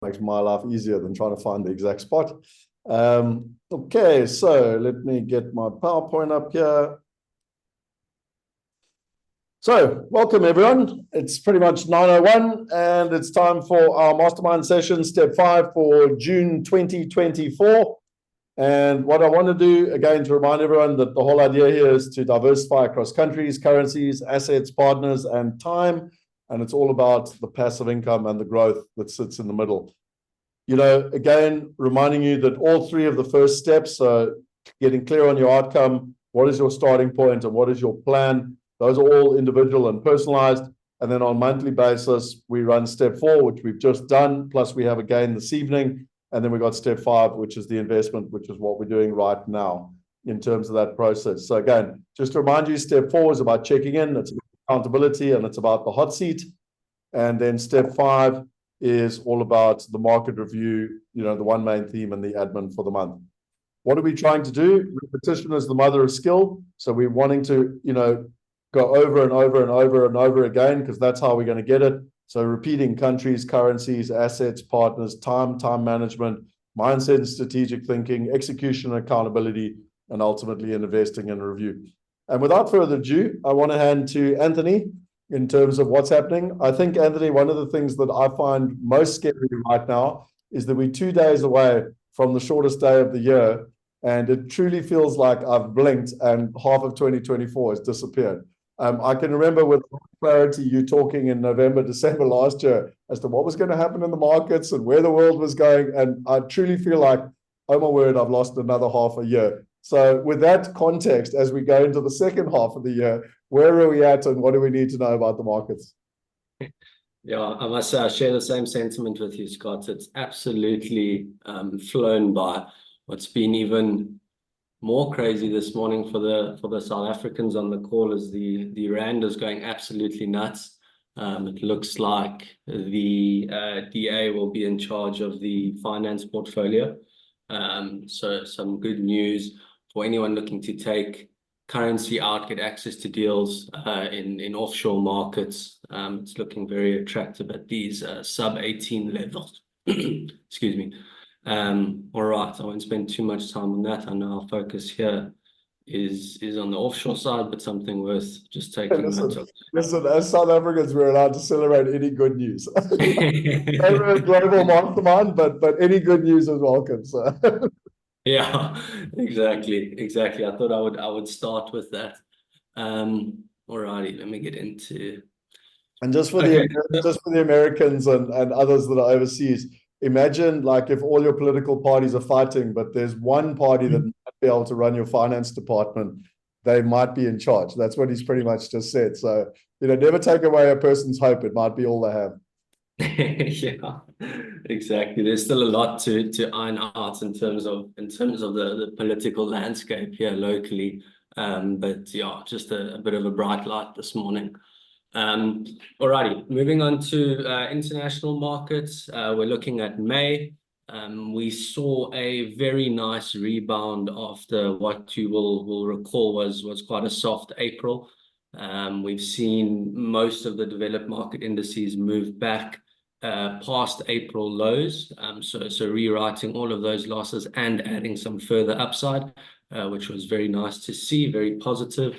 makes my life easier than trying to find the exact spot. Okay, so let me get my PowerPoint up here. So welcome everyone. It's pretty much 9:01 and it's time for our Mastermind session, step 5 for June 2024. And what I want to do, again, to remind everyone that the whole idea here is to diversify across countries, currencies, assets, partners, and time. And it's all about the passive income and the growth that sits in the middle. You know, again, reminding you that all three of the first steps, getting clear on your outcome, what is your starting point and what is your plan, those are all individual and personalized. And then on a monthly basis, we run step 4, which we've just done, plus we have again this evening. And then we got step 5, which is the investment, which is what we're doing right now in terms of that process. So again, just to remind you, step 4 is about checking in, it's about accountability, and it's about the hot seat. And then step 5 is all about the market review, you know, the one main theme and the admin for the month. What are we trying to do? Repetition is the mother of skill. So we're wanting to, you know, go over and over and over and over again, because that's how we're going to get it. So repeating countries, currencies, assets, partners, time management, mindset and strategic thinking, execution and accountability, and ultimately in investing and review. And without further ado, I want to hand to Anthony in terms of what's happening. I think, Anthony, one of the things that I find most scary right now is that we're 2 days away from the shortest day of the year, and it truly feels like I've blinked and half of 2024 has disappeared. I can remember with clarity you talking in November, December last year as to what was going to happen in the markets and where the world was going. And I truly feel like, oh my word, I've lost another half a year. So with that context, as we go into the second half of the year, where are we at and what do we need to know about the markets? Yeah, I must say I share the same sentiment with you, Scott. It's absolutely flown by. What's been even more crazy this morning for the South Africans on the call is the rand is going absolutely nuts. It looks like the DA will be in charge of the finance portfolio. So some good news for anyone looking to take currency out, get access to deals in offshore markets. It's looking very attractive at these sub 18 levels. Excuse me. All right, I won't spend too much time on that. I know our focus here is on the offshore side, but something worth just taking note of. Listen, as South Africans, we're allowed to celebrate any good news. We're a global mastermind, but any good news is welcome. So. Yeah, exactly. I thought I would start with that. All righty, let me get into. And just for the Americans and others that are overseas, imagine like if all your political parties are fighting, but there's one party that might be able to run your finance department, they might be in charge. That's what he's pretty much just said. So, you know, never take away a person's hope. It might be all they have. Yeah, exactly. There's still a lot to iron out in terms of the political landscape here locally. But yeah, just a bit of a bright light this morning. Alrighty, moving on to international markets. We're looking at May. We saw a very nice rebound after what you will recall was quite a soft April. We've seen most of the developed market indices move back past April lows, so rewriting all of those losses and adding some further upside, which was very nice to see, very positive.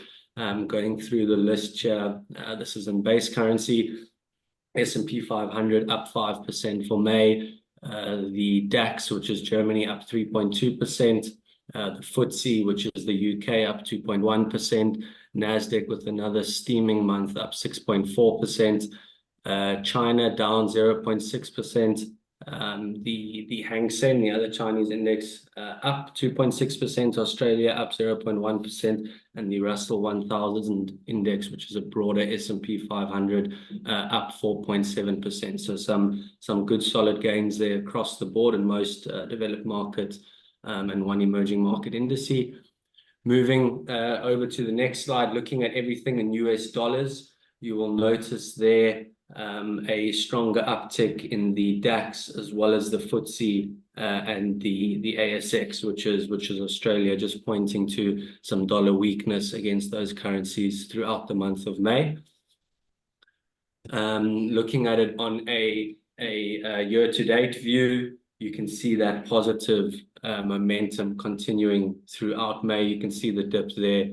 Going through the list here, this is in base currency. S&P 500 up 5% for May. The DAX, which is Germany, up 3.2%. The FTSE, which is the UK, up 2.1%. NASDAQ with another steaming month, up 6.4%. China down 0.6%. The Hang Seng, the other Chinese index, up 2.6%, Australia up 0.1%, and the Russell 1000 index, which is a broader S&P 500, up 4.7%. So some good solid gains there across the board in most developed markets and one emerging market indice. Moving over to the next slide, looking at everything in US dollars, you will notice there a stronger uptick in the DAX as well as the FTSE and the ASX, which is Australia, just pointing to some dollar weakness against those currencies throughout the month of May. Looking at it on a a year-to-date view, you can see that positive momentum continuing throughout May. You can see the dip there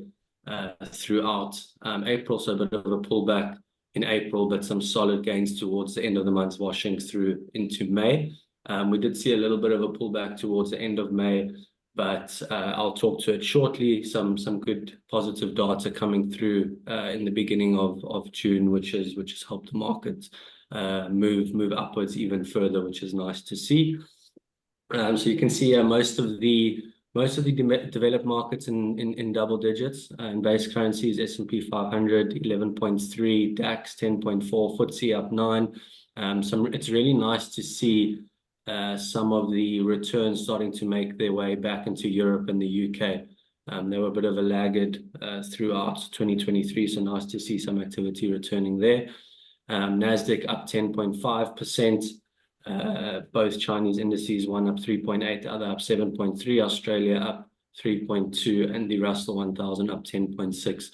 throughout April, so a bit of a pullback in April, but some solid gains towards the end of the month, washing through into May. We did see a little bit of a pullback towards the end of May, but I'll talk to it shortly. Some good positive data coming through in the beginning of June, which has helped the market move upwards even further, which is nice to see. So you can see most of the developed markets in double digits, and base currencies, S&P 500 11.3, DAX 10.4, FTSE up 9. It's really nice to see some of the returns starting to make their way back into Europe and the UK. They were a bit of a laggard throughout 2023, so nice to see some activity returning there. Nasdaq up 10.5%. Both Chinese indices, one up 3.8, the other up 7.3, Australia up 3.2, and the Russell 1000 up 10.6.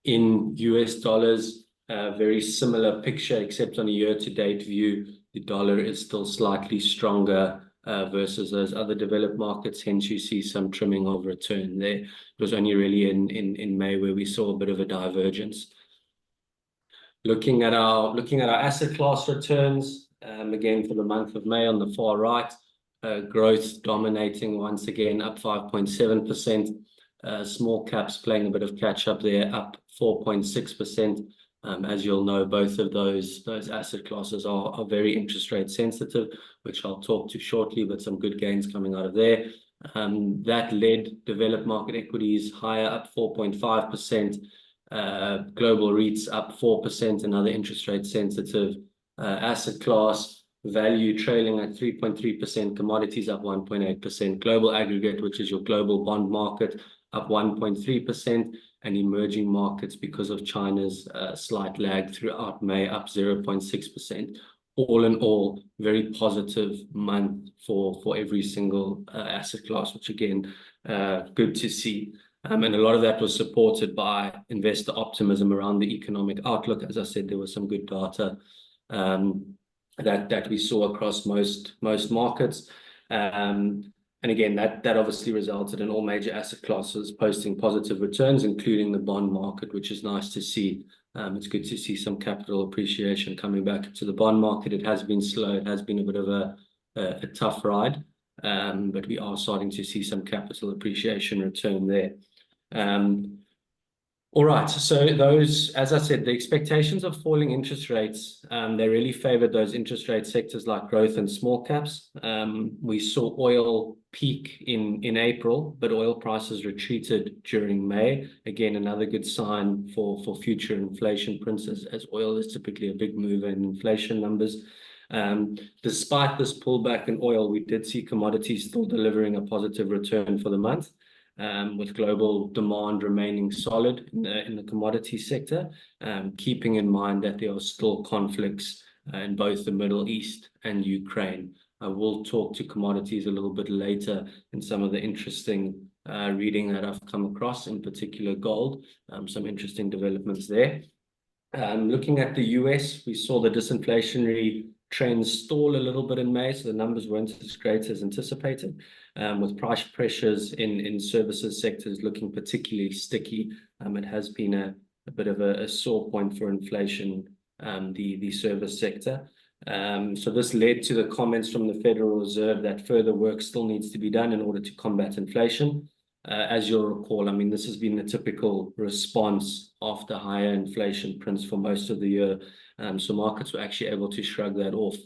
In US dollars, very similar picture, except on a year-to-date view, the dollar is still slightly stronger versus those other developed markets. Hence, you see some trimming of return there. It was only really in May where we saw a bit of a divergence. Looking at our asset class returns, again for the month of May on the far right, growth dominating once again, up 5.7%. Small caps playing a bit of catch up there, up 4.6%. As you'll know, both of those asset classes are very interest rate sensitive, which I'll talk to shortly, but some good gains coming out of there. That led developed market equities higher, up 4.5%. Global REITs up 4%, another interest rate sensitive asset class. Value trailing at 3.3%, commodities up 1.8%. Global aggregate, which is your global bond market, up 1.3%, and emerging markets, because of China's slight lag throughout May, up 0.6%. All in all, very positive month for every single asset class, which again, good to see. And a lot of that was supported by investor optimism around the economic outlook. As I said, there was some good data that we saw across most markets. And again, that obviously resulted in all major asset classes posting positive returns, including the bond market, which is nice to see. It's good to see some capital appreciation coming back to the bond market. It has been slow. It has been a bit of a tough ride, but we are starting to see some capital appreciation return there. All right, so those, as I said, the expectations of falling interest rates, they really favored those interest rate sectors like growth and small caps. We saw oil peak in April, but oil prices retreated during May. Again, another good sign for future inflation prints, as oil is typically a big mover in inflation numbers. Despite this pullback in oil, we did see commodities still delivering a positive return for the month, with global demand remaining solid in the commodity sector, keeping in mind that there are still conflicts in both the Middle East and Ukraine. I will talk to commodities a little bit later in some of the interesting reading that I've come across, in particular gold, some interesting developments there. Looking at the US, we saw the disinflationary trends stall a little bit in May, so the numbers weren't as great as anticipated, with price pressures in services sectors looking particularly sticky. It has been a bit of a sore point for inflation, the service sector. So this led to the comments from the Federal Reserve that further work still needs to be done in order to combat inflation. As you'll recall, I mean, this has been the typical response after higher inflation prints for most of the year. So markets were actually able to shrug that off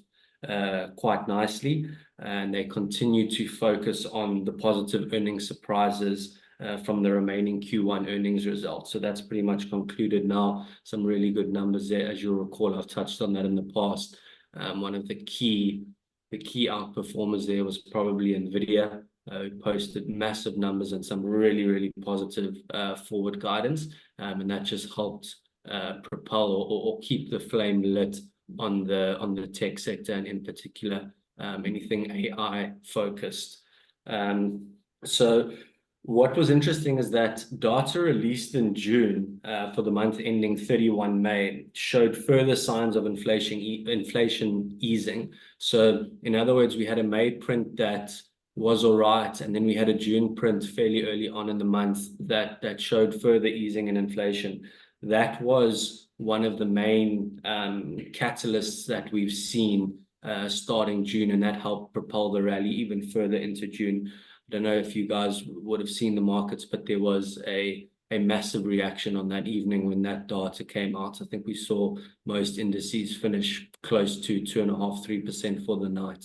quite nicely, and they continue to focus on the positive earnings surprises from the remaining Q1 earnings results. So that's pretty much concluded now. Some really good numbers there. As you'll recall, I've touched on that in the past. One of the key outperformers there was probably Nvidia, who posted massive numbers and some really positive forward guidance, and that just helped propel or keep the flame lit on the tech sector, and in particular anything AI focused. So What was interesting is that data released in June for the month ending 31 May showed further signs of inflation easing. So in other words, we had a May print that was all right, and then we had a June print fairly early on in the month that showed further easing in inflation. That was one of the main catalysts that we've seen starting June, and that helped propel the rally even further into June. I don't know if you guys would have seen the markets, but there was a massive reaction on that evening when that data came out. I think we saw most indices finish close to 2.5%, 3% for the night.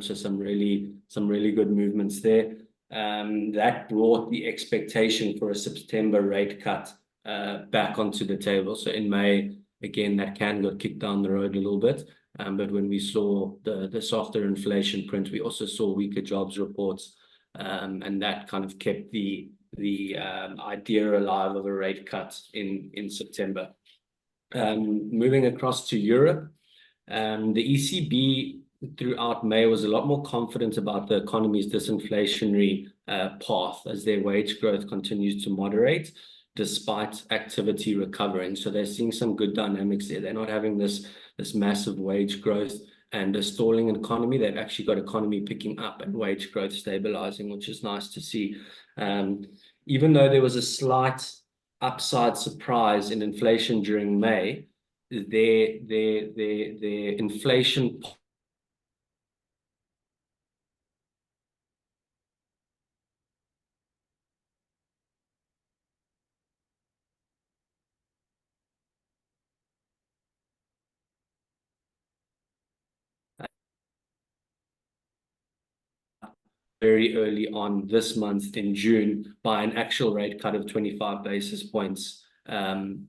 So some really good movements there. That brought the expectation for a September rate cut back onto the table. So in May, again, that can got kicked down the road a little bit. But when we saw the softer inflation print, we also saw weaker jobs reports. And that kind of kept the idea alive of a rate cut in September. Moving across to Europe, the ECB throughout May was a lot more confident about the economy's disinflationary path as their wage growth continues to moderate despite activity recovering. So they're seeing some good dynamics there. They're not having this massive wage growth and a stalling economy. They've actually got economy picking up and wage growth stabilizing, which is nice to see. Even though there was a slight upside surprise in inflation during May, their inflation very early on this month in June by an actual rate cut of 25 basis points in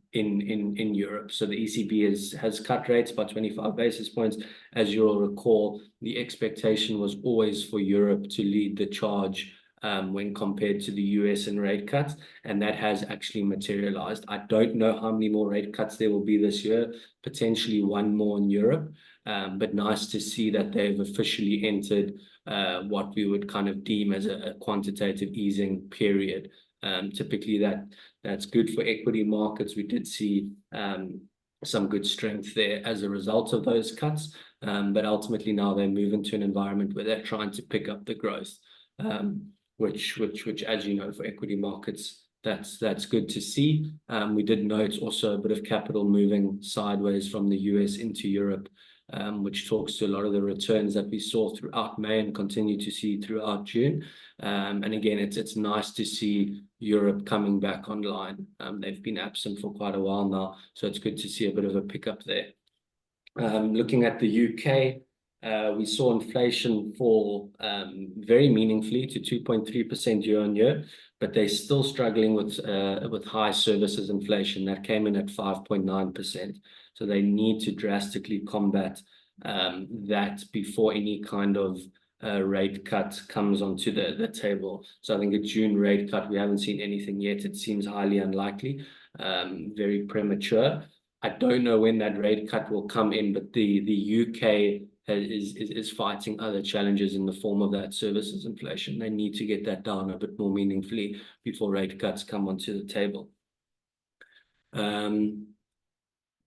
Europe. So the ECB has cut rates by 25 basis points. As you'll recall, the expectation was always for Europe to lead the charge when compared to the US in rate cuts, and that has actually materialized. I don't know how many more rate cuts there will be this year, potentially one more in Europe, but nice to see that they've officially entered what we would kind of deem as a quantitative easing period. Typically that's good for equity markets. We did see some good strength there as a result of those cuts, but ultimately now they move into an environment where they're trying to pick up the growth, which as you know, for equity markets, that's good to see. We did note also a bit of capital moving sideways from the US into Europe, which talks to a lot of the returns that we saw throughout May and continue to see throughout June. And again, it's nice to see Europe coming back online. They've been absent for quite a while now, so it's good to see a bit of a pickup there. Looking at the UK, we saw inflation fall very meaningfully to 2.3% year on year, but they're still struggling with high services inflation that came in at 5.9%. So they need to drastically combat that before any kind of rate cut comes onto the table. So I think a June rate cut, we haven't seen anything yet. It seems highly unlikely, very premature. I don't know when that rate cut will come in, but the UK is fighting other challenges in the form of that services inflation. They need to get that down a bit more meaningfully before rate cuts come onto the table.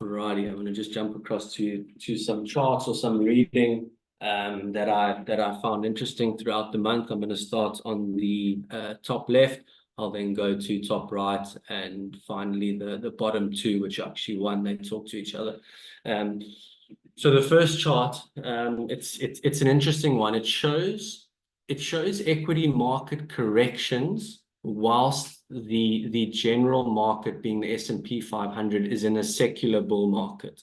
Righty, I'm going to just jump across to some charts or some reading that I found interesting throughout the month. I'm going to start on the top left. I'll then go to top right, and finally the bottom two, which actually one, they talk to each other. So the first chart, it's an interesting one. It shows equity market corrections whilst the general market, being the S&P 500, is in a secular bull market,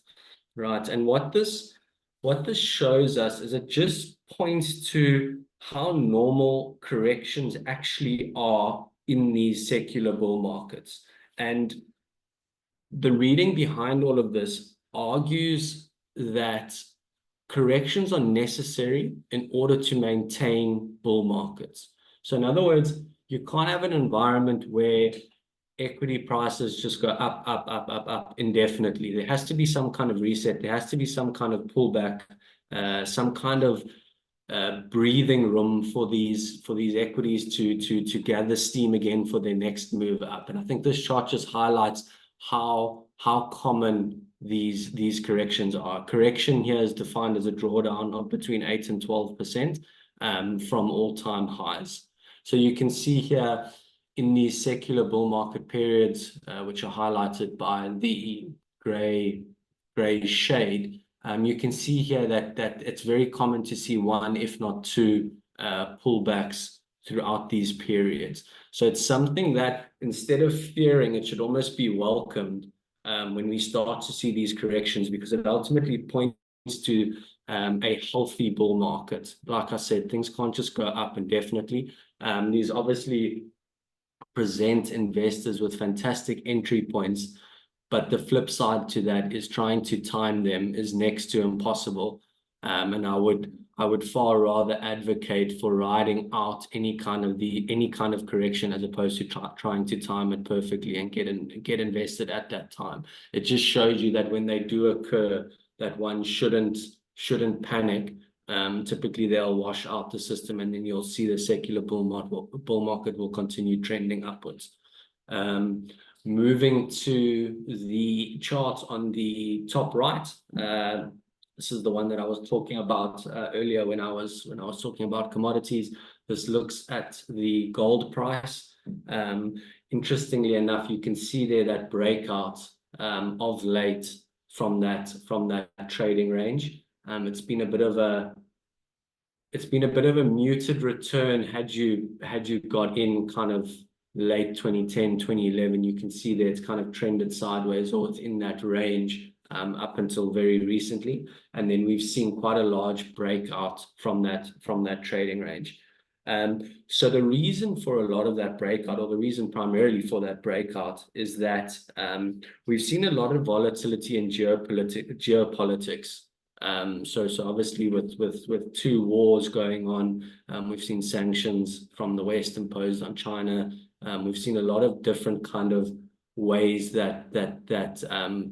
right? And what this shows us is it just points to how normal corrections actually are in these secular bull markets. And the reading behind all of this argues that corrections are necessary in order to maintain bull markets. So in other words, you can't have an environment where equity prices just go up indefinitely. There has to be some kind of reset. There has to be some kind of pullback, some kind of breathing room for these equities to gather steam again for their next move up. And I think this chart just highlights how common these corrections are. Correction here is defined as a drawdown of between 8 and 12% from all-time highs. So you can see here in these secular bull market periods, which are highlighted by the gray shade, you can see here that it's very common to see one, if not two, pullbacks throughout these periods. So it's something that, instead of fearing, it should almost be welcomed when we start to see these corrections, because it ultimately points to a healthy bull market. Like I said, things can't just go up indefinitely. These obviously present investors with fantastic entry points, but the flip side to that is trying to time them is next to impossible. And I would far rather advocate for riding out any kind of correction, as opposed to trying to time it perfectly and get invested at that time. It just shows you that when they do occur, that one shouldn't panic. Typically they'll wash out the system, and then you'll see the secular bull market will continue trending upwards. Moving to the chart on the top right, this is the one that I was talking about earlier when I was talking about commodities. This looks at the gold price. Interestingly enough, you can see there that breakout of late from that trading range. It's been a bit of a muted return. Had you got in kind of late 2010, 2011, you can see that it's kind of trended sideways, or it's in that range up until very recently. And then we've seen quite a large breakout from that trading range. So the reason for a lot of that breakout, or the reason primarily for that breakout, is that we've seen a lot of volatility in geopolitics. So obviously with two wars going on, we've seen sanctions from the West imposed on China. We've seen a lot of different kind of ways that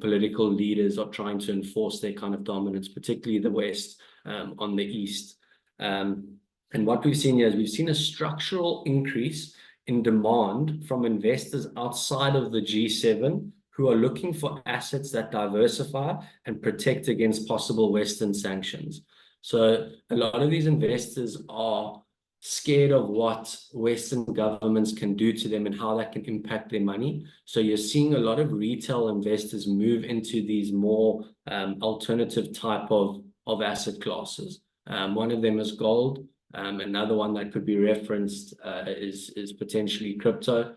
political leaders are trying to enforce their kind of dominance, particularly the West on the East. And what we've seen here is we've seen a structural increase in demand from investors outside of the G7 who are looking for assets that diversify and protect against possible Western sanctions. So a lot of these investors are scared of what Western governments can do to them and how that can impact their money. So you're seeing a lot of retail investors move into these more alternative type of asset classes. One of them is gold. Another one that could be referenced is potentially crypto.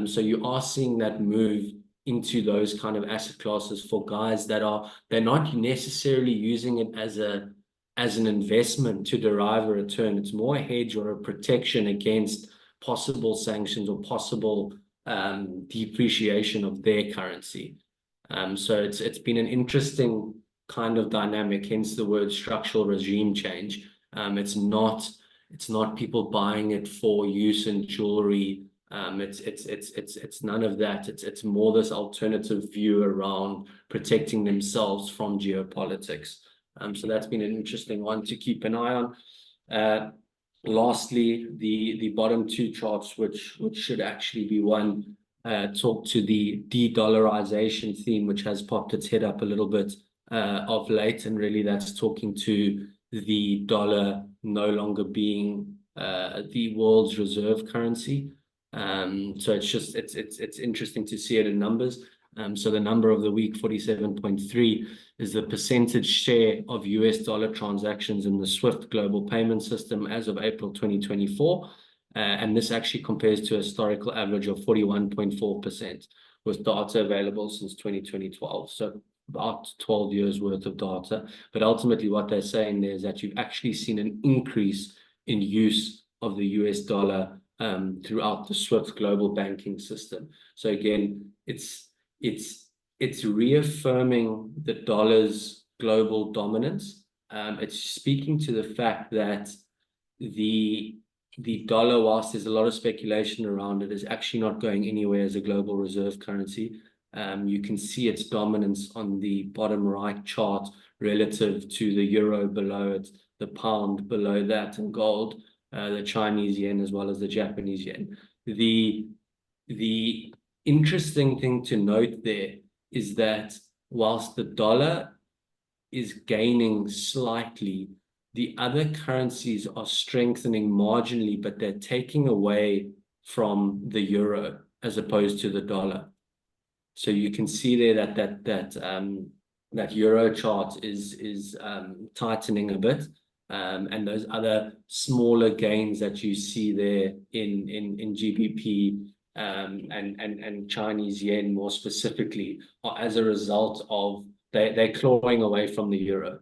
So you are seeing that move into those kind of asset classes for guys they're not necessarily using it as an investment to derive a return. It's more a hedge or a protection against possible sanctions or possible depreciation of their currency. So it's been an interesting kind of dynamic, hence the word structural regime change. It's not people buying it for use in jewelry. It's none of that. It's more this alternative view around protecting themselves from geopolitics. So that's been an interesting one to keep an eye on. Lastly, the bottom two charts, which should actually be one, talk to the de-dollarization theme, which has popped its head up a little bit of late, and really that's talking to the dollar no longer being the world's reserve currency. So it's interesting to see it in numbers. So the number of the week, 47.3, is the percentage share of US dollar transactions in the SWIFT global payment system as of April 2024. And this actually compares to a historical average of 41.4%, with data available since 2012. So about 12 years worth of data. But ultimately what they're saying there is that you've actually seen an increase in use of the US dollar throughout the SWIFT global banking system. So again, it's reaffirming the dollar's global dominance. It's speaking to the fact that the dollar, whilst there's a lot of speculation around it, is actually not going anywhere as a global reserve currency. You can see its dominance on the bottom right chart relative to the euro below it. the pound below that, and gold, the Chinese yen as well as the Japanese yen. The interesting thing to note there is that whilst the dollar is gaining slightly, the other currencies are strengthening marginally, but they're taking away from the euro as opposed to the dollar. So you can see there that euro chart is tightening a bit, and those other smaller gains that you see there in GBP and Chinese yen more specifically are as a result of they're clawing away from the euro.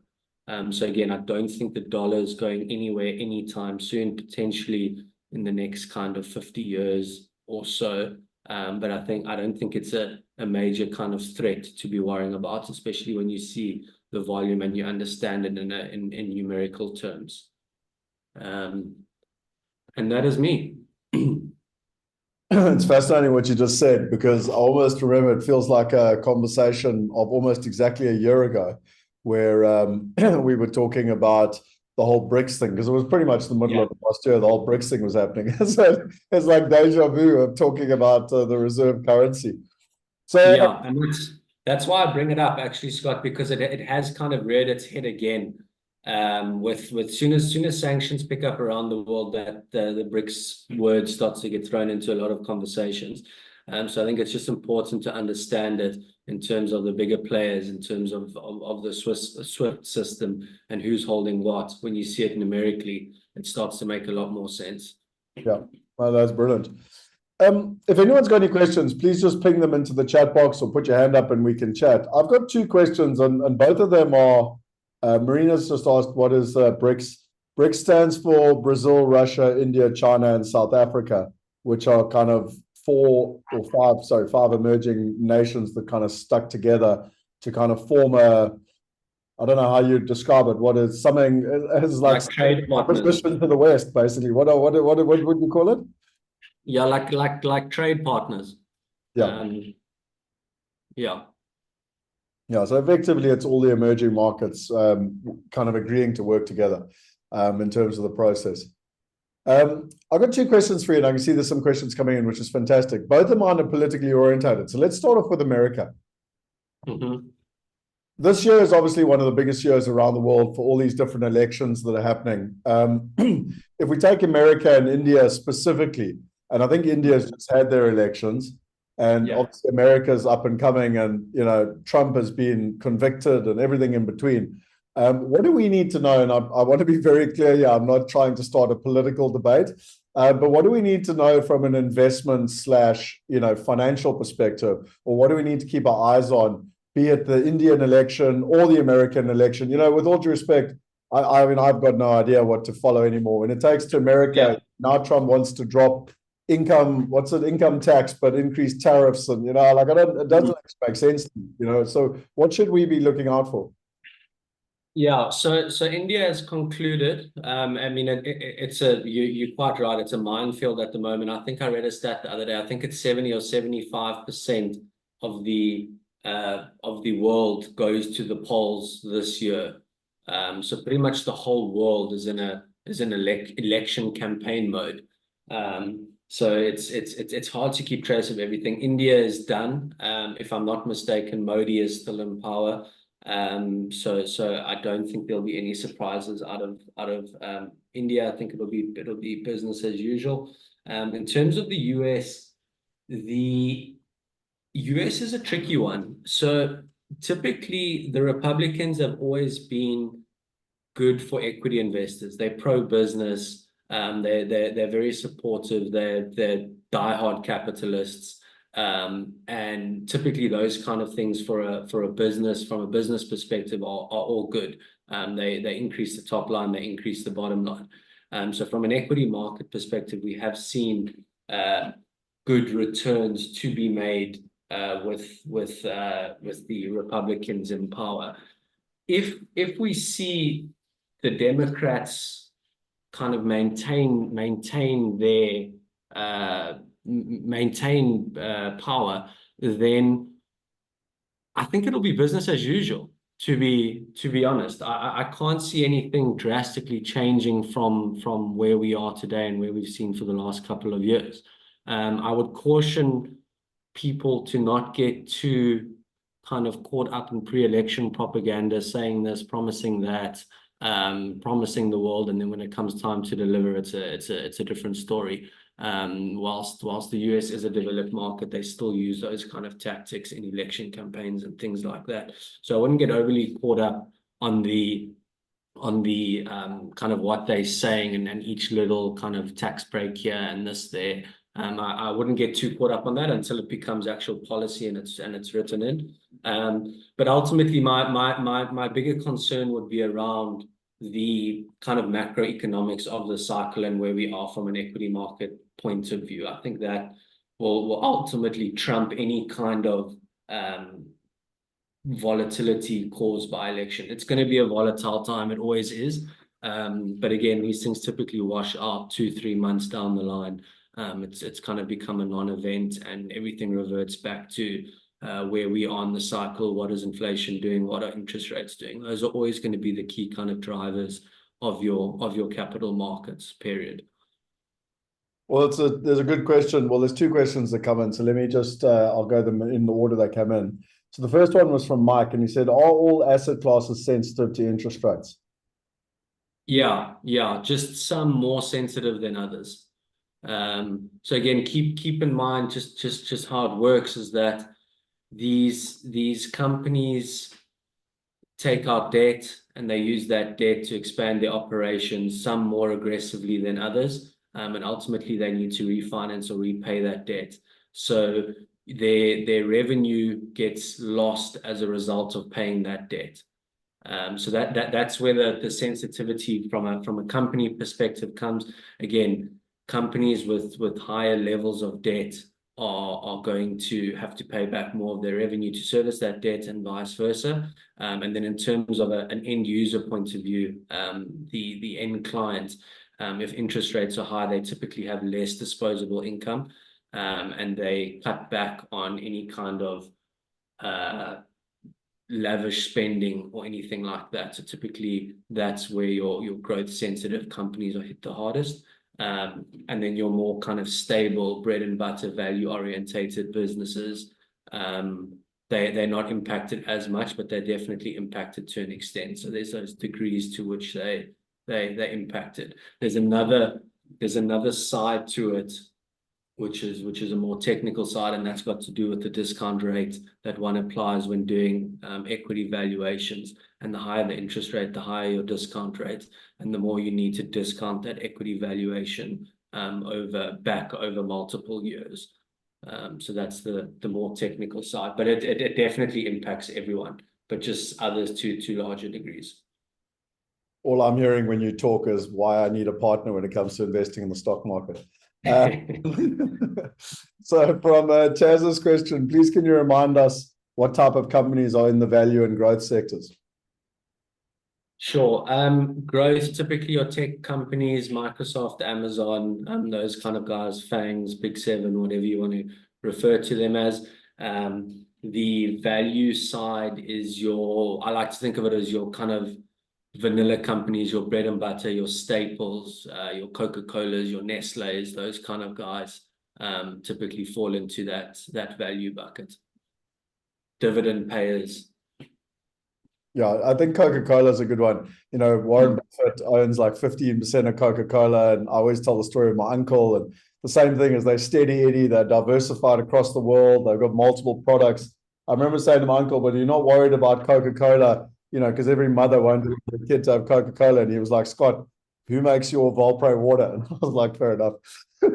So again, I don't think the dollar is going anywhere anytime soon, potentially in the next kind of 50 years or so. But I don't think it's a major kind of threat to be worrying about, especially when you see the volume and you understand it in numerical terms. And that is me. It's fascinating what you just said, because I almost remember it feels like a conversation of almost exactly a year ago, where we were talking about the whole BRICS thing, because it was pretty much the middle of last year, the whole BRICS thing was happening. So it's like deja vu of talking about the reserve currency. So yeah, and that's why I bring it up actually, Scott, because it has kind of reared its head again. With soon as sanctions pick up around the world, that the BRICS word starts to get thrown into a lot of conversations. So I think it's just important to understand it in terms of the bigger players, in terms of the SWIFT system and who's holding what. When you see it numerically, it starts to make a lot more sense. Yeah, well, that's brilliant. If anyone's got any questions, please just ping them into the chat box or put your hand up and we can chat. I've got two questions, and both of them are, Marina's just asked, what is BRICS? BRICS stands for Brazil, Russia, India, China, and South Africa, which are kind of five emerging nations that kind of stuck together to kind of form I don't know how you describe it. What is something is like trade partners opposition to the West, basically. What would you call it? Yeah, like trade partners. Yeah. Yeah. Yeah, so effectively it's all the emerging markets kind of agreeing to work together in terms of the process. I've got two questions for you, and I can see there's some questions coming in, which is fantastic. Both of mine are politically orientated. So let's start off with America. Mm-hmm. This year is obviously one of the biggest years around the world for all these different elections that are happening. If we take America and India specifically, and I think India has just had their elections, and obviously America's up and coming, and Trump has been convicted and everything in between. What do we need to know? And I want to be very clear here, I'm not trying to start a political debate, but what do we need to know from an investment / financial perspective, or what do we need to keep our eyes on, be it the Indian election or the American election? With all due respect, I mean, I've got no idea what to follow anymore. When it takes to America, now Trump wants to drop income tax, but increase tariffs, and it doesn't make sense, so what should we be looking out for? Yeah, so India has concluded. I mean, you're quite right. It's a minefield at the moment. I think I read a stat the other day. I think it's 70 or 75% of the world goes to the polls this year. So pretty much the whole world is in election campaign mode. So it's hard to keep trace of everything. India is done. If I'm not mistaken, Modi is still in power. So I don't think there'll be any surprises out of India. I think it'll be business as usual. In terms of the US is a tricky one. So typically the Republicans have always been good for equity investors. They're pro-business. They're very supportive. They're diehard capitalists. And typically those kind of things for a business, from a business perspective, are all good. They increase the top line, they increase the bottom line. So from an equity market perspective, we have seen good returns to be made with the Republicans in power. If we see the Democrats kind of maintain power, then I think it'll be business as usual, To be honest, I can't see anything drastically changing from where we are today and where we've seen for the last couple of years. I would caution people to not get too kind of caught up in pre-election propaganda, saying this, promising that, promising the world, and then when it comes time to deliver, it's a different story. Whilst the US is a developed market, they still use those kind of tactics in election campaigns and things like that. So I wouldn't get overly caught up on the kind of what they're saying and each little kind of tax break here and this there. I wouldn't get too caught up on that until it becomes actual policy and it's written in. But ultimately, my bigger concern would be around the kind of macroeconomics of the cycle and where we are from an equity market point of view. I think that will ultimately trump any kind of volatility caused by election. It's going to be a volatile time. It always is. But again, these things typically wash out 2-3 months down the line. It's kind of become a non-event and everything reverts back to where we are in the cycle. What is inflation doing? What are interest rates doing? Those are always going to be the key kind of drivers of your capital markets, period. Well, there's a good question. Well, there's two questions that come in. So let me just, I'll go them in the order they come in. So the first one was from Mike, and he said, are all asset classes sensitive to interest rates? Yeah, just some more sensitive than others. So again, keep in mind just how it works is that these companies take out debt and they use that debt to expand their operations, some more aggressively than others. And ultimately they need to refinance or repay that debt. So their revenue gets lost as a result of paying that debt. So that's where the sensitivity from a company perspective comes. Again, companies with higher levels of debt are going to have to pay back more of their revenue to service that debt and vice versa. And then in terms of an end user point of view, the end client, if interest rates are high, they typically have less disposable income, and they cut back on any kind of lavish spending or anything like that. So typically that's where your growth sensitive companies are hit the hardest. And then your more kind of stable bread and butter value orientated businesses, they're not impacted as much, but they're definitely impacted to an extent. So there's those degrees to which they're impacted. There's another side to it, which is a more technical side, and that's got to do with the discount rate that one applies when doing equity valuations. And the higher the interest rate, the higher your discount rate, and the more you need to discount that equity valuation over multiple years. So that's the more technical side, but it definitely impacts everyone, but just others to larger degrees. All I'm hearing when you talk is why I need a partner when it comes to investing in the stock market. So from Chaz's question, please can you remind us what type of companies are in the value and growth sectors? Sure. Growth, typically your tech companies, Microsoft, Amazon, those kind of guys, FANGs, Big Seven, whatever you want to refer to them as. The value side is I like to think of it as your kind of vanilla companies, your bread and butter, your staples, your Coca-Colas, your Nestle's, those kind of guys typically fall into that value bucket. Dividend payers. Yeah, I think Coca-Cola is a good one. You know, Warren Buffett owns like 15% of Coca-Cola, and I always tell the story of my uncle. And the same thing is they're steady Eddie, they're diversified across the world, they've got multiple products. I remember saying to my uncle, but you're not worried about Coca-Cola, you know, because every mother wanted their kid to have Coca-Cola. And he was like, Scott, who makes your Valpro water? And I was like, fair enough. In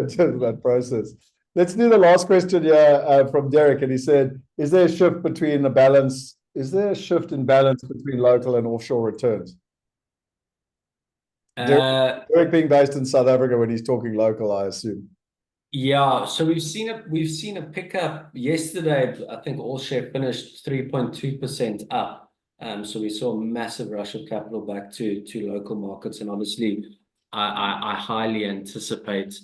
terms of that process. Let's do the last question here from Derek. And he said, is there a shift in balance between local and offshore returns? Derek being based in South Africa when he's talking local, I assume. Yeah, so we've seen a pickup yesterday. I think all share finished 3.2% up. So we saw a massive rush of capital back to local markets, and obviously I highly anticipate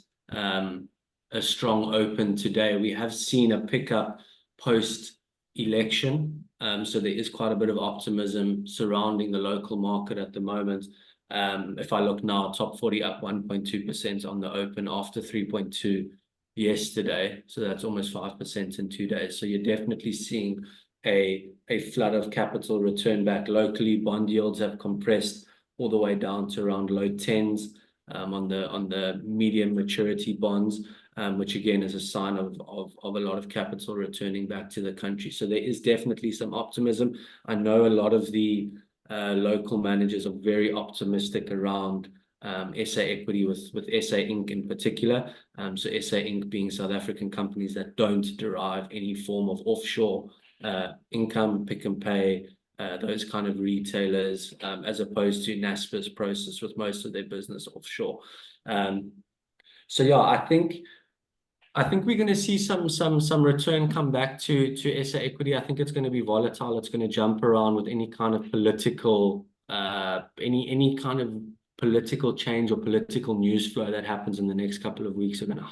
a strong open today. We have seen a pickup post-election. So there is quite a bit of optimism surrounding the local market at the moment. If I look now, top 40 up 1.2% on the open after 3.2 yesterday. So that's almost 5% in 2 days. So you're definitely seeing a flood of capital return back locally. Bond yields have compressed all the way down to around low 10s on the medium maturity bonds, which again is a sign of a lot of capital returning back to the country. So there is definitely some optimism. I know a lot of the local managers are very optimistic around SA equity with SA Inc. in particular. So SA Inc. being South African companies that don't derive any form of offshore income, pick and pay, those kind of retailers, as opposed to NASPA's process with most of their business offshore. So yeah, I think we're going to see some return come back to SA equity. I think it's going to be volatile. It's going to jump around with any kind of political any kind of political change or political news flow that happens in the next couple of weeks are going to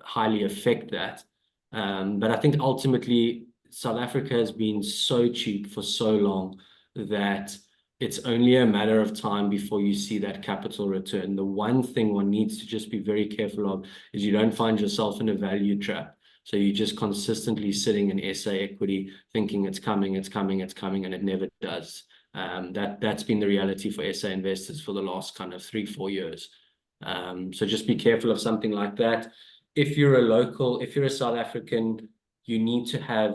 highly affect that. But I think ultimately South Africa has been so cheap for so long that it's only a matter of time before you see that capital return. The one thing one needs to just be very careful of is you don't find yourself in a value trap. So you're just consistently sitting in SA equity thinking it's coming, and it never does. That's been the reality for SA investors for the last kind of 3-4 years. So just be careful of something like that. If you're a South African, you need to have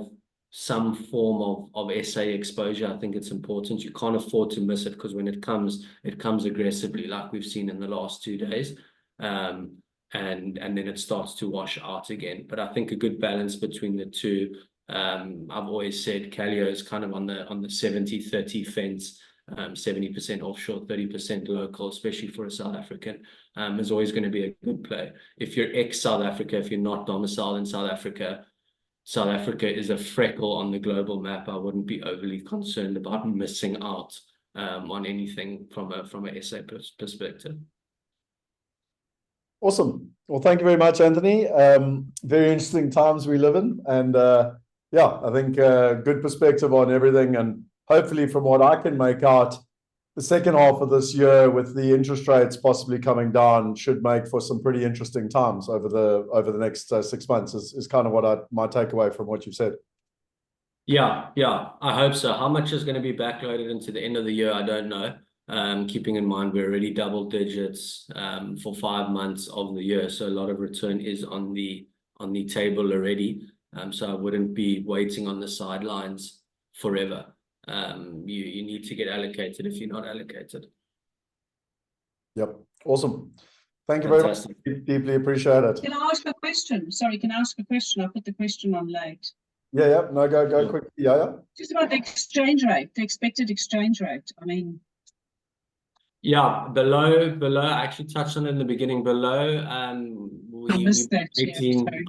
some form of SA exposure. I think it's important. You can't afford to miss it, because when it comes aggressively, like we've seen in the last 2 days. And then it starts to wash out again. But I think a good balance between the two. I've always said Calio is kind of on the 70-30 fence, 70% offshore, 30% local, especially for a South African, is always going to be a good play. If you're ex-South Africa, if you're not domiciled in South Africa is a freckle on the global map. I wouldn't be overly concerned about missing out on anything from a SA perspective. Awesome. Well, thank you very much, Anthony. Very interesting times we live in. And yeah, I think good perspective on everything. And hopefully from what I can make out, the second half of this year with the interest rates possibly coming down should make for some pretty interesting times over the next 6 months is kind of what my takeaway from what you've said. Yeah, I hope so. How much is going to be backloaded into the end of the year, I don't know. Keeping in mind we're already double digits for 5 months of the year, so a lot of return is on the table already. So I wouldn't be waiting on the sidelines forever. You need to get allocated if you're not allocated. Yep. Awesome. Thank you very much. Deeply appreciate it. Can I ask a question? Sorry, can I ask a question? I put the question on late. Yeah. No, go quickly. Yeah. Just about the exchange rate, the expected exchange rate. I mean, yeah, below. I actually touched on it in the beginning. Below, I missed that. 18. Yeah,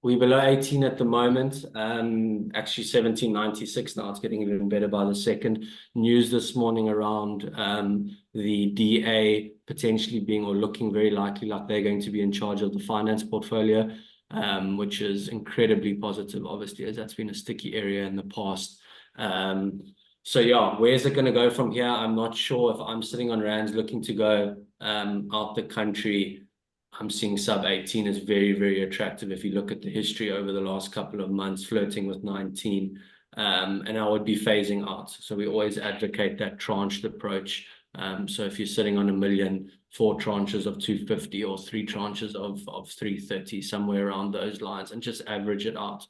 We're below 18 at the moment. Actually 17.96 now. It's getting even better by the second. News this morning around the DA potentially being or looking very likely like they're going to be in charge of the finance portfolio, which is incredibly positive, obviously, as that's been a sticky area in the past. So yeah, where's it going to go from here? I'm not sure. If I'm sitting on rands looking to go out the country, I'm seeing sub 18 is very, very attractive. If you look at the history over the last couple of months, flirting with 19, and I would be phasing out. So we always advocate that tranched approach. So if you're sitting on 1 million, 4 tranches of 250 or 3 tranches of 330, somewhere around those lines, and just average it out.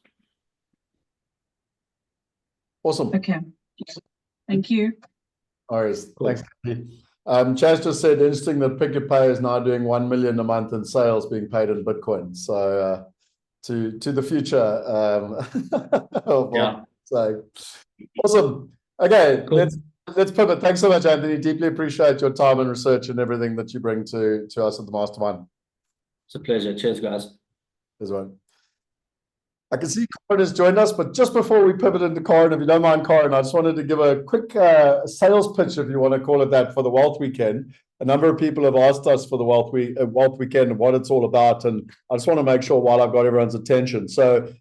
Awesome. okay. Thank you. All right. Cool. Thanks. Chaz just said, interesting that Pick Your Pay is now doing 1 million a month in sales being paid in Bitcoin. So to the future. Yeah. So awesome. Okay, Cool. let's pivot. Thanks so much, Anthony. Deeply appreciate your time and research and everything that you bring to us at the Mastermind. It's a pleasure. Cheers, guys. As well. I can see Corin has joined us, but just before we pivot into Corin, if you don't mind, Corin, I just wanted to give a quick sales pitch, if you want to call it that, for the Wealth Weekend. A number of people have asked us for the Wealth Weekend and what it's all about, and I just want to make sure while I've got everyone's attention. So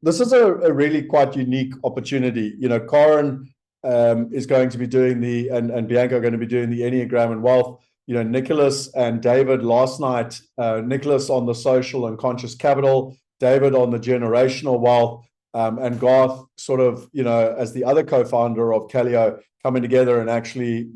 This is a really quite unique opportunity. Corin is going to be doing and Bianca are going to be doing the Enneagram and wealth. Nicholas and David last night, Nicholas on the social and conscious capital, David on the generational wealth, and Garth sort of, as the other co-founder of Calio, coming together and actually,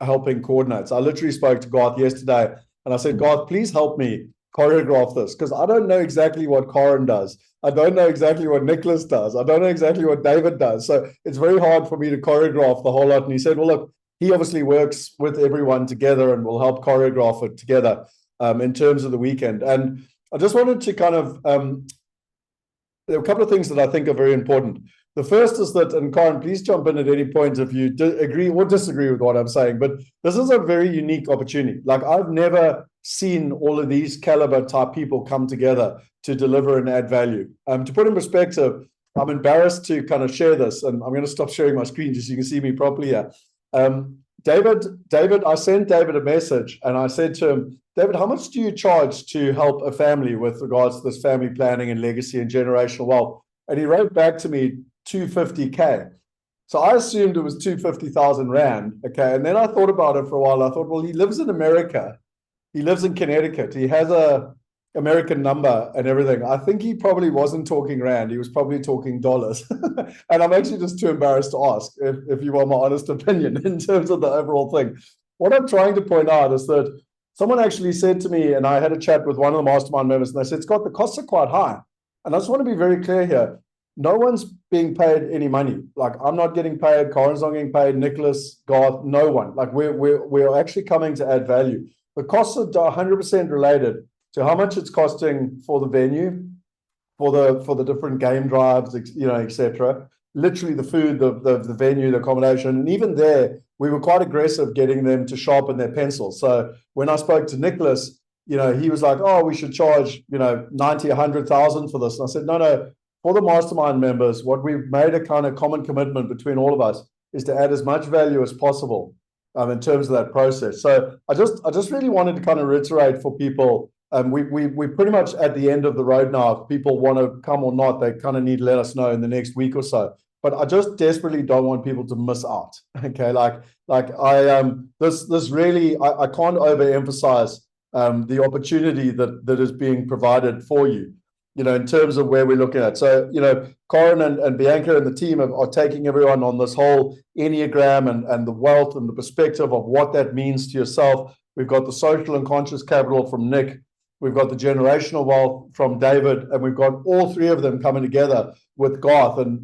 helping coordinate. So I literally spoke to Garth yesterday and I said, Garth, please help me choreograph this, because I don't know exactly what Corin does. I don't know exactly what Nicholas does. I don't know exactly what David does. So it's very hard for me to choreograph the whole lot. And he said, well, look, he obviously works with everyone together and will help choreograph it together in terms of the weekend. And I just wanted to kind of, there are a couple of things that I think are very important. The first is that, and Corin, please jump in at any point if you agree or disagree with what I'm saying, but this is a very unique opportunity. Like, I've never seen all of these caliber type people come together to deliver and add value. To put in perspective, I'm embarrassed to kind of share this, and I'm going to stop sharing my screen just so you can see me properly here. David, I sent David a message and I said to him, David, how much do you charge to help a family with regards to this family planning and legacy and generational wealth? And he wrote back to me, 250K. So I assumed it was 250,000 Rand. Okay. And then I thought about it for a while. I thought, well, he lives in America. He lives in Connecticut. He has a American number and everything. I think he probably wasn't talking Rand. He was probably talking dollars. And I'm actually just too embarrassed to ask if you want my honest opinion in terms of the overall thing. What I'm trying to point out is that someone actually said to me, and I had a chat with one of the mastermind members, and they said, Scott, the costs are quite high. And I just want to be very clear here. No one's being paid any money. Like, I'm not getting paid, Corin's not getting paid, Nicholas, Garth, no one. Like, we're actually coming to add value. The costs are 100% related to how much it's costing for the venue, for the different game drives, etc. Literally the food, the venue, the accommodation, and even there, we were quite aggressive getting them to sharpen their pencils. So when I spoke to Nicholas, he was like, "Oh, we should charge 90, 100,000 for this." And I said, "No. For the mastermind members, what we've made a kind of common commitment between all of us is to add as much value as possible in terms of that process." So I just really wanted to kind of reiterate for people. We're pretty much at the end of the road now. If people want to come or not, they kind of need to let us know in the next week or so. But I just desperately don't want people to miss out. Okay, this really, I can't overemphasize the opportunity that is being provided for you, in terms of where we're looking at. So, Corin and Bianca and the team are taking everyone on this whole Enneagram and the wealth and the perspective of what that means to yourself. We've got the social and conscious capital from Nick. We've got the generational wealth from David, and we've got all three of them coming together with Garth. And,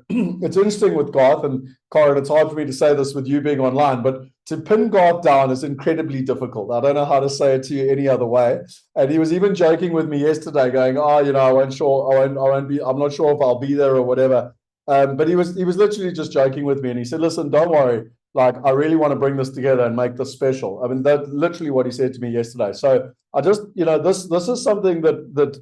it's interesting with Garth and Corin, it's hard for me to say this with you being online, but to pin Garth down is incredibly difficult. I don't know how to say it to you any other way. And he was even joking with me yesterday going, I'm not sure if I'll be there or whatever. But he was literally just joking with me. And he said, listen, don't worry. Like, I really want to bring this together and make this special. I mean, that's literally what he said to me yesterday. So I just, this is something that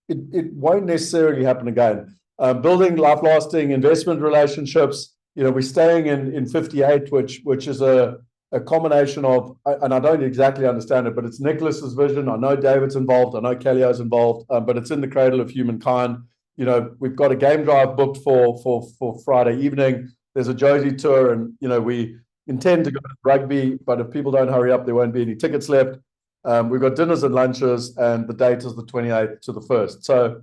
it won't necessarily happen again. Building life-lasting investment relationships. We're staying in 58, which is a combination of, and I don't exactly understand it, but it's Nicholas's vision. I know David's involved. I know Calio's involved, but it's in the cradle of humankind. We've got a game drive booked for Friday evening. There's a Josie tour, and we intend to go to rugby, but if people don't hurry up, there won't be any tickets left. We've got dinners and lunches, and the date is the 28th to the 1st. So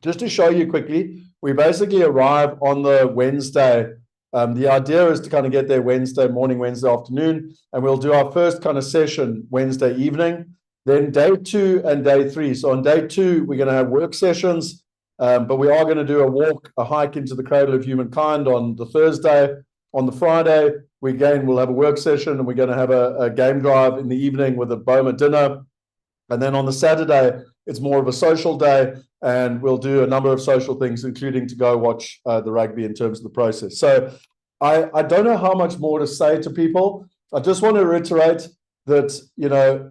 just to show you quickly, we basically arrive on the Wednesday. The idea is to kind of get there Wednesday morning, Wednesday afternoon, and we'll do our first kind of session Wednesday evening. Then day 2 and day 3. So on day 2, we're going to have work sessions. But we are going to do a hike into the cradle of humankind on the Thursday. On the Friday, we'll have a work session, and we're going to have a game drive in the evening with a Boma dinner. And then on the Saturday, it's more of a social day, and we'll do a number of social things, including to go watch the rugby in terms of the process. So I don't know how much more to say to people. I just want to reiterate that,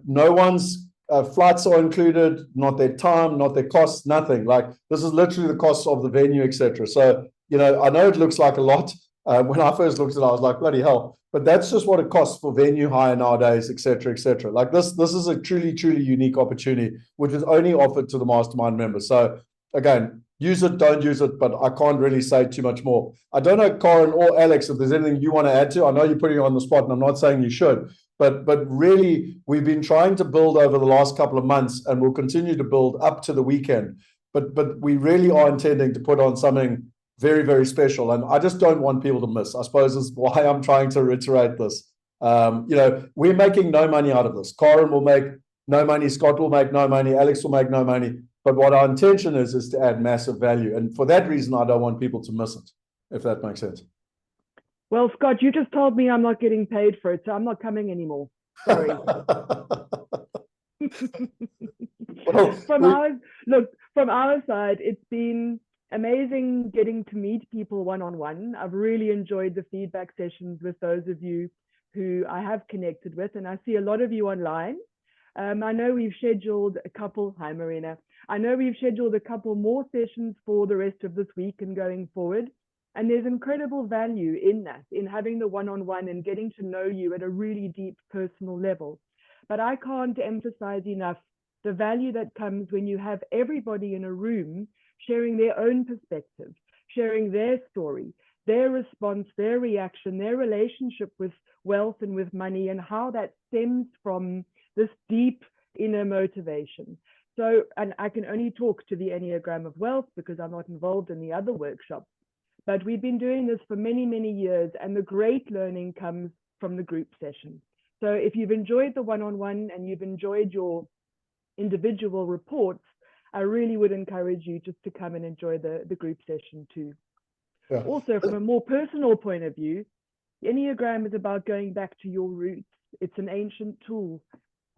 no one's flights are included, not their time, not their costs, nothing. Like, this is literally the costs of the venue, etc. So, I know it looks like a lot. When I first looked at it, I was like, bloody hell. But that's just what it costs for venue hire nowadays, etc., etc. Like, this is a truly, truly unique opportunity, which is only offered to the mastermind members. So again, use it, don't use it, but I can't really say too much more. I don't know, Corin or Alex, if there's anything you want to add to. I know you're putting you on the spot, and I'm not saying you should, but really, we've been trying to build over the last couple of months, and we'll continue to build up to the weekend. But we really are intending to put on something very, very special, and I just don't want people to miss. I suppose is why I'm trying to reiterate this. We're making no money out of this. Corin will make no money, Scott will make no money, Alex will make no money. But what our intention is to add massive value. And for that reason, I don't want people to miss it, if that makes sense. Well, Scott, you just told me I'm not getting paid for it, so I'm not coming anymore. Sorry. From our side, it's been amazing getting to meet people one-on-one. I've really enjoyed the feedback sessions with those of you who I have connected with, and I see a lot of you online. I know we've scheduled a couple. Hi, Marina. I know we've scheduled a couple more sessions for the rest of this week and going forward. And there's incredible value in that, in having the one-on-one and getting to know you at a really deep personal level. But I can't emphasize enough the value that comes when you have everybody in a room sharing their own perspective, sharing their story, their response, their reaction, their relationship with wealth and with money, and how that stems from this deep inner motivation. So, and I can only talk to the Enneagram of Wealth because I'm not involved in the other workshops, but we've been doing this for many, many years, and the great learning comes from the group session. So if you've enjoyed the one-on-one and you've enjoyed your individual reports, I really would encourage you just to come and enjoy the group session too. Yeah. Also, from a more personal point of view, the Enneagram is about going back to your roots. It's an ancient tool.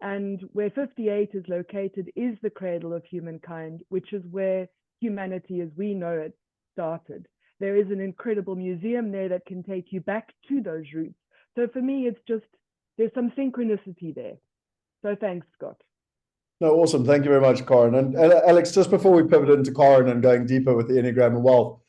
And where 58 is located is the cradle of humankind, which is where humanity as we know it started. There is an incredible museum there that can take you back to those roots. So for me, it's just, there's some synchronicity there. So thanks, Scott. No, awesome. Thank you very much, Corin. And Alex, just before we pivot into Corin and going deeper with the Enneagram and Wealth,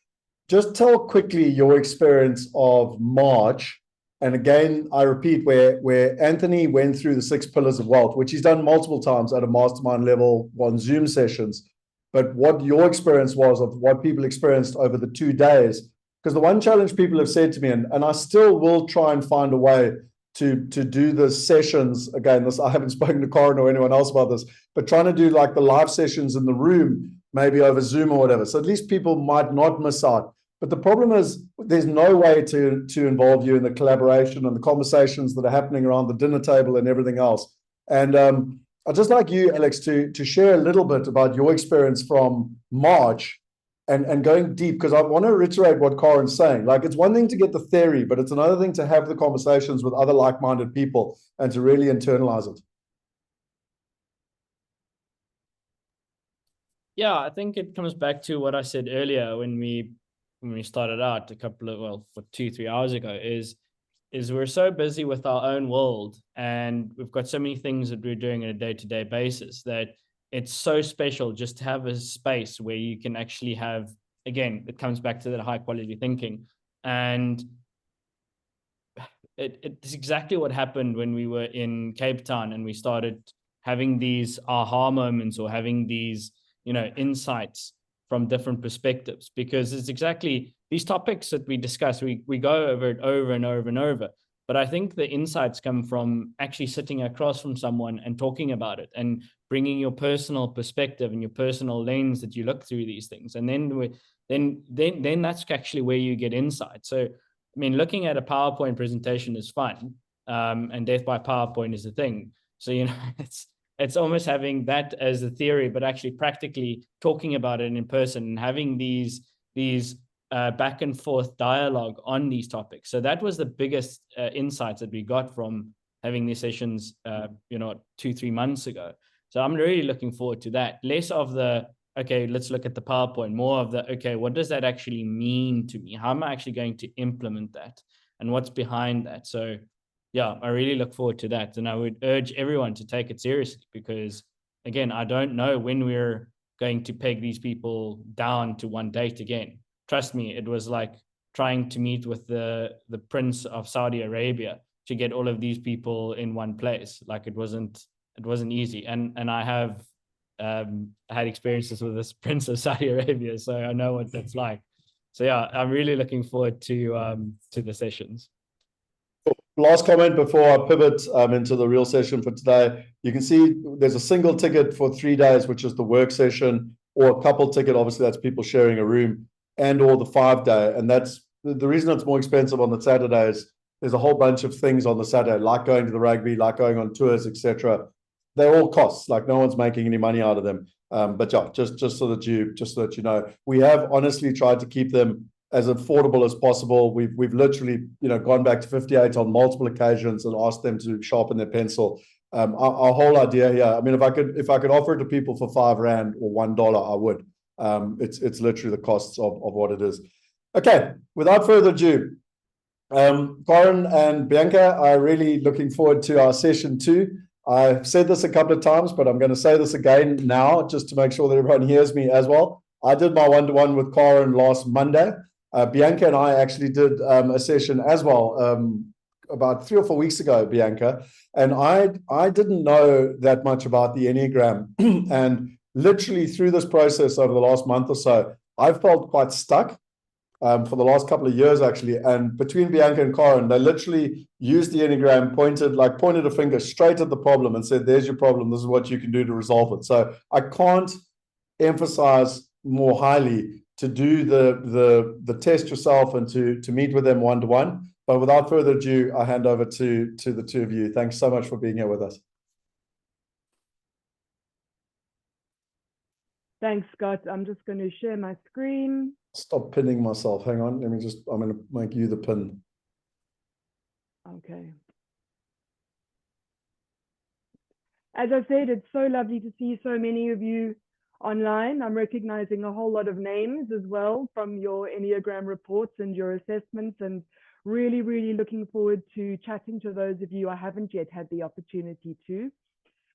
just tell quickly your experience of March. And again, I repeat, where Anthony went through the 6 pillars of wealth, which he's done multiple times at a mastermind level on Zoom sessions, but what your experience was of what people experienced over the 2 days. Because the one challenge people have said to me, and I still will try and find a way to do the sessions, again, I haven't spoken to Corin or anyone else about this, but trying to do like the live sessions in the room, maybe over Zoom or whatever. So at least people might not miss out. But the problem is there's no way to involve you in the collaboration and the conversations that are happening around the dinner table and everything else. And I'd just like you, Alex, to share a little bit about your experience from March and going deep, because I want to reiterate what Corin's saying. Like, it's one thing to get the theory, but it's another thing to have the conversations with other like-minded people and to really internalize it. Yeah, I think it comes back to what I said earlier when we started out a couple of, 2-3 hours ago, is we're so busy with our own world, and we've got so many things that we're doing on a day-to-day basis that it's so special just to have a space where you can actually have, again, it comes back to that high quality thinking. And it's exactly what happened when we were in Cape Town and we started having these aha moments, or having these, insights from different perspectives, because it's exactly these topics that we discuss. We go over it over and over and over. But I think the insights come from actually sitting across from someone and talking about it and bringing your personal perspective and your personal lens that you look through these things. And then that's actually where you get insight. So, I mean, looking at a PowerPoint presentation is fun, and death by PowerPoint is a thing. So, it's almost having that as a theory, but actually practically talking about it in person and having these back and forth dialogue on these topics. So that was the biggest insights that we got from having these sessions, 2-3 months ago. So I'm really looking forward to that. Less of the, okay, let's look at the PowerPoint, more of the, okay, what does that actually mean to me? How am I actually going to implement that? And what's behind that? So yeah, I really look forward to that. And I would urge everyone to take it seriously, because again, I don't know when we're going to peg these people down to one date again. Trust me, it was like trying to meet with the Prince of Saudi Arabia to get all of these people in one place. Like, it wasn't easy. And I have had experiences with this Prince of Saudi Arabia, so I know what that's like. So yeah, I'm really looking forward to the sessions. Last comment before I pivot into the real session for today. You can see there's a single ticket for 3 days, which is the work session, or a couple ticket, obviously that's people sharing a room, and or the 5-day. And that's the reason it's more expensive on the Saturdays. There's a whole bunch of things on the Saturday, like going to the rugby, like going on tours, etc. They're all costs, like no one's making any money out of them. But yeah, just so that you know, we have honestly tried to keep them as affordable as possible. We've literally, gone back to 58 on multiple occasions and asked them to sharpen their pencil. Our whole idea here, I mean, if I could offer it to people for R5 or $1, I would. It's literally the costs of what it is. Okay, without further ado, Corin and Bianca are really looking forward to our session 2. I've said this a couple of times, but I'm going to say this again now, just to make sure that everyone hears me as well. I did my one-to-one with Corin last Monday. Bianca and I actually did a session as well about 3 or 4 weeks ago, Bianca. And I didn't know that much about the Enneagram. And literally through this process over the last month or so, I've felt quite stuck for the last couple of years, actually. And between Bianca and Corin, they literally used the Enneagram, pointed a finger straight at the problem and said, there's your problem. This is what you can do to resolve it. So I can't emphasize more highly to do the test yourself and to meet with them one-to-one. But without further ado, I hand over to the two of you. Thanks so much for being here with us. Thanks, Scott. I'm just going to share my screen. Stop pinning myself. Hang on. I'm going to make you the pin. Okay. As I said, it's so lovely to see so many of you online. I'm recognizing a whole lot of names as well from your Enneagram reports and your assessments, and really, really looking forward to chatting to those of you I haven't yet had the opportunity to.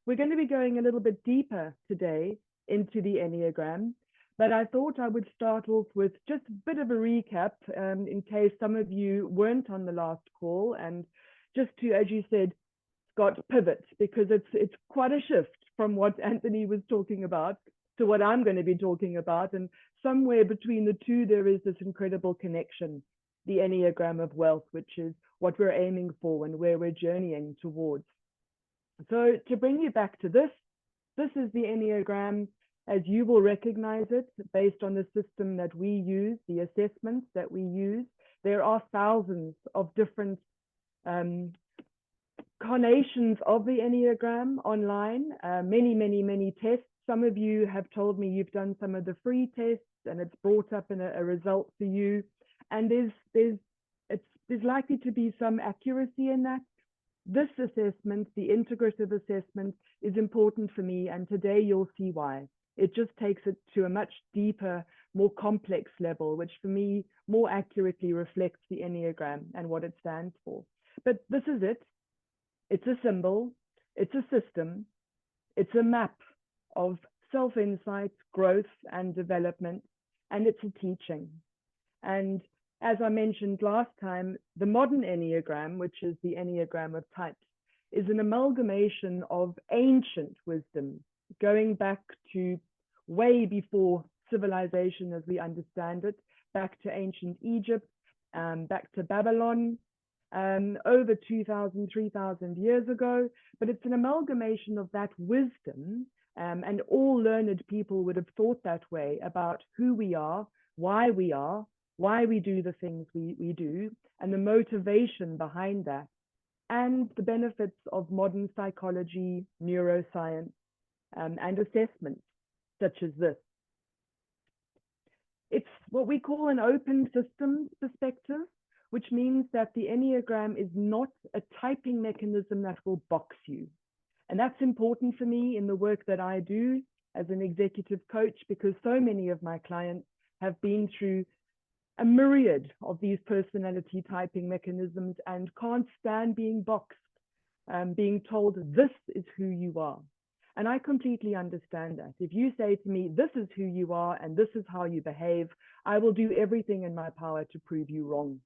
We're going to be going a little bit deeper today into the Enneagram, but I thought I would start off with just a bit of a recap in case some of you weren't on the last call, and just to, as you said, Scott, pivot, because it's quite a shift from what Anthony was talking about to what I'm going to be talking about. And somewhere between the two, there is this incredible connection, the Enneagram of wealth, which is what we're aiming for and where we're journeying towards. So to bring you back to this is the Enneagram as you will recognize it based on the system that we use, the assessments that we use. There are thousands of different carnations of the Enneagram online, many tests. Some of you have told me you've done some of the free tests and it's brought up in a result for you. And there's likely to be some accuracy in that. This assessment, the integrative assessment, is important for me, and today you'll see why. It just takes it to a much deeper, more complex level, which for me more accurately reflects the Enneagram and what it stands for. But this is it. It's a symbol, it's a system, it's a map of self-insight, growth and development, and it's a teaching. And as I mentioned last time, the modern Enneagram, which is the Enneagram of types, is an amalgamation of ancient wisdom, going back to way before civilization as we understand it, back to ancient Egypt, back to Babylon, over 2,000, 3,000 years ago. But it's an amalgamation of that wisdom, and all learned people would have thought that way about who we are, why we do the things we do, and the motivation behind that, and the benefits of modern psychology, neuroscience, and assessments such as this. It's what we call an open systems perspective, which means that the Enneagram is not a typing mechanism that will box you. And that's important for me in the work that I do as an executive coach, because so many of my clients have been through a myriad of these personality typing mechanisms and can't stand being boxed, being told this is who you are. And I completely understand that. If you say to me, this is who you are and this is how you behave, I will do everything in my power to prove you wrong.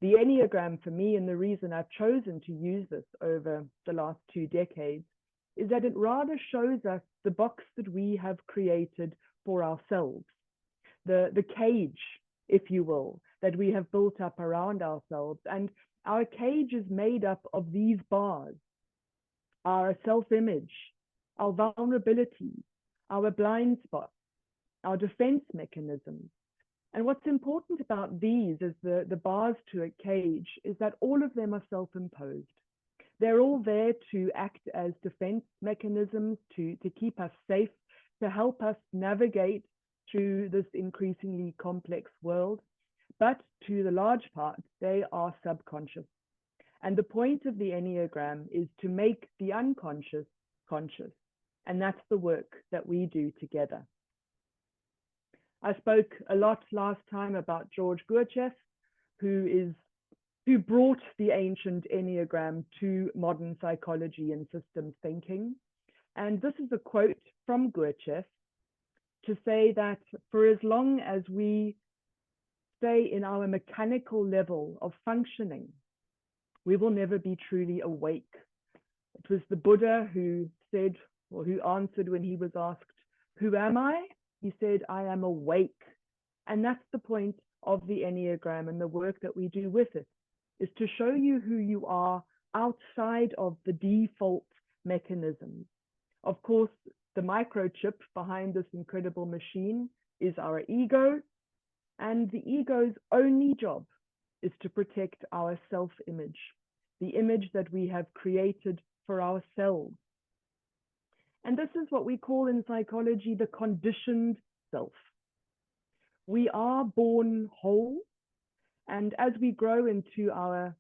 The Enneagram for me, and the reason I've chosen to use this over the last 2 decades, is that it rather shows us the box that we have created for ourselves, the cage, if you will, that we have built up around ourselves. And our cage is made up of these bars: our self-image, our vulnerability, our blind spots, our defense mechanisms. And what's important about these as the bars to a cage is that all of them are self-imposed. They're all there to act as defense mechanisms, to keep us safe, to help us navigate through this increasingly complex world. But to the large part, they are subconscious. And the point of the Enneagram is to make the unconscious conscious. And that's the work that we do together. I spoke a lot last time about George Gurdjieff, who brought the ancient Enneagram to modern psychology and systems thinking. And this is a quote from Gurdjieff to say that for as long as we stay in our mechanical level of functioning, we will never be truly awake. It was the Buddha who said, or who answered when he was asked, "Who am I?" He said, "I am awake." And that's the point of the Enneagram and the work that we do with it, is to show you who you are outside of the default mechanisms. Of course, the microchip behind this incredible machine is our ego, and the ego's only job is to protect our self-image, the image that we have created for ourselves. And this is what we call in psychology the conditioned self. We are born whole, and as we grow into our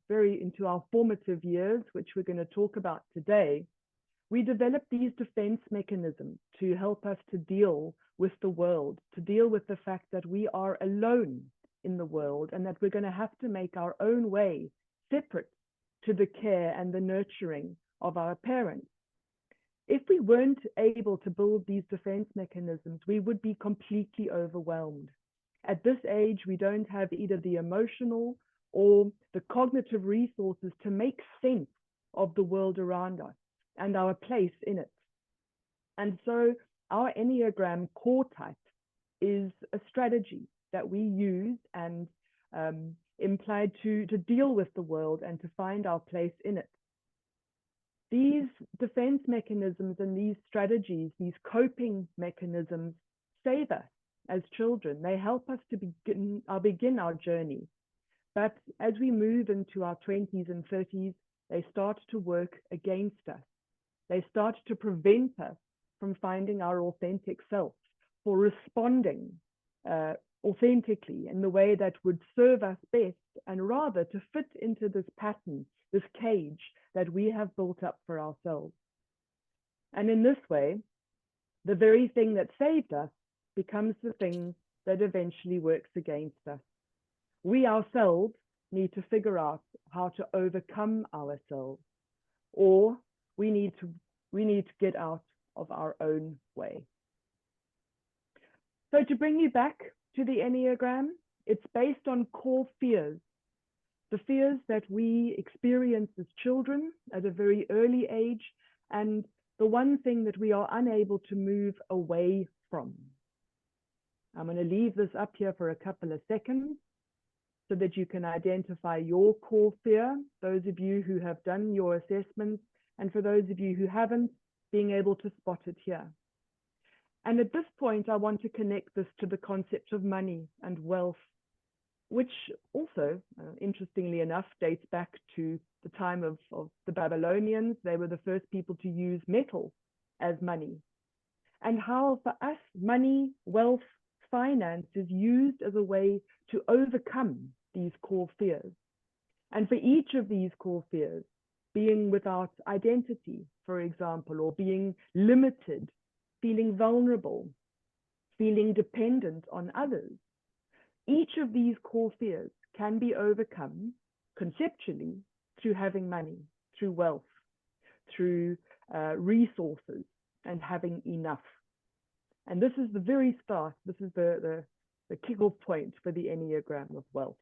formative years, which we're going to talk about today, we develop these defense mechanisms to help us to deal with the world, to deal with the fact that we are alone in the world and that we're going to have to make our own way separate to the care and the nurturing of our parents. If we weren't able to build these defense mechanisms, we would be completely overwhelmed. At this age, we don't have either the emotional or the cognitive resources to make sense of the world around us and our place in it. And so our Enneagram core type is a strategy that we use and employ to deal with the world and to find our place in it. These defense mechanisms and these strategies, these coping mechanisms, save us as children. They help us to begin our journey. But as we move into our 20s and 30s, they start to work against us. They start to prevent us from finding our authentic self, for responding authentically in the way that would serve us best, and rather to fit into this pattern, this cage that we have built up for ourselves. And in this way, the very thing that saved us becomes the thing that eventually works against us. We ourselves need to figure out how to overcome ourselves, or we need to get out of our own way. So to bring you back to the Enneagram, it's based on core fears. The fears that we experience as children at a very early age, and the one thing that we are unable to move away from. I'm going to leave this up here for a couple of seconds so that you can identify your core fear, those of you who have done your assessments, and for those of you who haven't, being able to spot it here. And at this point, I want to connect this to the concept of money and wealth, which also, interestingly enough, dates back to the time of the Babylonians. They were the first people to use metal as money. And how for us, money, wealth, finance is used as a way to overcome these core fears. And for each of these core fears, being without identity, for example, or being limited, feeling vulnerable, feeling dependent on others, each of these core fears can be overcome conceptually through having money, through wealth, through resources, and having enough. And this is the very start, this is the kickoff point for the Enneagram of wealth.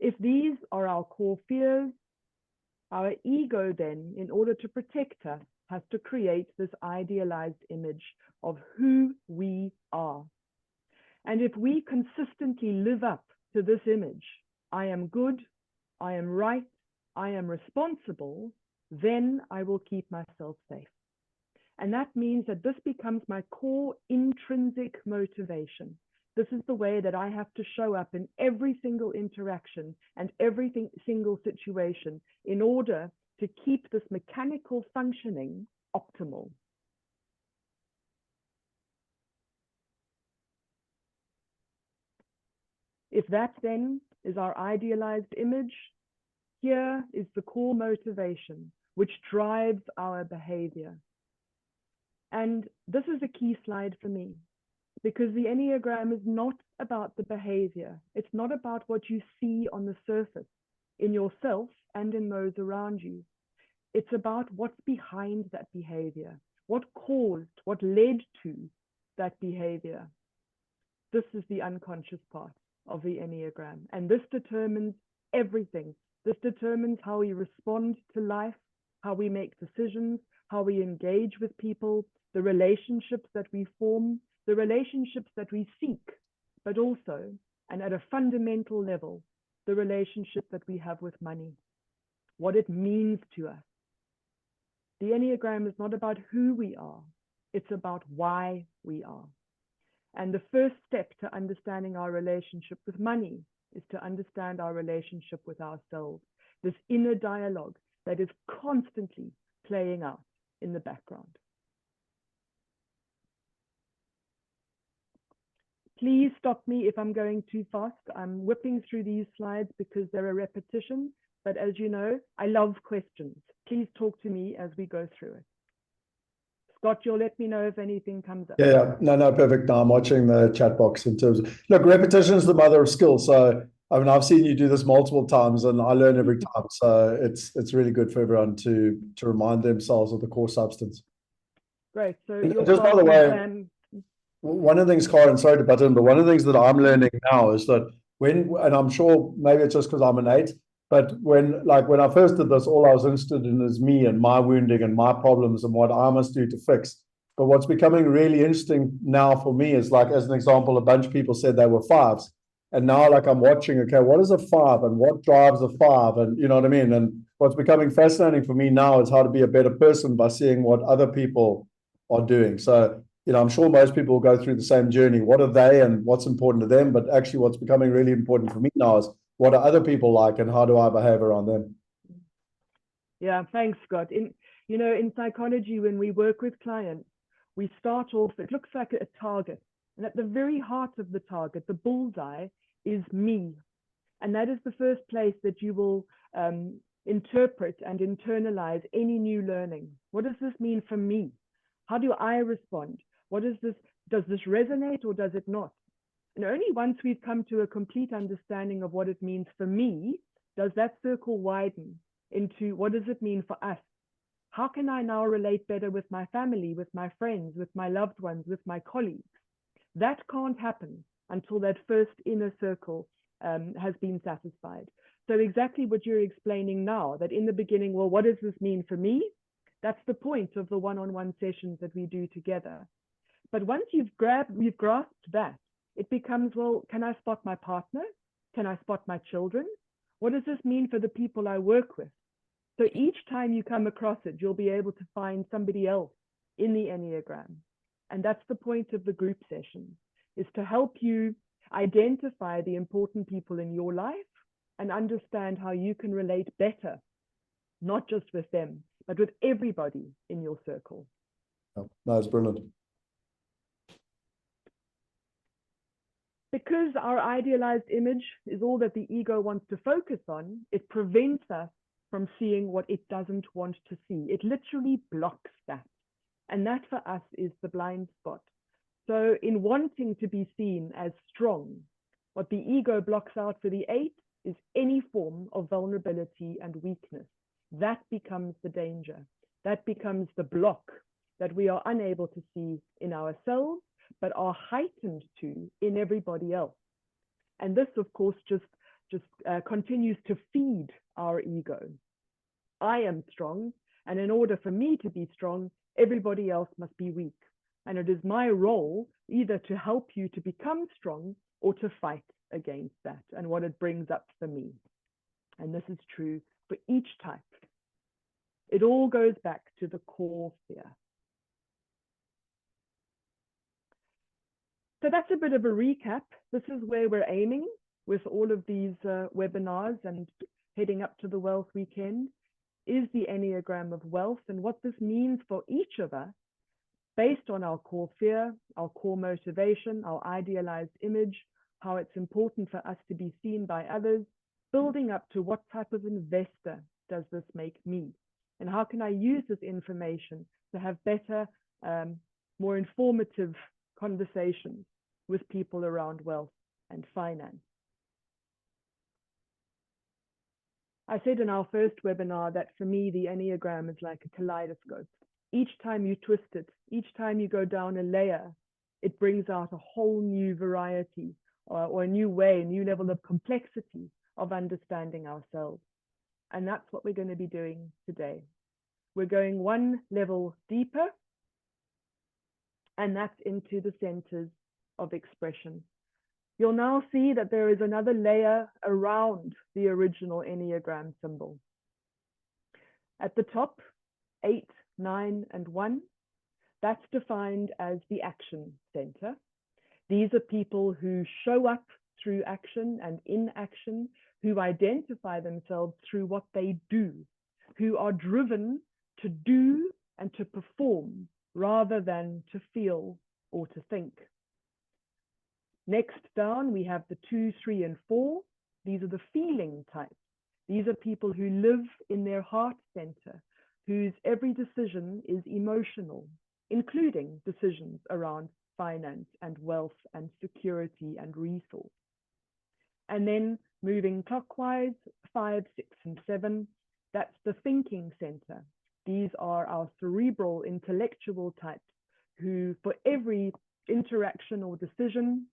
If these are our core fears, Our ego then, in order to protect us, has to create this idealized image of who we are. And if we consistently live up to this image, I am good, I am right, I am responsible, then I will keep myself safe. And that means that this becomes my core intrinsic motivation. This is the way that I have to show up in every single interaction and every single situation in order to keep this mechanical functioning optimal. If that then is our idealized image, here is the core motivation which drives our behavior. And this is a key slide for me, because the Enneagram is not about the behavior. It's not about what you see on the surface in yourself and in those around you. It's about what's behind that behavior, what caused, what led to that behavior. This is the unconscious part of the Enneagram, and this determines everything. This determines how we respond to life, how we make decisions, how we engage with people, the relationships that we form, the relationships that we seek, but also, and at a fundamental level, the relationship that we have with money, what it means to us. The Enneagram is not about who we are, it's about why we are. And the first step to understanding our relationship with money is to understand our relationship with ourselves, this inner dialogue that is constantly playing out in the background. Please stop me if I'm going too fast. I'm whipping through these slides because they're a repetition, but as you know, I love questions. Please talk to me as we go through it. Scott, you'll let me know if anything comes up. Yeah, no, perfect. No, I'm watching the chat box in terms of, look, repetition is the mother of skill. So, I mean, I've seen you do this multiple times and I learn every time. So it's really good for everyone to remind themselves of the core substance. Great. So just by the way, one of the things, Karen, sorry to butt in, but one of the things that I'm learning now is that and I'm sure maybe it's just because I'm an 8, but when I first did this, all I was interested in is me and my wounding and my problems and what I must do to fix. But what's becoming really interesting now for me is, like, as an example, a bunch of people said they were 5s. And now, like, I'm watching, okay, what is a 5 and what drives a 5? And you know what I mean? And what's becoming fascinating for me now is how to be a better person by seeing what other people are doing. So, you know, I'm sure most people will go through the same journey. What are they and what's important to them? But actually what's becoming really important for me now is what are other people like and how do I behave around them? Yeah, thanks, Scott. In psychology, when we work with clients, we start off, it looks like a target. And at the very heart of the target, the bullseye, is me. And that is the first place that you will interpret and internalize any new learning. What does this mean for me? How do I respond? What is this? Does this resonate or does it not? And only once we've come to a complete understanding of what it means for me, does that circle widen into what does it mean for us? How can I now relate better with my family, with my friends, with my loved ones, with my colleagues? That can't happen until that first inner circle has been satisfied. So exactly what you're explaining now, that in the beginning, well, what does this mean for me? That's the point of the one-on-one sessions that we do together. But once we've grasped that, it becomes, well, can I spot my partner? Can I spot my children? What does this mean for the people I work with? So each time you come across it, you'll be able to find somebody else in the Enneagram. And that's the point of the group session, is to help you identify the important people in your life and understand how you can relate better, not just with them, but with everybody in your circle. Oh, that's brilliant. Because our idealized image is all that the ego wants to focus on, it prevents us from seeing what it doesn't want to see. It literally blocks that. And that for us is the blind spot. So in wanting to be seen as strong, what the ego blocks out for the 8 is any form of vulnerability and weakness. That becomes the danger. That becomes the block that we are unable to see in ourselves, but are heightened to in everybody else. And this, of course, just continues to feed our ego. I am strong, and in order for me to be strong, everybody else must be weak. And it is my role either to help you to become strong or to fight against that and what it brings up for me. And this is true for each type. It all goes back to the core fear. So that's a bit of a recap. This is where we're aiming with all of these webinars and heading up to the Wealth Weekend, is the Enneagram of Wealth and what this means for each of us based on our core fear, our core motivation, our idealized image, how it's important for us to be seen by others, building up to what type of investor does this make me? And how can I use this information to have better, more informative conversations with people around wealth and finance? I said in our first webinar that for me, the Enneagram is like a kaleidoscope. Each time you twist it, each time you go down a layer, it brings out a whole new variety or a new way, a new level of complexity of understanding ourselves. And that's what we're going to be doing today. We're going one level deeper, and that's into the centers of expression. You'll now see that there is another layer around the original Enneagram symbol. At the top, 8, 9, and 1, that's defined as the action center. These are people who show up through action and in action, who identify themselves through what they do, who are driven to do and to perform rather than to feel or to think. Next down, we have the 2, 3, and 4. These are the feeling types. These are people who live in their heart center, whose every decision is emotional, including decisions around finance and wealth and security and resource. And then moving clockwise, 5, 6, and 7, that's the thinking center. These are our cerebral intellectual types who, for every interaction or decision,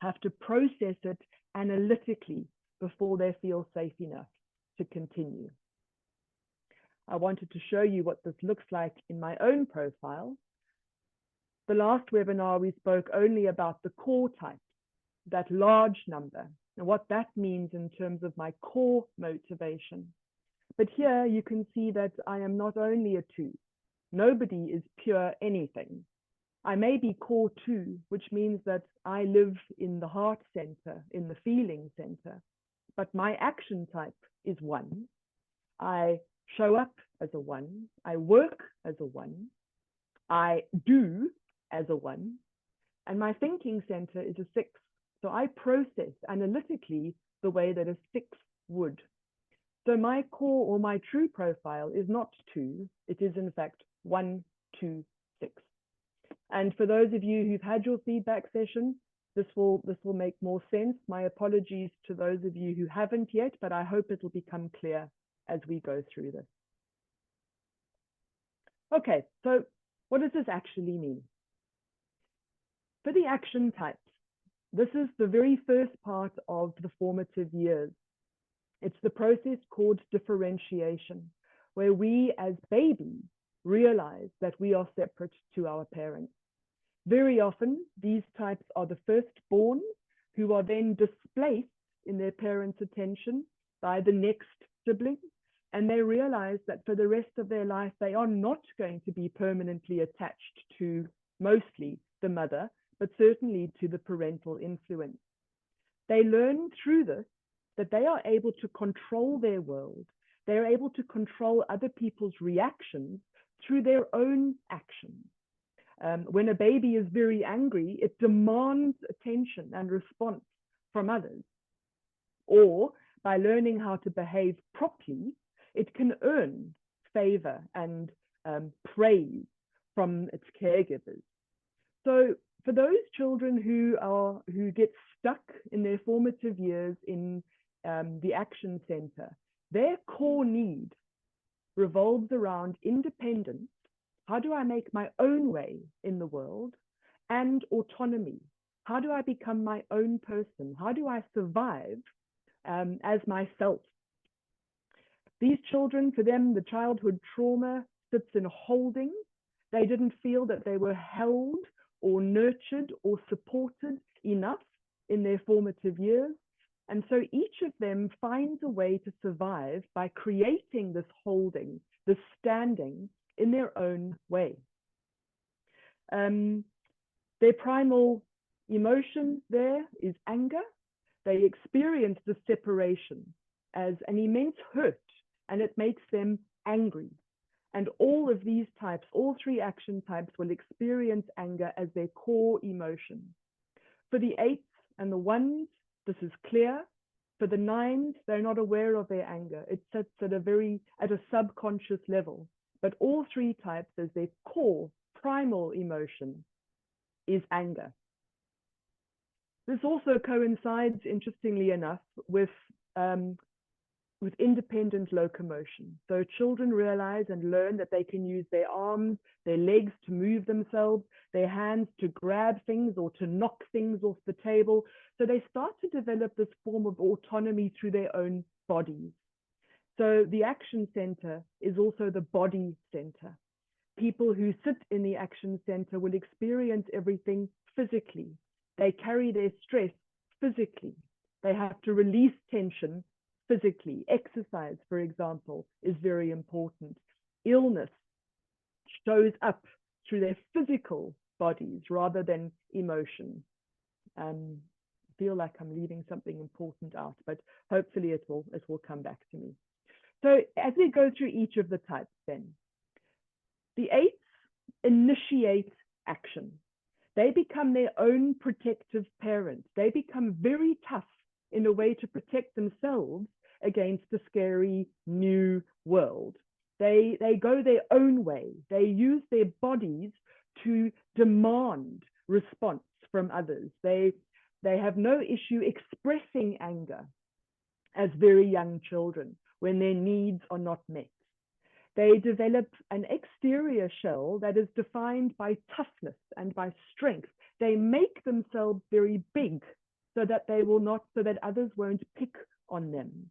have to process it analytically before they feel safe enough to continue. I wanted to show you what this looks like in my own profile. The last webinar, we spoke only about the core type, that large number, and what that means in terms of my core motivation. But here you can see that I am not only a 2. Nobody is pure anything. I may be core 2, which means that I live in the heart center, in the feeling center, but my action type is 1. I show up as a 1. I work as a 1. I do as a 1. And my thinking center is a 6. So I process analytically the way that a 6 would. So my core or my true profile is not 2. It is in fact 1, 2, 6. And for those of you who've had your feedback session, this will make more sense. My apologies to those of you who haven't yet, but I hope it'll become clear as we go through this. Okay, so what does this actually mean? For the action types, this is the very first part of the formative years. It's the process called differentiation, where we as babies realize that we are separate to our parents. Very often, these types are the firstborn who are then displaced in their parents' attention by the next sibling, and they realize that for the rest of their life, they are not going to be permanently attached to mostly the mother, but certainly to the parental influence. They learn through this that they are able to control their world. They are able to control other people's reactions through their own actions. When a baby is very angry, it demands attention and response from others. Or by learning how to behave properly, it can earn favor and praise from its caregivers. So for those children who get stuck in their formative years in the action center, their core need revolves around independence. How do I make my own way in the world? And autonomy. How do I become my own person? How do I survive as myself? These children, for them, the childhood trauma sits in holding. They didn't feel that they were held or nurtured or supported enough in their formative years. And so each of them finds a way to survive by creating this holding, this standing in their own way. Their primal emotion there is anger. They experience the separation as an immense hurt, and it makes them angry. And all of these types, all three action types, will experience anger as their core emotion. For the 8s and the 1s, this is clear. For the 9s, they're not aware of their anger. It sits at a subconscious level. But all three types, as their core primal emotion, is anger. This also coincides, interestingly enough, with independent locomotion. So children realize and learn that they can use their arms, their legs to move themselves, their hands to grab things or to knock things off the table. So they start to develop this form of autonomy through their own bodies. So the action center is also the body center. People who sit in the action center will experience everything physically. They carry their stress physically. They have to release tension physically. Exercise, for example, is very important. Illness shows up through their physical bodies rather than emotion. I feel like I'm leaving something important out, but hopefully it will come back to me. So as we go through each of the types then, the 8s initiate action. They become their own protective parent. They become very tough in a way to protect themselves against the scary new world. They go their own way. They use their bodies to demand response from others. They have no issue expressing anger as very young children when their needs are not met. They develop an exterior shell that is defined by toughness and by strength. They make themselves very big so that others won't pick on them.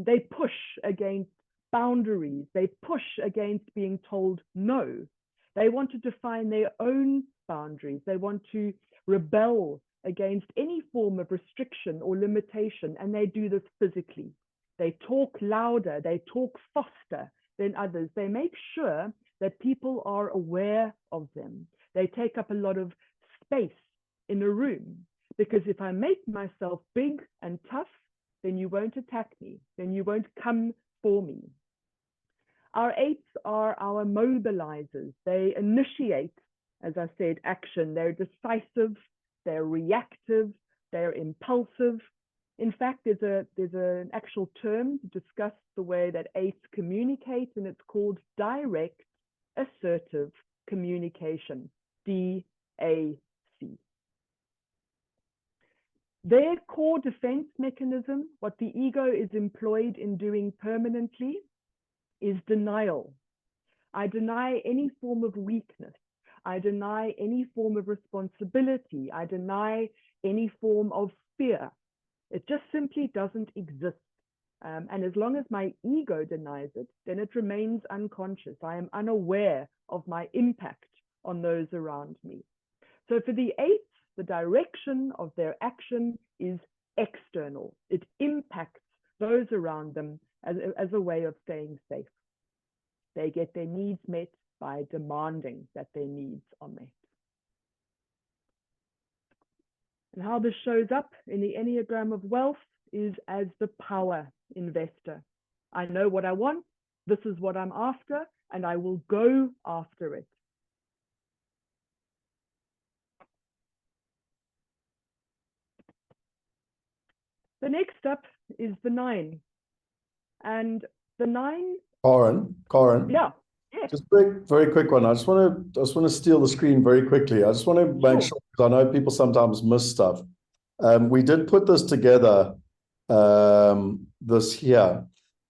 They push against boundaries. They push against being told no. They want to define their own boundaries. They want to rebel against any form of restriction or limitation, and they do this physically. They talk louder, they talk faster than others. They make sure that people are aware of them. They take up a lot of space in a room, because if I make myself big and tough, then you won't attack me, then you won't come for me. Our 8s are our mobilizers. They initiate, as I said, action. They're decisive, they're reactive, they're impulsive. In fact, there's an actual term to discuss the way that 8s communicate, and it's called direct assertive communication, DAC. Their core defense mechanism, what the ego is employed in doing permanently, is denial. I deny any form of weakness. I deny any form of responsibility. I deny any form of fear. It just simply doesn't exist. And as long as my ego denies it, then it remains unconscious. I am unaware of my impact on those around me. So for the 8s, the direction of their action is external. It impacts those around them as a way of staying safe. They get their needs met by demanding that their needs are met. And how this shows up in the Enneagram of wealth is as the power investor. I know what I want, this is what I'm after, and I will go after it. The next up is the 9. And the 9... Karen. Yeah. Yes. Just very quick one. I just want to steal the screen very quickly. I just want to make sure, because I know people sometimes miss stuff. We did put this together this here,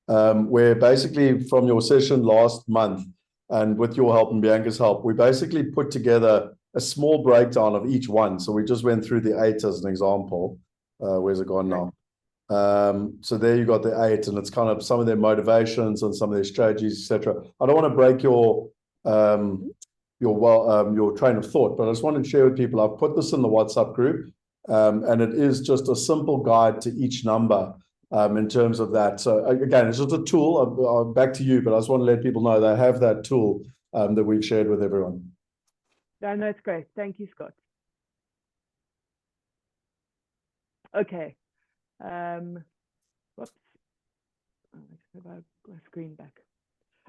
where basically from your session last month, and with your help and Bianca's help, we basically put together a small breakdown of each one. So we just went through the 8 as an example. Where's it gone now? So there you got the 8, and it's kind of some of their motivations and some of their strategies, etc. I don't want to break your train of thought, but I just wanted to share with people. I've put this in the WhatsApp group, and it is just a simple guide to each number in terms of that. So again, it's just a tool. I'll back to you, but I just want to let people know they have that tool that we've shared with everyone. No, that's great. Thank you, Scott. Okay. Whoops. Oh, let's have my screen back.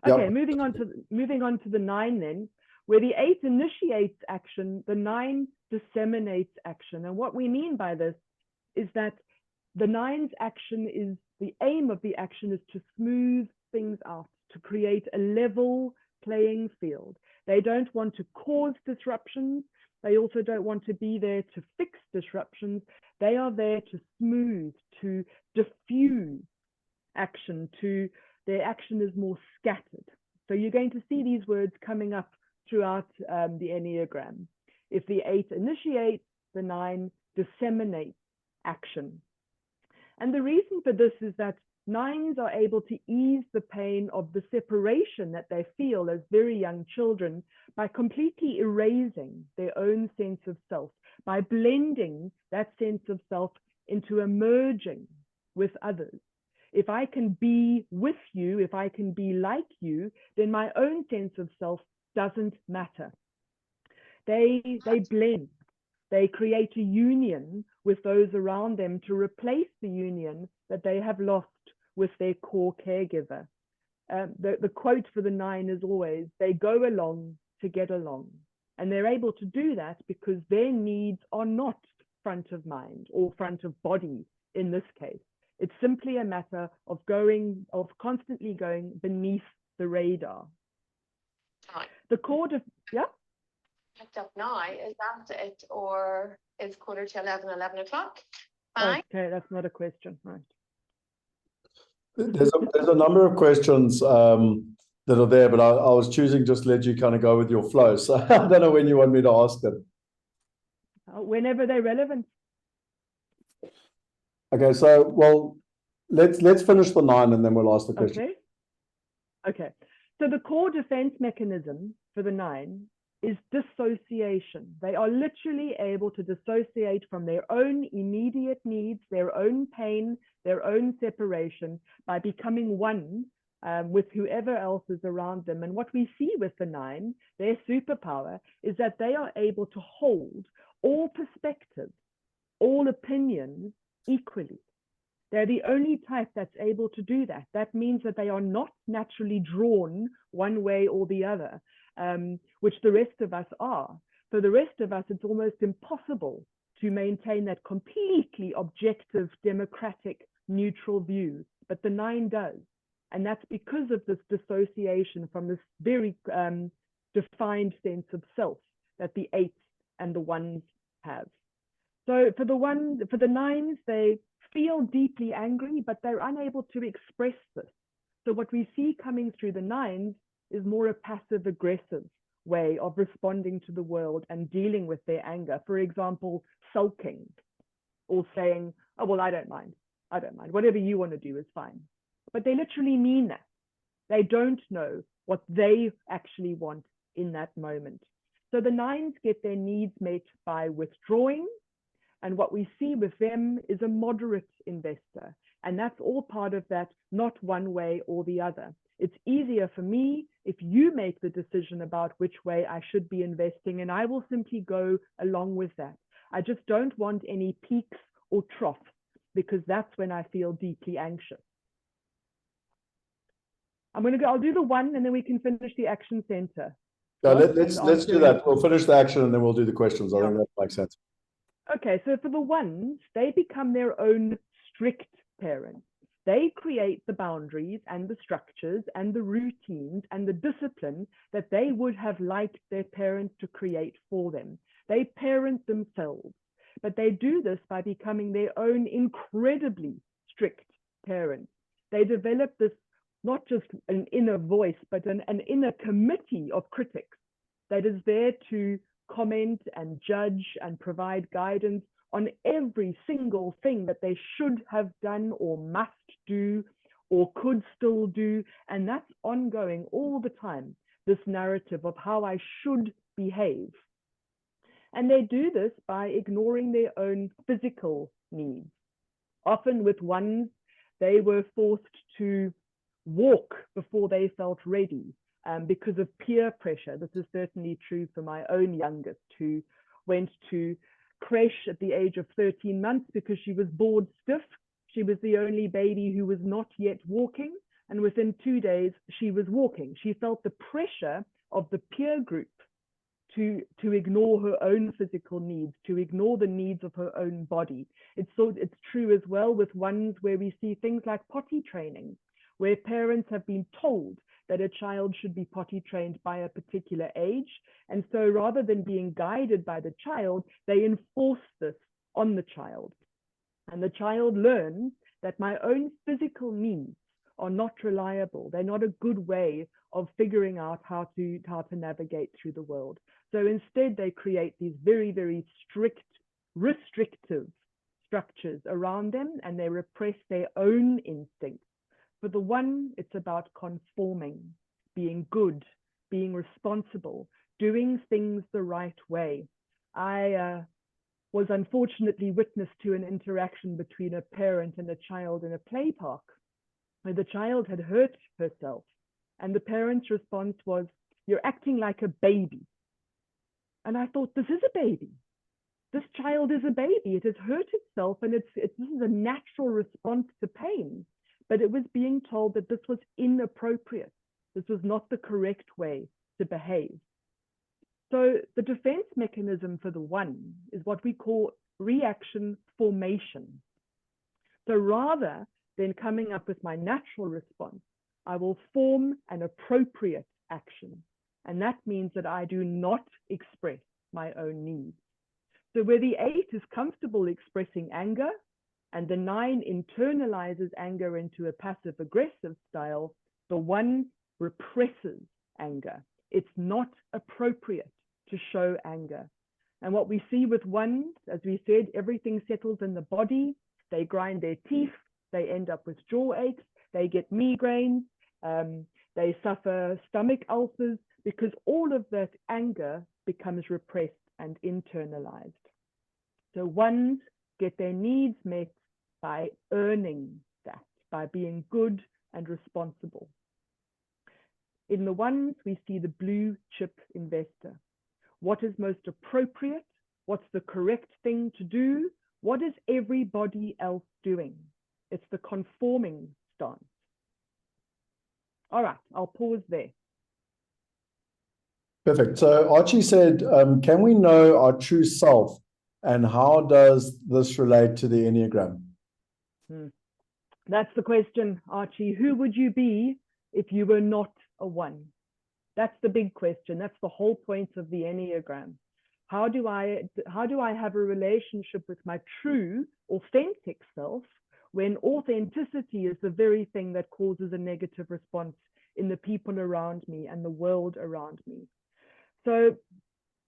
Okay, Yep. moving on to the 9 then, where the 8 initiates action, the 9 disseminates action. And what we mean by this is that the 9's action is, the aim of the action is to smooth things out, to create a level playing field. They don't want to cause disruptions. They also don't want to be there to fix disruptions. They are there to smooth, to diffuse action, their action is more scattered. So you're going to see these words coming up throughout the Enneagram. If the 8 initiates, the 9 disseminates action. And the reason for this is that 9s are able to ease the pain of the separation that they feel as very young children by completely erasing their own sense of self, by blending that sense of self into a merging with others. If I can be with you, if I can be like you, then my own sense of self doesn't matter. They blend. They create a union with those around them to replace the union that they have lost with their core caregiver. The quote for the 9 is always, they go along to get along. And they're able to do that because their needs are not front of mind or front of body in this case. It's simply a matter of constantly going beneath the radar. Time. The core of, yeah? Picked up now, is that it, or is quarter to 11 o'clock? Fine. Okay, that's not a question, right? There's a number of questions that are there, but I was choosing just to let you kind of go with your flow. So I don't know when you want me to ask them. Whenever they're relevant. Okay, so well, let's finish the 9 and then we'll ask the question. Okay. So the core defense mechanism for the 9 is dissociation. They are literally able to dissociate from their own immediate needs, their own pain, their own separation by becoming one with whoever else is around them. And what we see with the 9, their superpower, is that they are able to hold all perspectives, all opinions equally. They're the only type that's able to do that. That means that they are not naturally drawn one way or the other, which the rest of us are. For the rest of us, it's almost impossible to maintain that completely objective, democratic, neutral view, but the 9 does. And that's because of this dissociation from this very defined sense of self that the 8s and the 1s have. So for the 9s, they feel deeply angry, but they're unable to express this. So what we see coming through the 9s is more a passive-aggressive way of responding to the world and dealing with their anger. For example, sulking or saying, oh, well, I don't mind. Whatever you want to do is fine. But they literally mean that. They don't know what they actually want in that moment. So the 9s get their needs met by withdrawing. And what we see with them is a moderate investor. And that's all part of that, not one way or the other. It's easier for me if you make the decision about which way I should be investing, and I will simply go along with that. I just don't want any peaks or troughs, because that's when I feel deeply anxious. I'll do the 1 and then we can finish the action center. Yeah, let's do that. We'll finish the action and then we'll do the questions. I think that makes sense. Okay, so for the 1s, they become their own strict parents. They create the boundaries and the structures and the routines and the discipline that they would have liked their parents to create for them. They parent themselves, but they do this by becoming their own incredibly strict parents. They develop this, not just an inner voice, but an inner committee of critics that is there to comment and judge and provide guidance on every single thing that they should have done or must do or could still do. And that's ongoing all the time, this narrative of how I should behave. And they do this by ignoring their own physical needs. Often with ones, they were forced to walk before they felt ready because of peer pressure. This is certainly true for my own youngest, who went to creche at the age of 13 months because she was bored stiff. She was the only baby who was not yet walking. And within 2 days, she was walking. She felt the pressure of the peer group to ignore her own physical needs, to ignore the needs of her own body. It's true as well with ones where we see things like potty training, where parents have been told that a child should be potty trained by a particular age. And so rather than being guided by the child, they enforce this on the child. And the child learns that my own physical needs are not reliable. They're not a good way of figuring out how to navigate through the world. So instead, they create these very, very strict, restrictive structures around them, and they repress their own instincts. For the one, it's about conforming, being good, being responsible, doing things the right way. I was unfortunately witness to an interaction between a parent and a child in a play park, where the child had hurt herself, and the parent's response was, "You're acting like a baby." And I thought, this is a baby. This child is a baby. It has hurt itself, and this is a natural response to pain. But it was being told that this was inappropriate. This was not the correct way to behave. So the defense mechanism for the one is what we call reaction formation. So rather than coming up with my natural response, I will form an appropriate action. And that means that I do not express my own needs. So where the 8 is comfortable expressing anger, and the 9 internalizes anger into a passive-aggressive style, the 1 represses anger. It's not appropriate to show anger. And what we see with 1s, as we said, everything settles in the body. They grind their teeth. They end up with jaw aches. They get migraines. They suffer stomach ulcers, because all of that anger becomes repressed and internalized. So ones get their needs met by earning that, by being good and responsible. In the ones, we see the blue chip investor. What is most appropriate? What's the correct thing to do? What is everybody else doing? It's the conforming stance. All right, I'll pause there. Perfect. So Archie said, can we know our true self, and how does this relate to the Enneagram? That's the question, Archie. Who would you be if you were not a 1? That's the big question. That's the whole point of the Enneagram. How do I have a relationship with my true, authentic self, when authenticity is the very thing that causes a negative response in the people around me and the world around me? So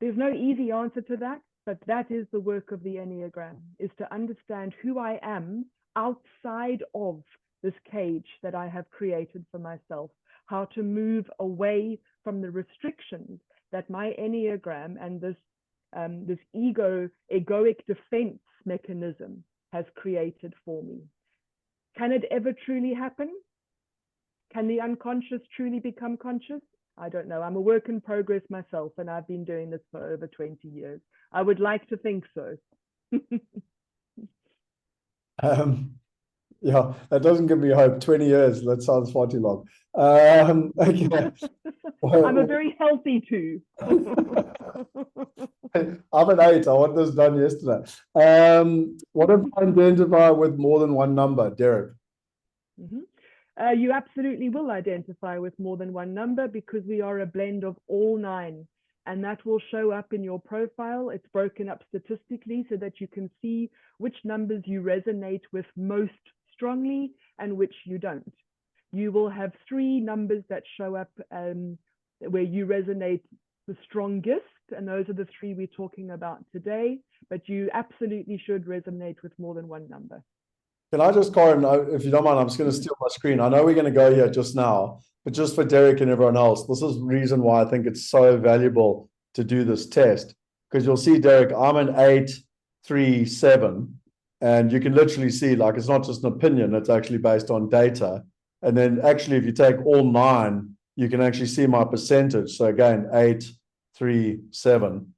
there's no easy answer to that, but that is the work of the Enneagram, is to understand who I am outside of this cage that I have created for myself, how to move away from the restrictions that my Enneagram and this egoic defense mechanism has created for me. Can it ever truly happen? Can the unconscious truly become conscious? I don't know. I'm a work in progress myself, and I've been doing this for over 20 years. I would like to think so. Yeah, that doesn't give me hope. 20 years, that sounds far too long. Okay. I'm a very healthy 2. I'm an 8. I want this done yesterday. What if I identify with more than one number, Derek? You absolutely will identify with more than one number, because we are a blend of all 9, and that will show up in your profile. It's broken up statistically so that you can see which numbers you resonate with most strongly and which you don't. You will have 3 numbers that show up where you resonate the strongest, and those are the three we're talking about today, but you absolutely should resonate with more than one number. Can I just, Corin, if you don't mind, I'm just going to steal my screen. I know we're going to go here just now, but just for Derek and everyone else, this is the reason why I think it's so valuable to do this test, because you'll see, Derek, I'm an 8, 3, 7, and you can literally see, like, it's not just an opinion, it's actually based on data. And then actually, if you take all 9, you can actually see my percentage. So again, 8, 3, 7.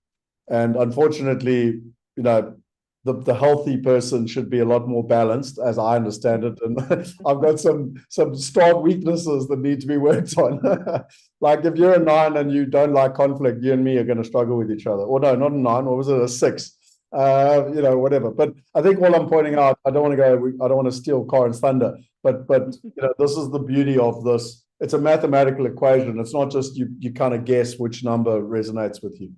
And unfortunately, you know, the healthy person should be a lot more balanced, as I understand it. And I've got some strong weaknesses that need to be worked on. Like if you're a 9 and you don't like conflict, you and me are going to struggle with each other. Or no, not a 9. What was it? A 6. You know, whatever. But I think all I'm pointing out, I don't want to steal Corin's thunder, but you know, this is the beauty of this. It's a mathematical equation. It's not just you kind of guess which number resonates with you.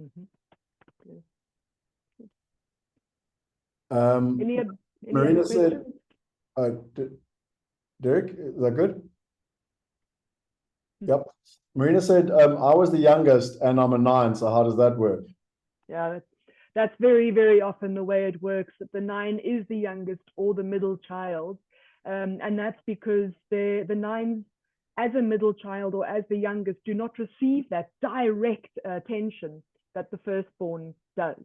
Mm-hmm. Any Marina said, Derek, is that good? Yep. Marina said, I was the youngest and I'm a 9, so how does that work? Yeah, that's very, very often the way it works, that the 9 is the youngest or the middle child. And that's because the 9s, as a middle child or as the youngest, do not receive that direct attention that the firstborn does.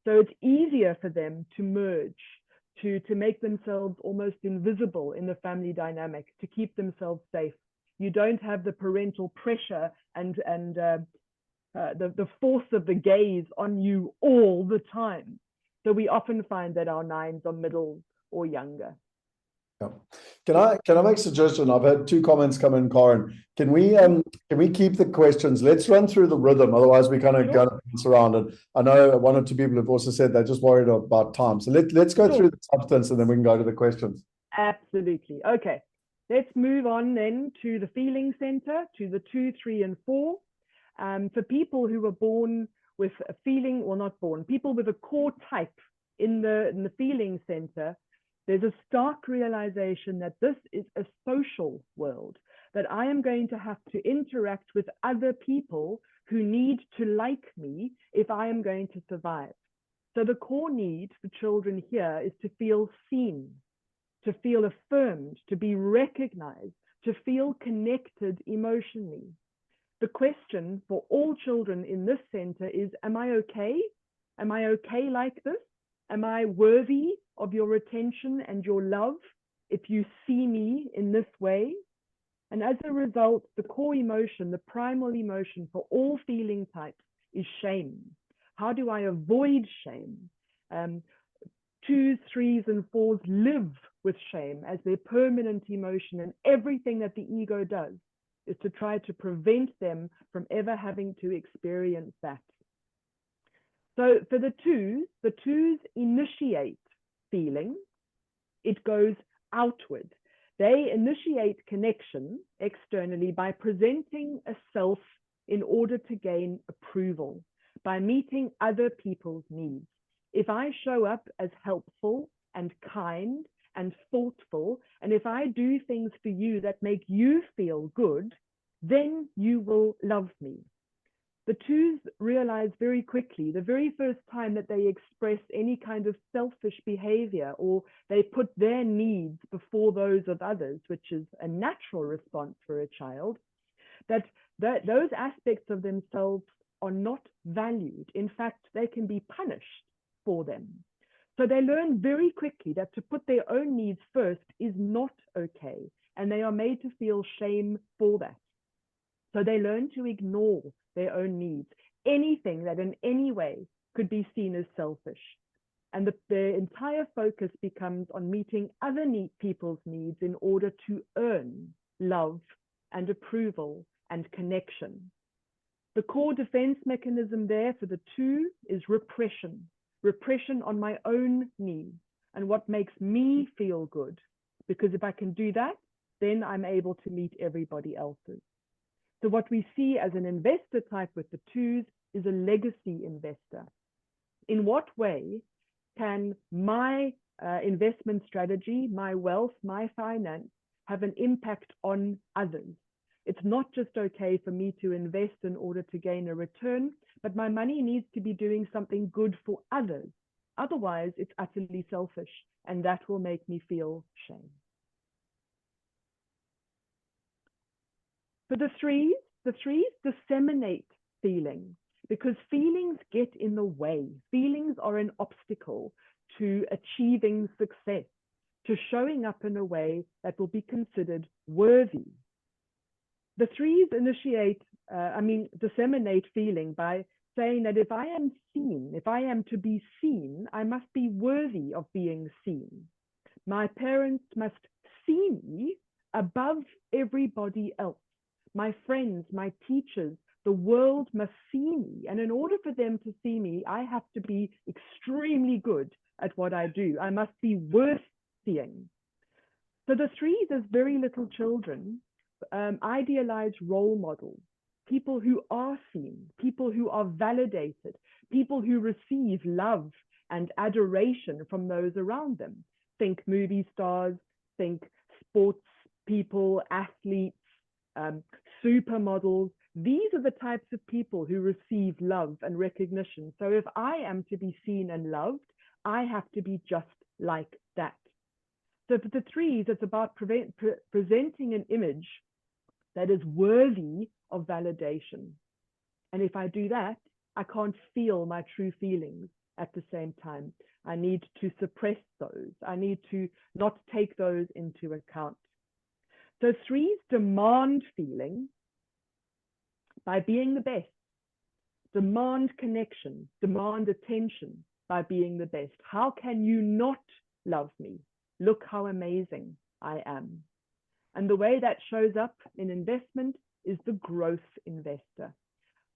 So it's easier for them to merge, to make themselves almost invisible in the family dynamic, to keep themselves safe. You don't have the parental pressure and the force of the gaze on you all the time. So we often find that our 9s are middle or younger. Yeah. Can I make a suggestion? I've had 2 comments come in, Corin. Can we keep the questions? Let's run through the rhythm. Otherwise, we kind of go around. And I know 1 or 2 people have also said they're just worried about time. So let's go through the substance and then we can go to the questions. Absolutely. Okay. Let's move on then to the feeling center, to the 2, 3, and 4. For people who were born with a feeling, or not born, people with a core type in the feeling center, there's a stark realization that this is a social world, that I am going to have to interact with other people who need to like me if I am going to survive. So the core need for children here is to feel seen, to feel affirmed, to be recognized, to feel connected emotionally. The question for all children in this center is, am I okay? Am I okay like this? Am I worthy of your attention and your love if you see me in this way? And as a result, the core emotion, the primal emotion for all feeling types is shame. How do I avoid shame? 2s, 3s, and 4s live with shame as their permanent emotion, and everything that the ego does is to try to prevent them from ever having to experience that. So for the 2s initiate feeling. It goes outward. They initiate connection externally by presenting a self in order to gain approval, by meeting other people's needs. If I show up as helpful and kind and thoughtful, and if I do things for you that make you feel good, then you will love me. The 2s realize very quickly, the very first time that they express any kind of selfish behavior, or they put their needs before those of others, which is a natural response for a child, that those aspects of themselves are not valued. In fact, they can be punished for them. So they learn very quickly that to put their own needs first is not okay, and they are made to feel shame for that. So they learn to ignore their own needs, anything that in any way could be seen as selfish. And the entire focus becomes on meeting other people's needs in order to earn love and approval and connection. The core defense mechanism there for the 2 is repression on my own needs and what makes me feel good. Because if I can do that, then I'm able to meet everybody else's. So what we see as an investor type with the 2s is a legacy investor. In what way can my investment strategy, my wealth, my finance have an impact on others? It's not just okay for me to invest in order to gain a return, but my money needs to be doing something good for others. Otherwise, it's utterly selfish, and that will make me feel shame. For the threes disseminate feelings, because feelings get in the way. Feelings are an obstacle to achieving success, to showing up in a way that will be considered worthy. The threes disseminate feeling by saying that if I am seen, if I am to be seen, I must be worthy of being seen. My parents must see me above everybody else. My friends, my teachers, the world must see me. And in order for them to see me, I have to be extremely good at what I do. I must be worth seeing. So the threes, as very little children, idealize role models, people who are seen, people who are validated, people who receive love and adoration from those around them. Think movie stars, think sports people, athletes, supermodels. These are the types of people who receive love and recognition. So if I am to be seen and loved, I have to be just like that. So for the threes, it's about presenting an image that is worthy of validation. And if I do that, I can't feel my true feelings at the same time. I need to suppress those. I need to not take those into account. So threes demand feeling by being the best, demand connection, demand attention by being the best. How can you not love me? Look how amazing I am. And the way that shows up in investment is the growth investor.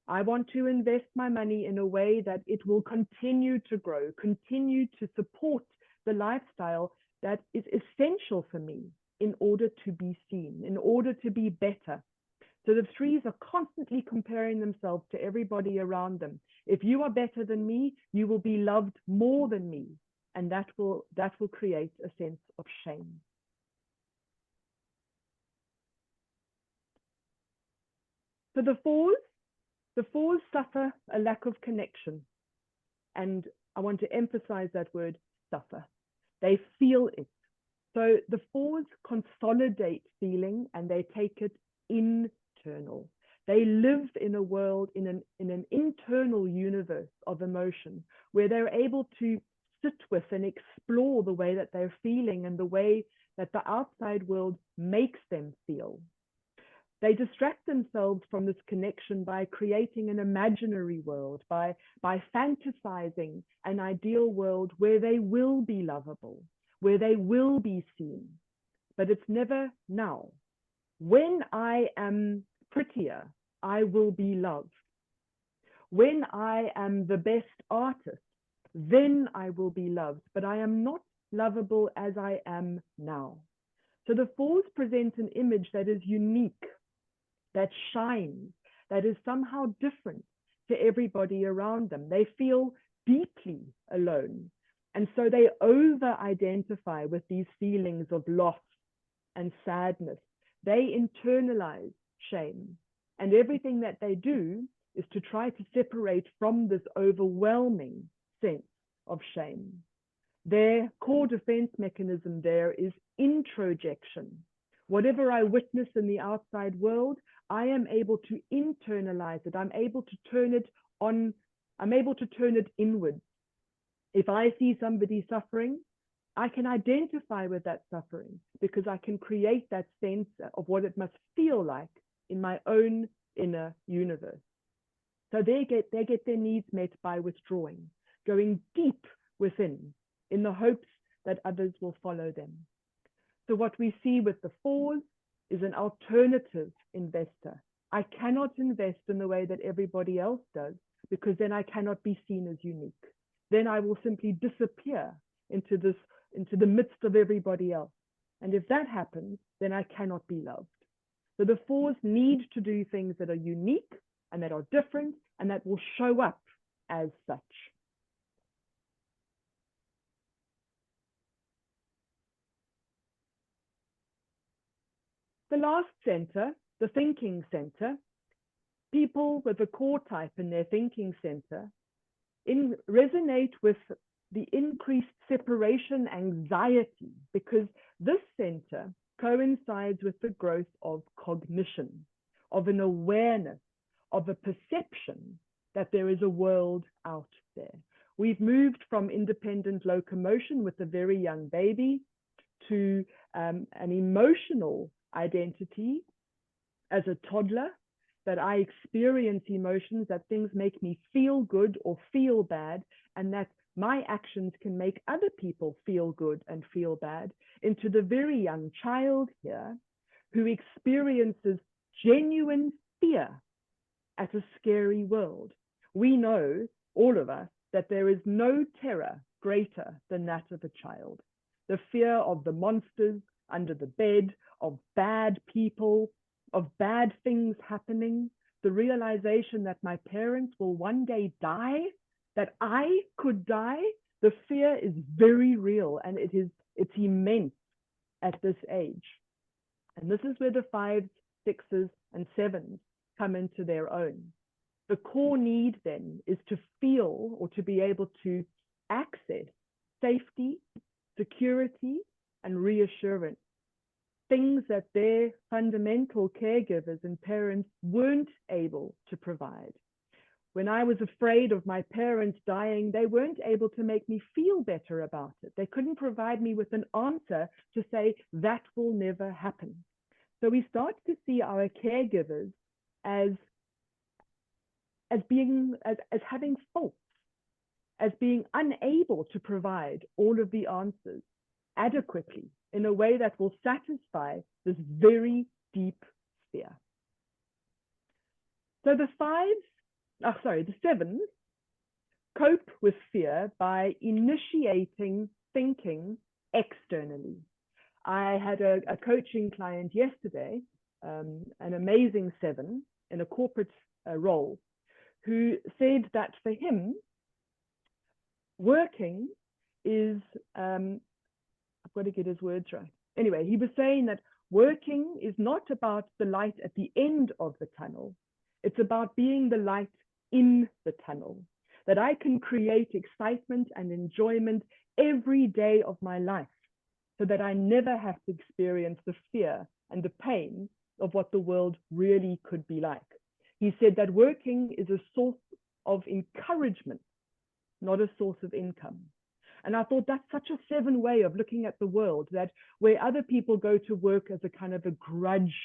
I want to invest my money in a way that it will continue to grow, continue to support the lifestyle that is essential for me in order to be seen, in order to be better. So the threes are constantly comparing themselves to everybody around them. If you are better than me, you will be loved more than me. And that will create a sense of shame. For the fours suffer a lack of connection. And I want to emphasize that word, suffer. They feel it. So the fours consolidate feeling and they take it internal. They live in a world, in an internal universe of emotion where they're able to sit with and explore the way that they're feeling and the way that the outside world makes them feel. They distract themselves from this connection by creating an imaginary world, by fantasizing an ideal world where they will be lovable, where they will be seen. But it's never now. When I am prettier, I will be loved. When I am the best artist, then I will be loved. But I am not lovable as I am now. So the fours present an image that is unique, that shines, that is somehow different to everybody around them. They feel deeply alone. And so they over-identify with these feelings of loss and sadness. They internalize shame. And everything that they do is to try to separate from this overwhelming sense of shame. Their core defense mechanism there is introjection. Whatever I witness in the outside world, I am able to internalize it. I'm able to turn it on. I'm able to turn it inwards. If I see somebody suffering, I can identify with that suffering because I can create that sense of what it must feel like in my own inner universe. So they get their needs met by withdrawing, going deep within in the hopes that others will follow them. So what we see with the fours is an alternative investor. I cannot invest in the way that everybody else does because then I cannot be seen as unique. Then I will simply disappear into the midst of everybody else. And if that happens, then I cannot be loved. So the fours need to do things that are unique and that are different and that will show up as such. The last center, the thinking center, people with a core type in their thinking center resonate with the increased separation anxiety, because this center coincides with the growth of cognition, of an awareness, of a perception that there is a world out there. We've moved from independent locomotion with a very young baby to an emotional identity as a toddler, that I experience emotions, that things make me feel good or feel bad, and that my actions can make other people feel good and feel bad, into the very young child here who experiences genuine fear at a scary world. We know, all of us, that there is no terror greater than that of a child. The fear of the monsters under the bed, of bad people, of bad things happening, the realization that my parents will one day die, that I could die. The fear is very real, and it's immense at this age. And this is where the 5s, 6s, and 7s come into their own. The core need then is to feel, or to be able to access, safety, security, and reassurance. Things that their fundamental caregivers and parents weren't able to provide. When I was afraid of my parents dying, they weren't able to make me feel better about it. They couldn't provide me with an answer to say that will never happen. So we start to see our caregivers as having faults, as being unable to provide all of the answers adequately in a way that will satisfy this very deep fear. So the 7s cope with fear by initiating thinking externally. I had a coaching client yesterday, an amazing 7 in a corporate role, who said that for him, working is, I've got to get his words right. Anyway, he was saying that working is not about the light at the end of the tunnel. It's about being the light in the tunnel, that I can create excitement and enjoyment every day of my life, so that I never have to experience the fear and the pain of what the world really could be like. He said that working is a source of encouragement, not a source of income. And I thought that's such a 7 way of looking at the world, that where other people go to work as a kind of a grudge,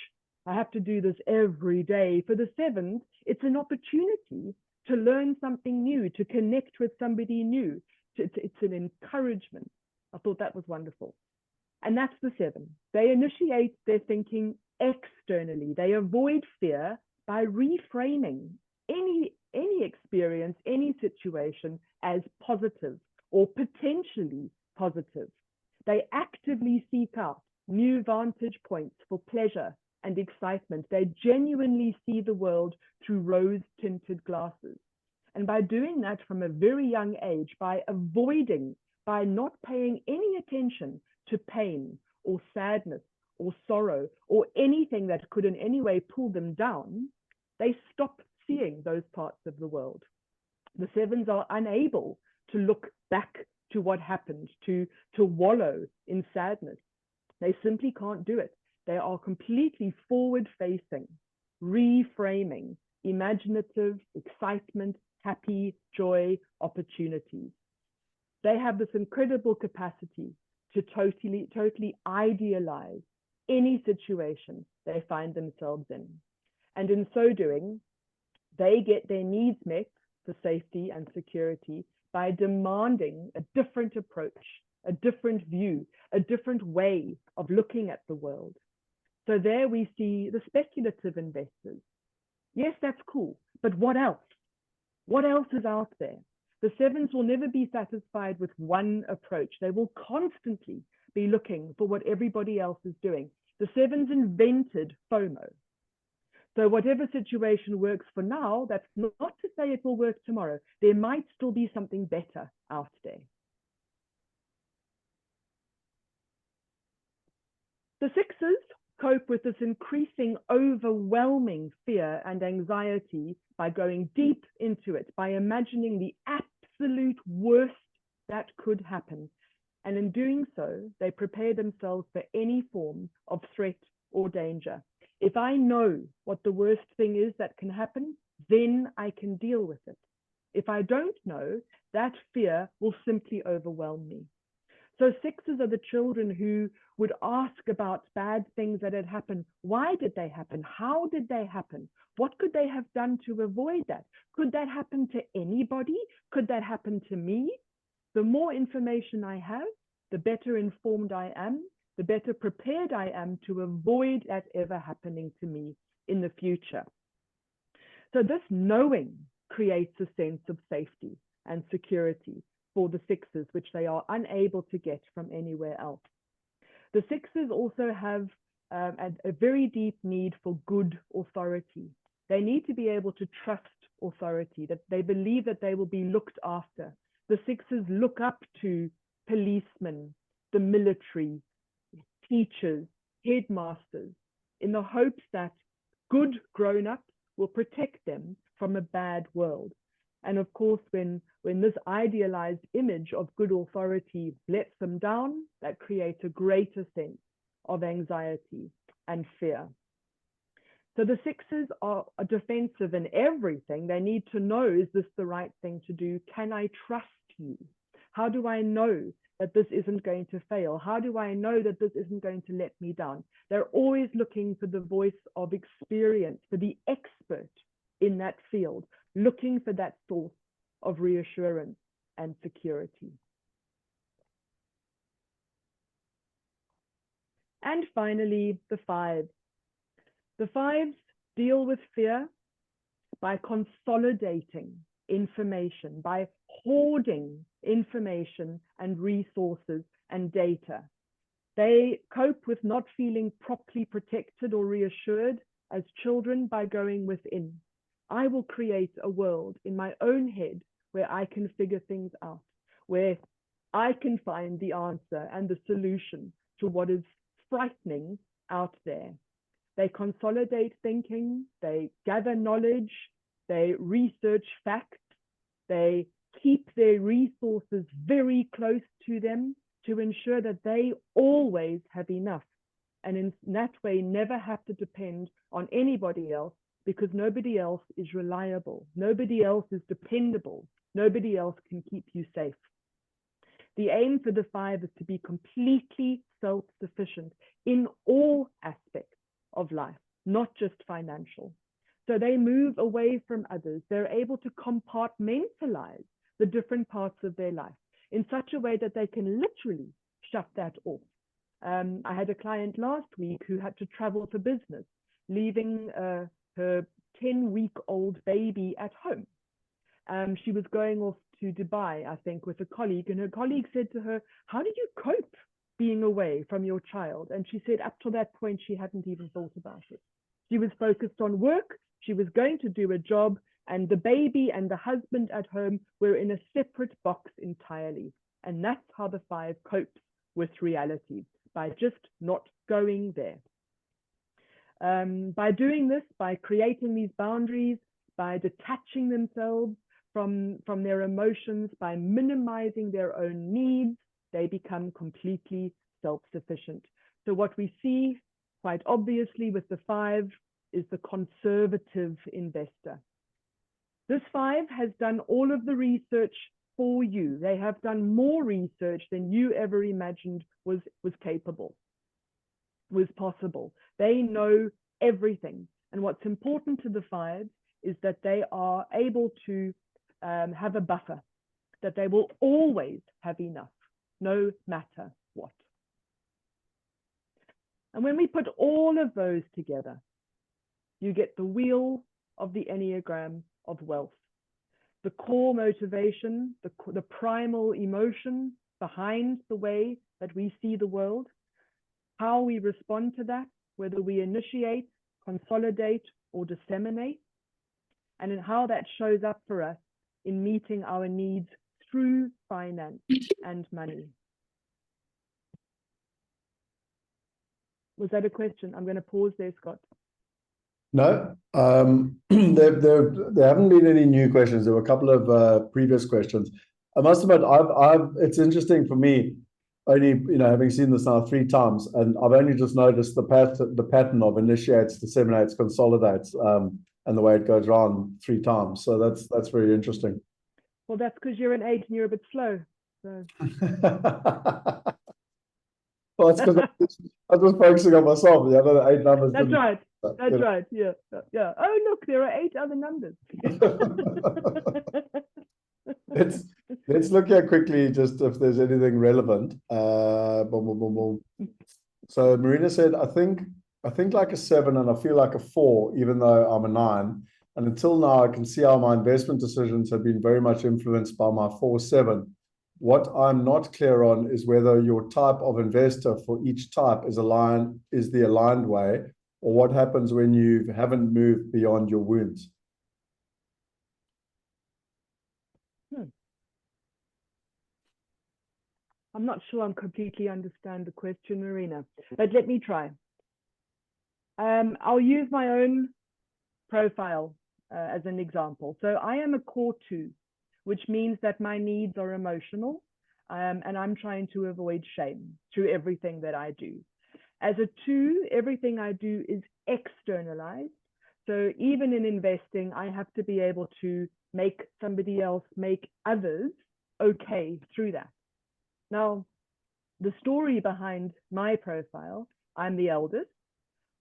I have to do this every day. For the 7s, it's an opportunity to learn something new, to connect with somebody new. It's an encouragement. I thought that was wonderful. And that's the 7. They initiate their thinking externally. They avoid fear by reframing any experience, any situation as positive or potentially positive. They actively seek out new vantage points for pleasure and excitement. They genuinely see the world through rose-tinted glasses. And by doing that from a very young age, by not paying any attention to pain or sadness or sorrow or anything that could in any way pull them down, they stop seeing those parts of the world. The 7s are unable to look back to what happened, to wallow in sadness. They simply can't do it. They are completely forward-facing, reframing, imaginative, excitement, happy, joy, opportunities. They have this incredible capacity to totally idealize any situation they find themselves in. And in so doing, they get their needs met for safety and security by demanding a different approach, a different view, a different way of looking at the world. So there we see the speculative investors. Yes, that's cool, but what else? What else is out there? The 7s will never be satisfied with one approach. They will constantly be looking for what everybody else is doing. The 7s invented FOMO. So whatever situation works for now, that's not to say it will work tomorrow. There might still be something better out there. The 6s cope with this increasing, overwhelming fear and anxiety by going deep into it, by imagining the absolute worst that could happen. And in doing so, they prepare themselves for any form of threat or danger. If I know what the worst thing is that can happen, then I can deal with it. If I don't know, that fear will simply overwhelm me. So sixes are the children who would ask about bad things that had happened. Why did they happen? How did they happen? What could they have done to avoid that? Could that happen to anybody? Could that happen to me? The more information I have, the better informed I am, the better prepared I am to avoid that ever happening to me in the future. So this knowing creates a sense of safety and security for the sixes, which they are unable to get from anywhere else. The sixes also have a very deep need for good authority. They need to be able to trust authority, that they believe that they will be looked after. The sixes look up to policemen, the military, teachers, headmasters, in the hopes that good grown-ups will protect them from a bad world. And of course, when this idealized image of good authority lets them down, that creates a greater sense of anxiety and fear. So the sixes are defensive in everything. They need to know, is this the right thing to do? Can I trust you? How do I know that this isn't going to fail? How do I know that this isn't going to let me down? They're always looking for the voice of experience, for the expert in that field, looking for that source of reassurance and security. And finally, the fives. The fives deal with fear by consolidating information, by hoarding information and resources and data. They cope with not feeling properly protected or reassured as children by going within. I will create a world in my own head where I can figure things out, where I can find the answer and the solution to what is frightening out there. They consolidate thinking, they gather knowledge, they research facts, they keep their resources very close to them to ensure that they always have enough, and in that way never have to depend on anybody else, because nobody else is reliable, nobody else is dependable, nobody else can keep you safe. The aim for the five is to be completely self-sufficient in all aspects of life, not just financial. So they move away from others. They're able to compartmentalize the different parts of their life in such a way that they can literally shut that off. I had a client last week who had to travel for business, leaving her 10-week-old baby at home. She was going off to Dubai, I think, with a colleague, and her colleague said to her, "How did you cope being away from your child?" And she said up to that point, she hadn't even thought about it. She was focused on work, she was going to do a job, and the baby and the husband at home were in a separate box entirely. And that's how the five copes with reality, by just not going there. By doing this, by creating these boundaries, by detaching themselves from their emotions, by minimizing their own needs, they become completely self-sufficient. So what we see quite obviously with the five is the conservative investor. This five has done all of the research for you. They have done more research than you ever imagined was capable, was possible. They know everything. And what's important to the fives is that they are able to have a buffer, that they will always have enough, no matter what. And when we put all of those together, you get the wheel of the Enneagram of wealth. The core motivation, the primal emotion behind the way that we see the world, how we respond to that, whether we initiate, consolidate, or disseminate, and in how that shows up for us in meeting our needs through finance and money. Was that a question? I'm going to pause there, Scott. No, there haven't been any new questions. There were a couple of previous questions. I must admit, it's interesting for me, only, having seen this now 3 times, and I've only just noticed the pattern of initiates, disseminates, consolidates, and the way it goes around 3 times. So that's very interesting. Well, that's because you're an 8 and you're a bit slow. So. Well, it's because I'm just focusing on myself. The other 8 numbers. That's right. That's right. Yeah. Yeah. Oh, look, there are 8 other numbers. Let's look here quickly, just if there's anything relevant. Boom, boom, boom, boom. So Marina said, I think like a 7 and I feel like a 4, even though I'm a 9. And until now, I can see how my investment decisions have been very much influenced by my 4-7. What I'm not clear on is whether your type of investor for each type is the aligned way, or what happens when you haven't moved beyond your wounds. I'm not sure I'm completely understand the question, Marina, but let me try. I'll use my own profile as an example. So I am a core 2, which means that my needs are emotional, and I'm trying to avoid shame through everything that I do. As a 2, everything I do is externalized. So even in investing, I have to be able to make somebody else, make others okay through that. Now, the story behind my profile, I'm the eldest.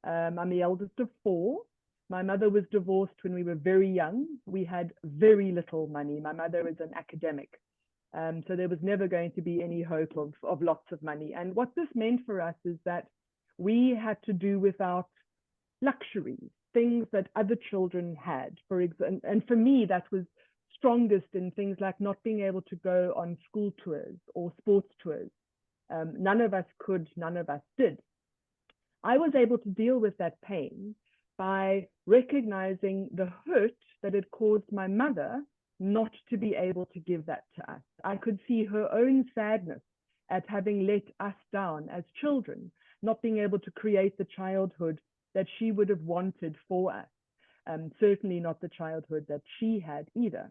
I'm the eldest of 4. My mother was divorced when we were very young. We had very little money. My mother is an academic. So there was never going to be any hope of lots of money. And what this meant for us is that we had to do without luxuries, things that other children had. And for me, that was strongest in things like not being able to go on school tours or sports tours. None of us could, none of us did. I was able to deal with that pain by recognizing the hurt that it caused my mother not to be able to give that to us. I could see her own sadness at having let us down as children, not being able to create the childhood that she would have wanted for us. Certainly not the childhood that she had either.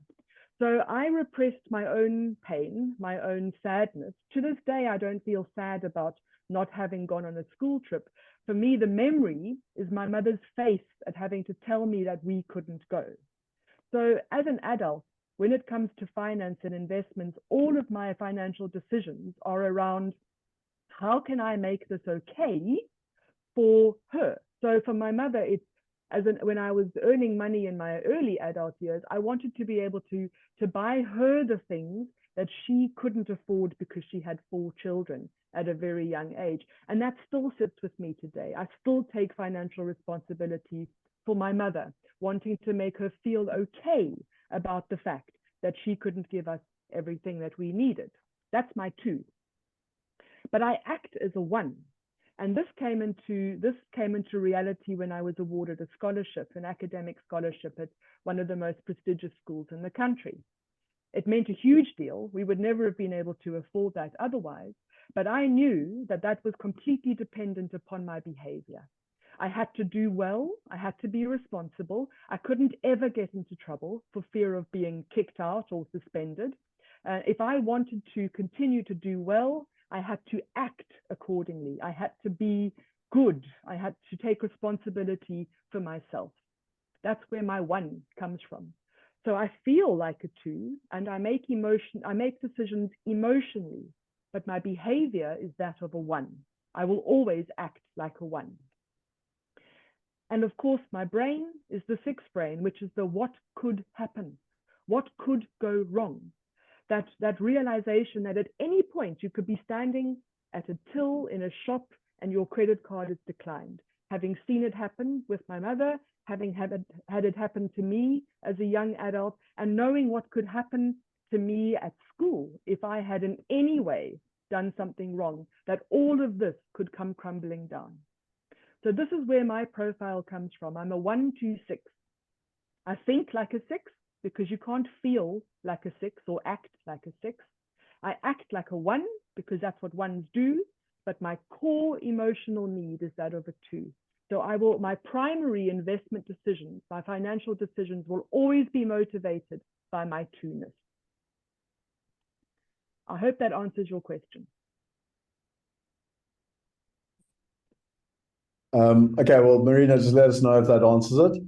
So I repressed my own pain, my own sadness. To this day, I don't feel sad about not having gone on a school trip. For me, the memory is my mother's face at having to tell me that we couldn't go. So as an adult, when it comes to finance and investments, all of my financial decisions are around how can I make this okay for her? So for my mother, it's when I was earning money in my early adult years, I wanted to be able to buy her the things that she couldn't afford because she had 4 children at a very young age. And that still sits with me today. I still take financial responsibility for my mother, wanting to make her feel okay about the fact that she couldn't give us everything that we needed. That's my 2. But I act as a 1. And this came into reality when I was awarded a scholarship, an academic scholarship at one of the most prestigious schools in the country. It meant a huge deal. We would never have been able to afford that otherwise. But I knew that that was completely dependent upon my behavior. I had to do well. I had to be responsible. I couldn't ever get into trouble for fear of being kicked out or suspended. If I wanted to continue to do well, I had to act accordingly. I had to be good. I had to take responsibility for myself. That's where my 1 comes from. So I feel like a 2, and I make decisions emotionally, but my behavior is that of a 1. I will always act like a 1. And of course, my brain is the 6th brain, which is the what could happen, what could go wrong. That realization that at any point you could be standing at a till in a shop and your credit card is declined. Having seen it happen with my mother, having had it happen to me as a young adult, and knowing what could happen to me at school if I had in any way done something wrong, that all of this could come crumbling down. So this is where my profile comes from. I'm a 1, 2, 6. I think like a 6. Because you can't feel like a 6 or act like a 6. I act like a 1 because that's what 1s do. but my core emotional need is that of a 2. So my primary investment decisions, my financial decisions will always be motivated by my 2-ness. I hope that answers your question. Okay, well, Marina, just let us know if that answers it.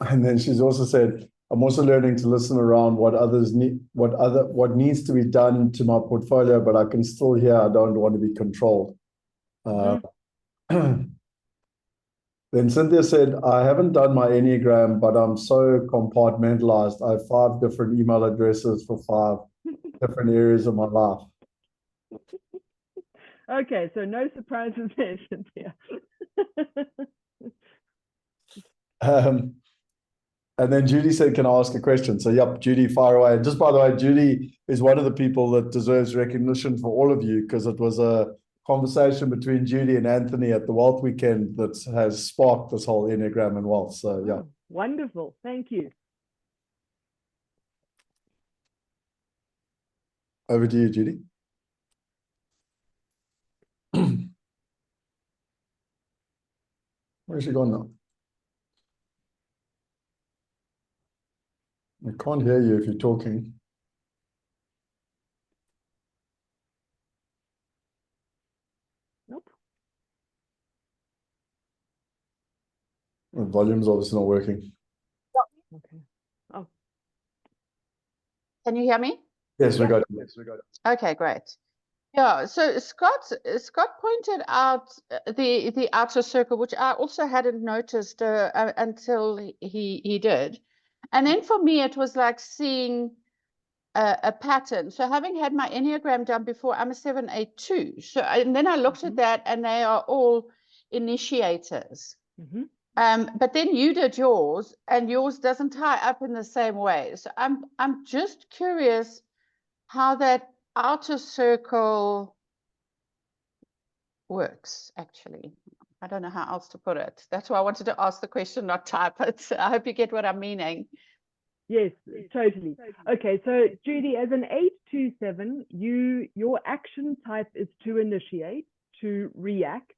And then she's also said, I'm also learning to listen around what others need, what needs to be done to my portfolio, but I can still hear I don't want to be controlled. Then Cynthia said, I haven't done my Enneagram, but I'm so compartmentalized. I have 5 different email addresses for 5 different areas of my life. Okay, so no surprises there, Cynthia. And then Judy said, can I ask a question? So, yep, Judy, fire away. And just by the way, Judy is one of the people that deserves recognition for all of you, because it was a conversation between Judy and Anthony at the Wealth Weekend that has sparked this whole Enneagram and wealth. So, yeah. Oh, wonderful. Thank you. Over to you, Judy. Where's she gone now? I can't hear you if you're talking. Nope. The volume's obviously not working. Okay. Oh. Can you hear me? Yes, we got it. Yes, we got it. Okay, great. Yeah, so Scott pointed out the outer circle, which I also hadn't noticed until he did. And then for me, it was like seeing a pattern. So having had my Enneagram done before, I'm a 782. So and then I looked at that, and they are all initiators. But then you did yours, and yours doesn't tie up in the same way. So I'm just curious how that outer circle works, actually. I don't know how else to put it. That's why I wanted to ask the question, not type it. I hope you get what I'm meaning. Yes, totally. Okay, so Judy, as an 827, your action type is to initiate, to react,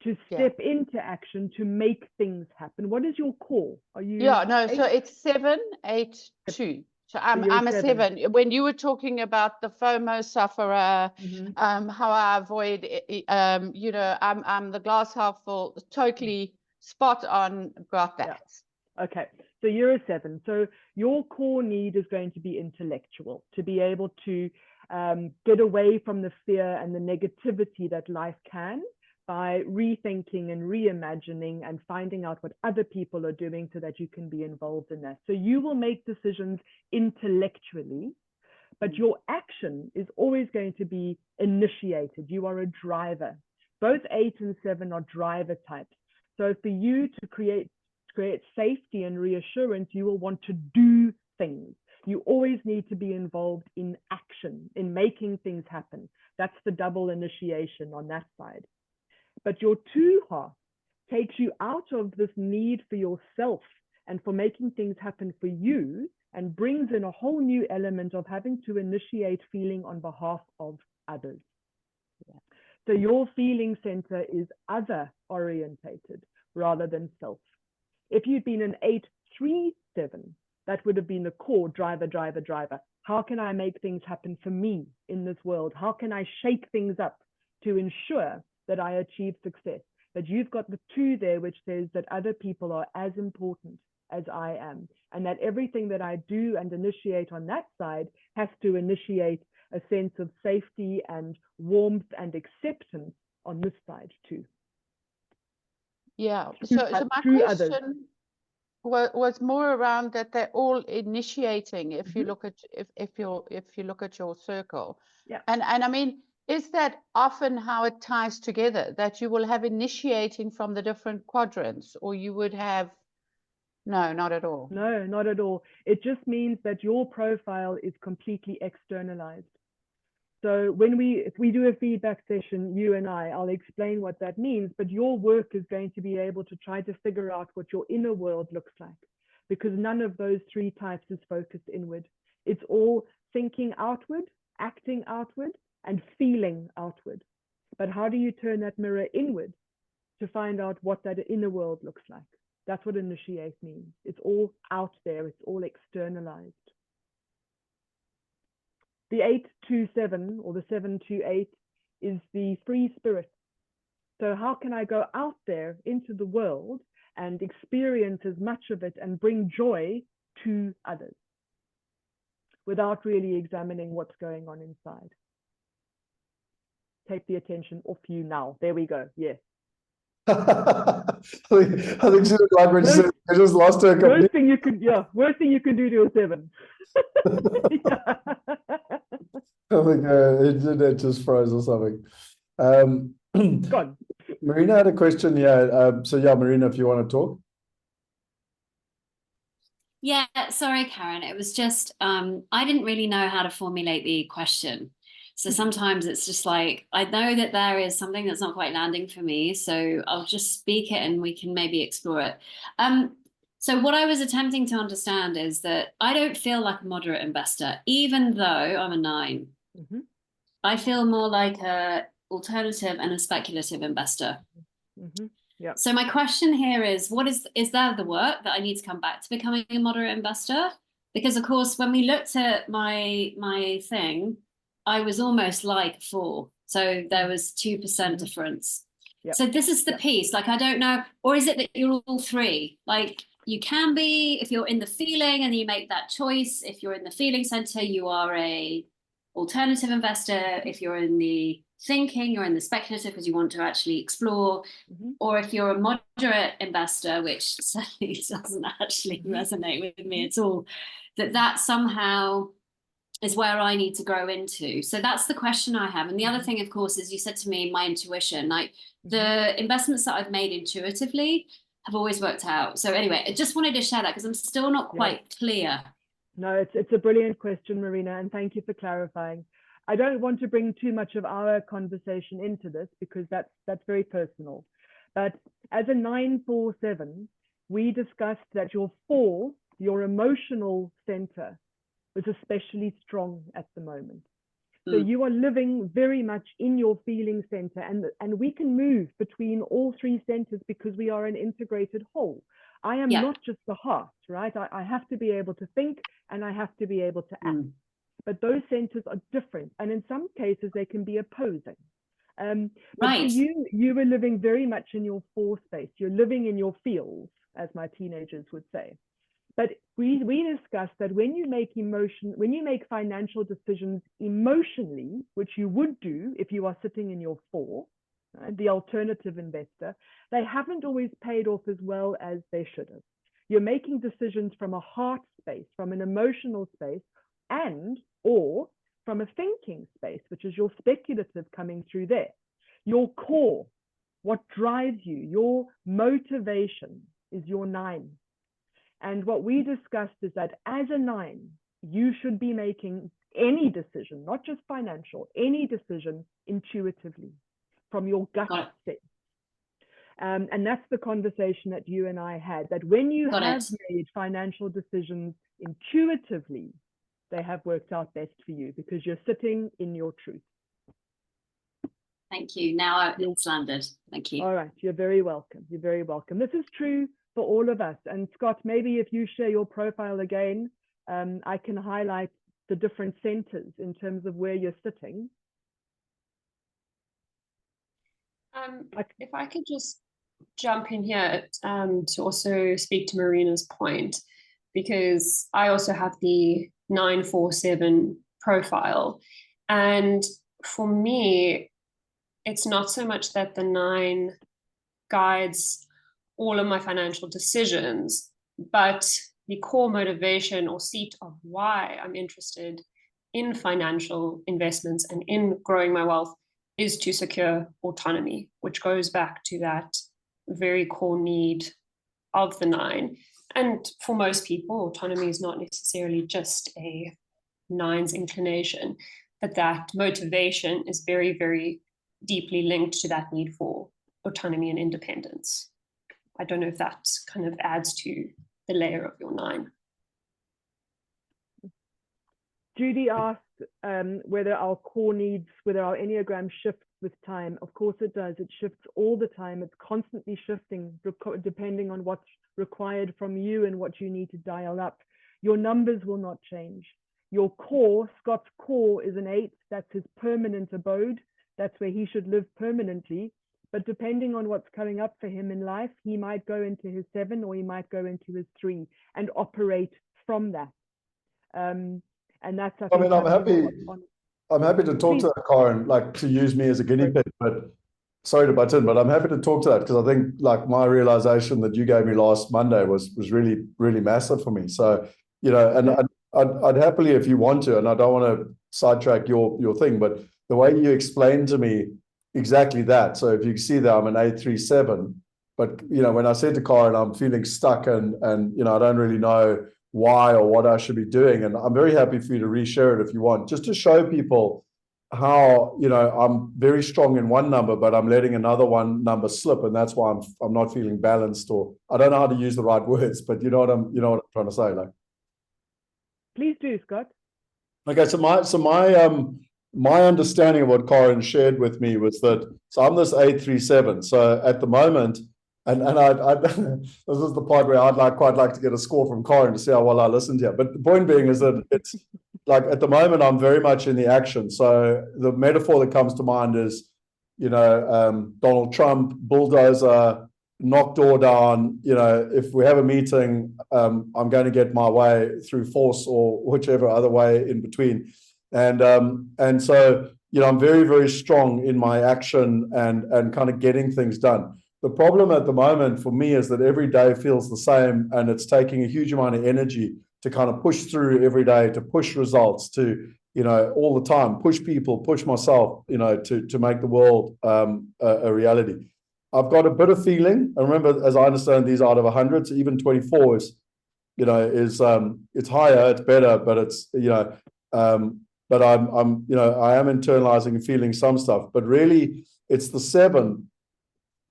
to step into action, to make things happen. What is your core? Are you? Yeah, no, so it's 782. So I'm a 7. When you were talking about the FOMO sufferer, how I avoid, you know, I'm the glass half full, totally spot on, got that. Yeah. Okay, so you're a 7. So your core need is going to be intellectual, to be able to get away from the fear and the negativity that life can, by rethinking and reimagining and finding out what other people are doing so that you can be involved in that. So you will make decisions intellectually, but your action is always going to be initiated. You are a driver. Both 8 and 7 are driver types. So for you to create safety and reassurance, you will want to do things. You always need to be involved in action, in making things happen. That's the double initiation on that side. But your 2 half takes you out of this need for yourself and for making things happen for you, and brings in a whole new element of having to initiate feeling on behalf of others. So your feeling center is other orientated rather than self. If you'd been an 837, that would have been the core driver. How can I make things happen for me in this world? How can I shake things up to ensure that I achieve success? But you've got the 2 there, which says that other people are as important as I am, and that everything that I do and initiate on that side has to initiate a sense of safety and warmth and acceptance on this side too. Yeah, so my question was more around that they're all initiating. If you look at if you look at your circle, and I mean, is that often how it ties together, that you will have initiating from the different quadrants, or you would have? No, not at all. No, not at all. It just means that your profile is completely externalized. So if we do a feedback session, you and I'll explain what that means, but your work is going to be able to try to figure out what your inner world looks like, because none of those 3 types is focused inward. It's all thinking outward, acting outward, and feeling outward. But how do you turn that mirror inward to find out what that inner world looks like? That's what initiate means. It's all out there. It's all externalized. The 827 or the 728 is the free spirit. So how can I go out there into the world and experience as much of it and bring joy to others without really examining what's going on inside? Take the attention off you now. There we go. Yes. I think she was like when she said, I just lost her completely. Worst thing you could, worst thing you can do to a 7. I think it just froze or something. Gone. Marina had a question here. So yeah, Marina, if you want to talk. Yeah, sorry, Karen. It was just I didn't really know how to formulate the question. So sometimes it's just like, I know that there is something that's not quite landing for me, so I'll just speak it and we can maybe explore it. So what I was attempting to understand is that I don't feel like a moderate investor, even though I'm a 9. Mm-hmm. I feel more like a alternative and a speculative investor. Mm-hmm. Yeah. So my question here is there the work that I need to come back to becoming a moderate investor? Because of course, when we looked at my thing, I was almost like 4. So there was 2% difference. Yep. So this is the piece, like, I don't know, or is it that you're all 3? Like you can be, if you're in the feeling and you make that choice, if you're in the feeling center, you are a alternative investor. If you're in the thinking, you're in the speculative because you want to actually explore. Mm-hmm. Or if you're a moderate investor, which certainly doesn't actually resonate with me at all, that somehow is where I need to grow into. So that's the question I have. And the other thing, of course, is you said to me, my intuition, like the investments that I've made intuitively have always worked out. So anyway, I just wanted to share that because I'm still not quite clear. No, it's a brilliant question, Marina, and thank you for clarifying. I don't want to bring too much of our conversation into this because that's very personal. But as a 947, we discussed that your 4, your emotional center, was especially strong at the moment. So you are living very much in your feeling center, and we can move between all 3 centers because we are an integrated whole. I am not just the heart, right? I have to be able to think and I have to be able to act. But those centers are different, and in some cases they can be opposing. But for you were living very much in your 4 space. You're living in your feels, as my teenagers would say. But we discussed that when you make financial decisions emotionally, which you would do if you are sitting in your 4, right, the alternative investor, they haven't always paid off as well as they should have. You're making decisions from a heart space, from an emotional space, and or from a thinking space, which is your speculative coming through there. Your core, what drives you, your motivation is your 9. And what we discussed is that as a 9, you should be making any decision, not just financial, any decision intuitively from your gut sense. And that's the conversation that you and I had, that when you have made financial decisions intuitively, they have worked out best for you because you're sitting in your truth. Thank you. Now it's landed. Thank you. All right. You're very welcome. You're very welcome. This is true for all of us. And Scott, maybe if you share your profile again, I can highlight the different centers in terms of where you're sitting. If I could just jump in here to also speak to Marina's point, because I also have the 947 profile. And for me, it's not so much that the 9 guides all of my financial decisions, but the core motivation or seat of why I'm interested in financial investments and in growing my wealth is to secure autonomy, which goes back to that very core need of the 9. And for most people, autonomy is not necessarily just a 9's inclination, but that motivation is very, very deeply linked to that need for autonomy and independence. I don't know if that kind of adds to the layer of your 9. Judy asked whether our core needs, whether our Enneagram shifts with time. Of course it does. It shifts all the time. It's constantly shifting depending on what's required from you and what you need to dial up. Your numbers will not change. Your core, Scott's core, is an 8. That's his permanent abode. That's where he should live permanently. But depending on what's coming up for him in life, he might go into his 7 or he might go into his 3 and operate from that. And that's, I mean, I'm happy to talk to that, Karen, like to use me as a guinea pig, but sorry to butt in, but I'm happy to talk to that because I think like my realization that you gave me last Monday was really, really massive for me. So, you know, and I'd happily, if you want to, and I don't want to sidetrack your thing, but the way you explained to me exactly that. So if you see that I'm an 837, but you know, when I said to Karen, I'm feeling stuck and you know, I don't really know why or what I should be doing. And I'm very happy for you to reshare it if you want, just to show people how, you know, I'm very strong in one number, but I'm letting another one number slip. And that's why I'm not feeling balanced, or I don't know how to use the right words, but you know what I'm trying to say. Like, please do, Scott. Okay, so my understanding of what Karen shared with me was that, so I'm this 837. So at the moment, and I this is the part where I'd quite like to get a score from Karen to see how well I listened here. But the point being is that it's like at the moment I'm very much in the action. So the metaphor that comes to mind is, you know, Donald Trump, bulldozer, knock door down. You know, if we have a meeting, I'm going to get my way through force or whichever other way in between. And so, you know, I'm very, very strong in my action and kind of getting things done. The problem at the moment for me is that every day feels the same, and it's taking a huge amount of energy to kind of push through every day, to push results, to, you know, all the time, push people, push myself, you know, to make the world a reality. I've got a bit of feeling, and remember, as I understand, these out of 100, so even 24 is, you know, it's higher, it's better, but it's, you know, but I'm, you know, I am internalizing and feeling some stuff, but really it's the 7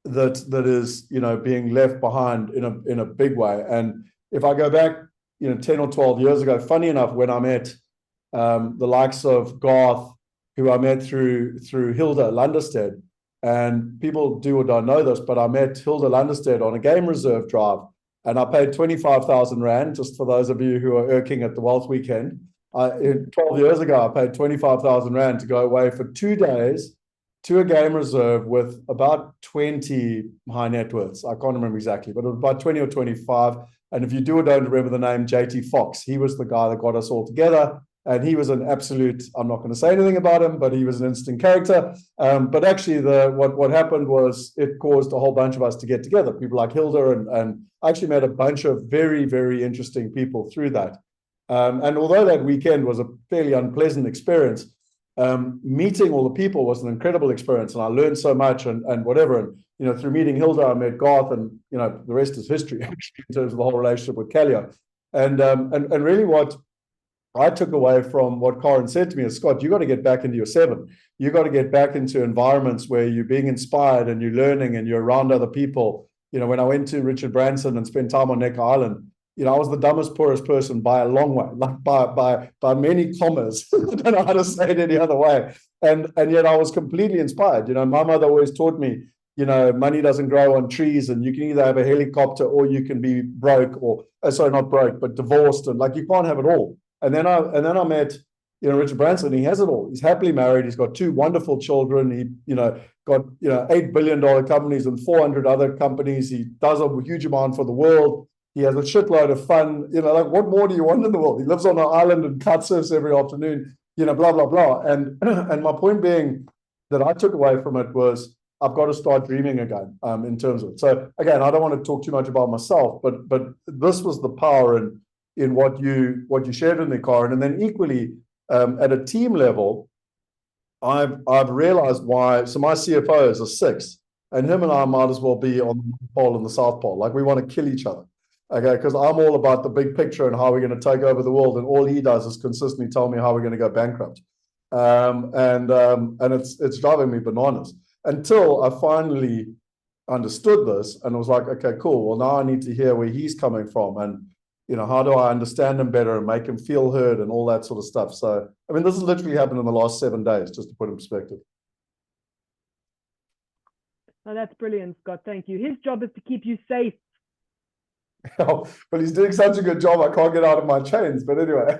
that is, you know, being left behind in a big way. And if I go back, you know, 10 or 12 years ago, funny enough, when I met the likes of Garth, who I met through Hilda Lunderstead, and people do or don't know this, but I met Hilda Lunderstead on a game reserve drive, and I paid 25,000 Rand, just for those of you who are irking at the Wealth Weekend. 12 years ago, I paid 25,000 Rand to go away for 2 days to a game reserve with about 20 high net worths. I can't remember exactly, but it was about 20 or 25. And if you do or don't remember the name, JT Fox, he was the guy that got us all together. And he was an absolute, I'm not going to say anything about him, but he was an instant character. But actually, what happened was it caused a whole bunch of us to get together, people like Hilda, and I actually met a bunch of very, very interesting people through that. And although that weekend was a fairly unpleasant experience, meeting all the people was an incredible experience, and I learned so much and whatever. And, you know, through meeting Hilda, I met Garth, and, you know, the rest is history actually, in terms of the whole relationship with Calio. And really what I took away from what Karen said to me is, Scott, you got to get back into your 7. You got to get back into environments where you're being inspired and you're learning and you're around other people. You know, when I went to Richard Branson and spent time on Necker Island, you know, I was the dumbest, poorest person by a long way, like by many commas. I don't know how to say it any other way. And yet I was completely inspired. You know, my mother always taught me, you know, money doesn't grow on trees, and you can either have a helicopter or you can be broke, or sorry, not broke, but divorced, and like you can't have it all. And then I met, you know, Richard Branson. He has it all. He's happily married. He's got 2 wonderful children. He, you know, got, you know, $8 billion companies and 400 other companies. He does a huge amount for the world. He has a shitload of fun. You know, like, what more do you want in the world? He lives on an island and kite surfs every afternoon, you know, blah, blah, blah. And my point being that I took away from it was, I've got to start dreaming again, in terms of it. So again, I don't want to talk too much about myself, but this was the power in what you shared in the Karen. And then equally, at a team level, I've realized why. So my CFO is a 6, and him and I might as well be on the North Pole and the South Pole. Like, we want to kill each other. Okay, because I'm all about the big picture and how we're going to take over the world, and all he does is consistently tell me how we're going to go bankrupt, and it's driving me bananas, until I finally understood this and was like, okay, cool. Well, now I need to hear where he's coming from, and how do I understand them better and make them feel heard and all that sort of stuff. So, I mean, this has literally happened in the last 7 days, just to put in perspective. Oh, that's brilliant, Scott. Thank you. His job is to keep you safe. Oh, but he's doing such a good job, I can't get out of my chains. But anyway.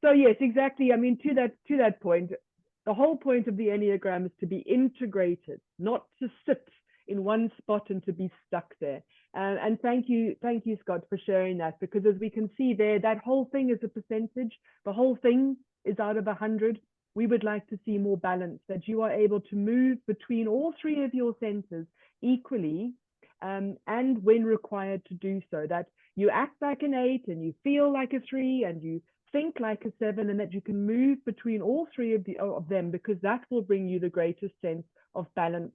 So yes, exactly. I mean, to that point, the whole point of the Enneagram is to be integrated, not to sit in one spot and to be stuck there. And thank you, Scott, for sharing that, because as we can see there, that whole thing is a percentage. The whole thing is out of 100. We would like to see more balance, that you are able to move between all 3 of your senses equally, and when required to do so, that you act like an 8 and you feel like a 3 and you think like a 7, and that you can move between all 3 of them, because that will bring you the greatest sense of balance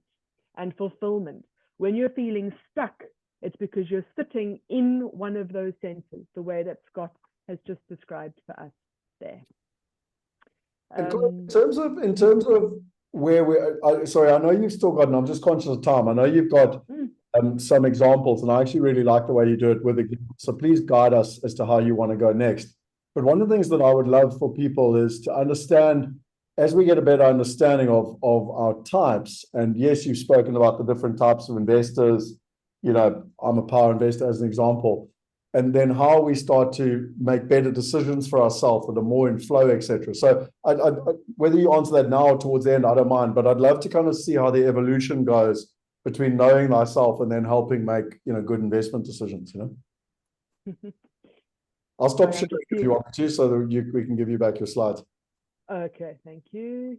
and fulfillment. When you're feeling stuck, it's because you're sitting in one of those senses, the way that Scott has just described for us there. And in terms of where we're, sorry, I know you've still got, and I'm just conscious of time, I know you've got some examples, and I actually really like the way you do it with it. So please guide us as to how you want to go next. But one of the things that I would love for people is to understand, as we get a better understanding of our types, and yes, you've spoken about the different types of investors, I'm a power investor as an example, and then how we start to make better decisions for ourselves that are more in flow, etc. So whether you answer that now or towards the end, I don't mind, but I'd love to kind of see how the evolution goes between knowing thyself and then helping make, good investment decisions, I'll stop sharing if you want to, so that we can give you back your slides. Okay, thank you.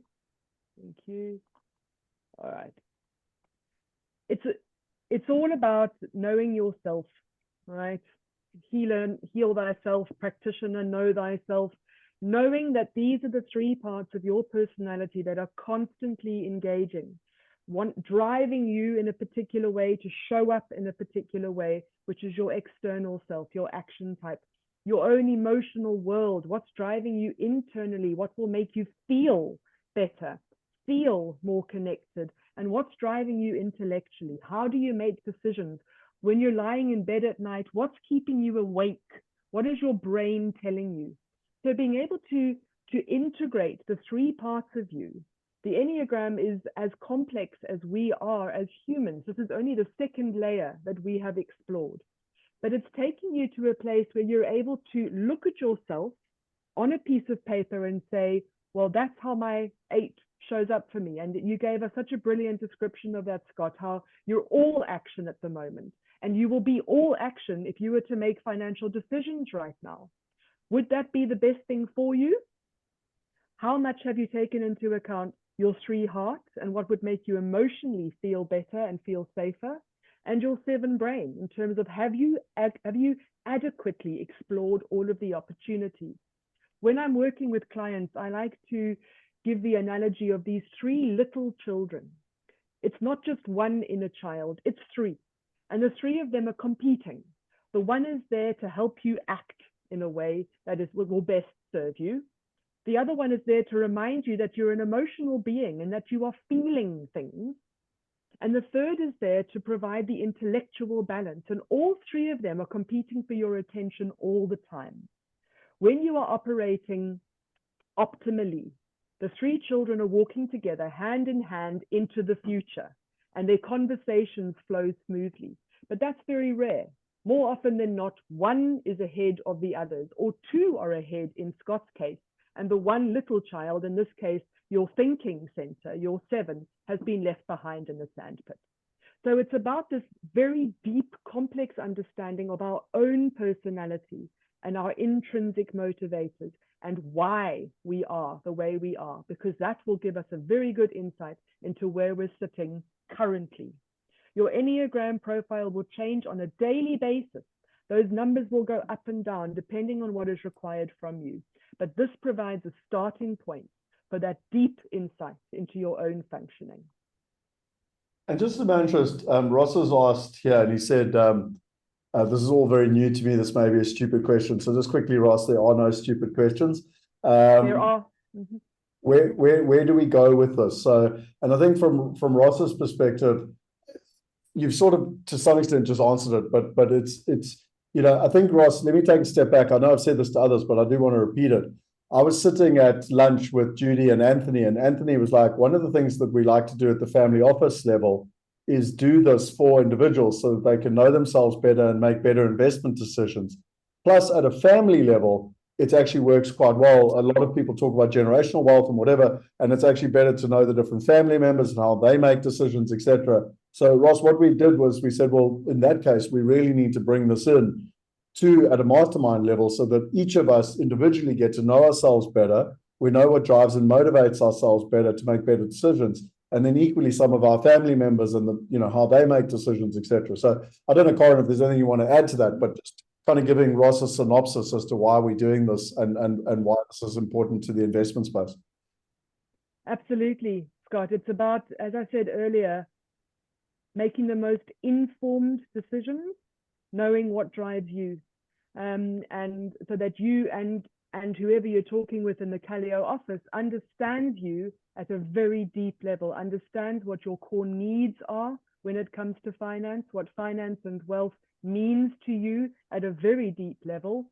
All right. It's all about knowing yourself, right? Heal thyself, practitioner, know thyself, knowing that these are the 3 parts of your personality that are constantly engaging, driving you in a particular way to show up in a particular way, which is your external self, your action type, your own emotional world, what's driving you internally, what will make you feel better, feel more connected, and what's driving you intellectually. How do you make decisions? When you're lying in bed at night, what's keeping you awake? What is your brain telling you? So being able to integrate the 3 parts of you. The Enneagram is as complex as we are as humans. This is only the 2nd layer that we have explored. But it's taking you to a place where you're able to look at yourself on a piece of paper and say, well, that's how my 8 shows up for me. And you gave us such a brilliant description of that, Scott, how you're all action at the moment. And you will be all action if you were to make financial decisions right now. Would that be the best thing for you? How much have you taken into account your 3 hearts and what would make you emotionally feel better and feel safer? And your 7 brain, in terms of have you adequately explored all of the opportunities? When I'm working with clients, I like to give the analogy of these 3 little children. It's not just one inner child, it's 3. And the 3 of them are competing. The one is there to help you act in a way that will best serve you. The other one is there to remind you that you're an emotional being and that you are feeling things. And the third is there to provide the intellectual balance. And all 3 of them are competing for your attention all the time. When you are operating optimally, the 3 children are walking together hand in hand into the future, and their conversations flow smoothly. But that's very rare. More often than not, one is ahead of the others, or 2 are ahead in Scott's case, and the one little child, in this case, your thinking center, your 7, has been left behind in the sandpit. So it's about this very deep, complex understanding of our own personality and our intrinsic motivators and why we are the way we are, because that will give us a very good insight into where we're sitting currently. Your Enneagram profile will change on a daily basis. Those numbers will go up and down depending on what is required from you. But this provides a starting point for that deep insight into your own functioning. And just in my interest, Ross has asked here, and he said, this is all very new to me. This may be a stupid question. So just quickly, Ross, there are no stupid questions. There are. Mm-hmm. Where do we go with this? So, and I think from Ross's perspective, you've sort of, to some extent, just answered it, but it's I think, Ross, let me take a step back. I know I've said this to others, but I do want to repeat it. I was sitting at lunch with Judy and Anthony was like, one of the things that we like to do at the family office level is do this for individuals so that they can know themselves better and make better investment decisions. Plus, at a family level, it actually works quite well. A lot of people talk about generational wealth and whatever, and it's actually better to know the different family members and how they make decisions, etc. So, Ross, what we did was we said, well, in that case, we really need to bring this in at a mastermind level so that each of us individually get to know ourselves better. We know what drives and motivates ourselves better to make better decisions. And then equally some of our family members and how they make decisions, etc. So I don't know, Corin, if there's anything you want to add to that, but just kind of giving Ross a synopsis as to why we're doing this and why this is important to the investment space. Absolutely, Scott. It's about, as I said earlier, making the most informed decisions, knowing what drives you, and so that you and whoever you're talking with in the Calio office understands you at a very deep level, understands what your core needs are when it comes to finance, what finance and wealth means to you at a very deep level,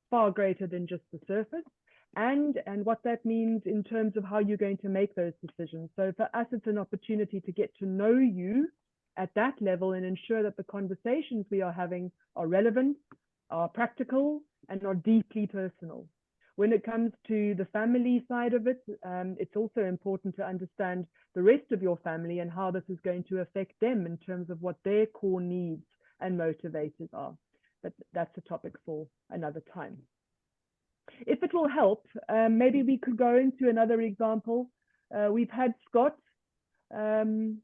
far greater than just the surface, and what that means in terms of how you're going to make those decisions. So for us, it's an opportunity to get to know you at that level and ensure that the conversations we are having are relevant, are practical, and are deeply personal. When it comes to the family side of it, it's also important to understand the rest of your family and how this is going to affect them in terms of what their core needs and motivators are. But that's a topic for another time. If it will help, maybe we could go into another example. We've had Scott, Alex?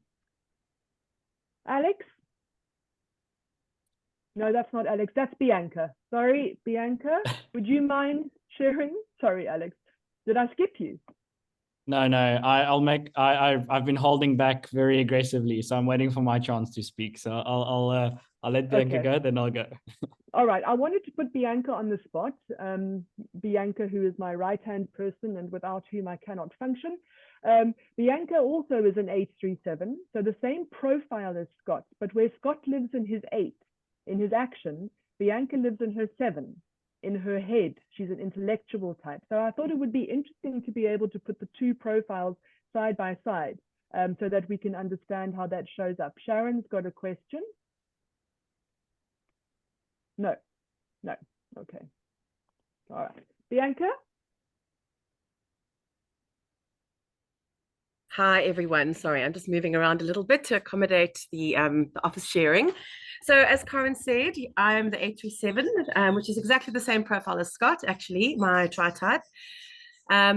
No, that's not Alex. That's Bianca. Sorry, Bianca. Would you mind sharing? Sorry, Alex. Did I skip you? No, I've been holding back very aggressively, so I'm waiting for my chance to speak. So I'll let Bianca go, then I'll go. All right. I wanted to put Bianca on the spot. Bianca, who is my right-hand person and without whom I cannot function. Bianca also is an 837, so the same profile as Scott, but where Scott lives in his 8, in his action, Bianca lives in her 7, in her head. She's an intellectual type. So I thought it would be interesting to be able to put the two profiles side by side so that we can understand how that shows up. Sharon's got a question. No. Okay. All right. Bianca? Hi, everyone. Sorry, I'm just moving around a little bit to accommodate the office sharing. So as Corin said, I'm the 837, which is exactly the same profile as Scott, actually, my tri-type,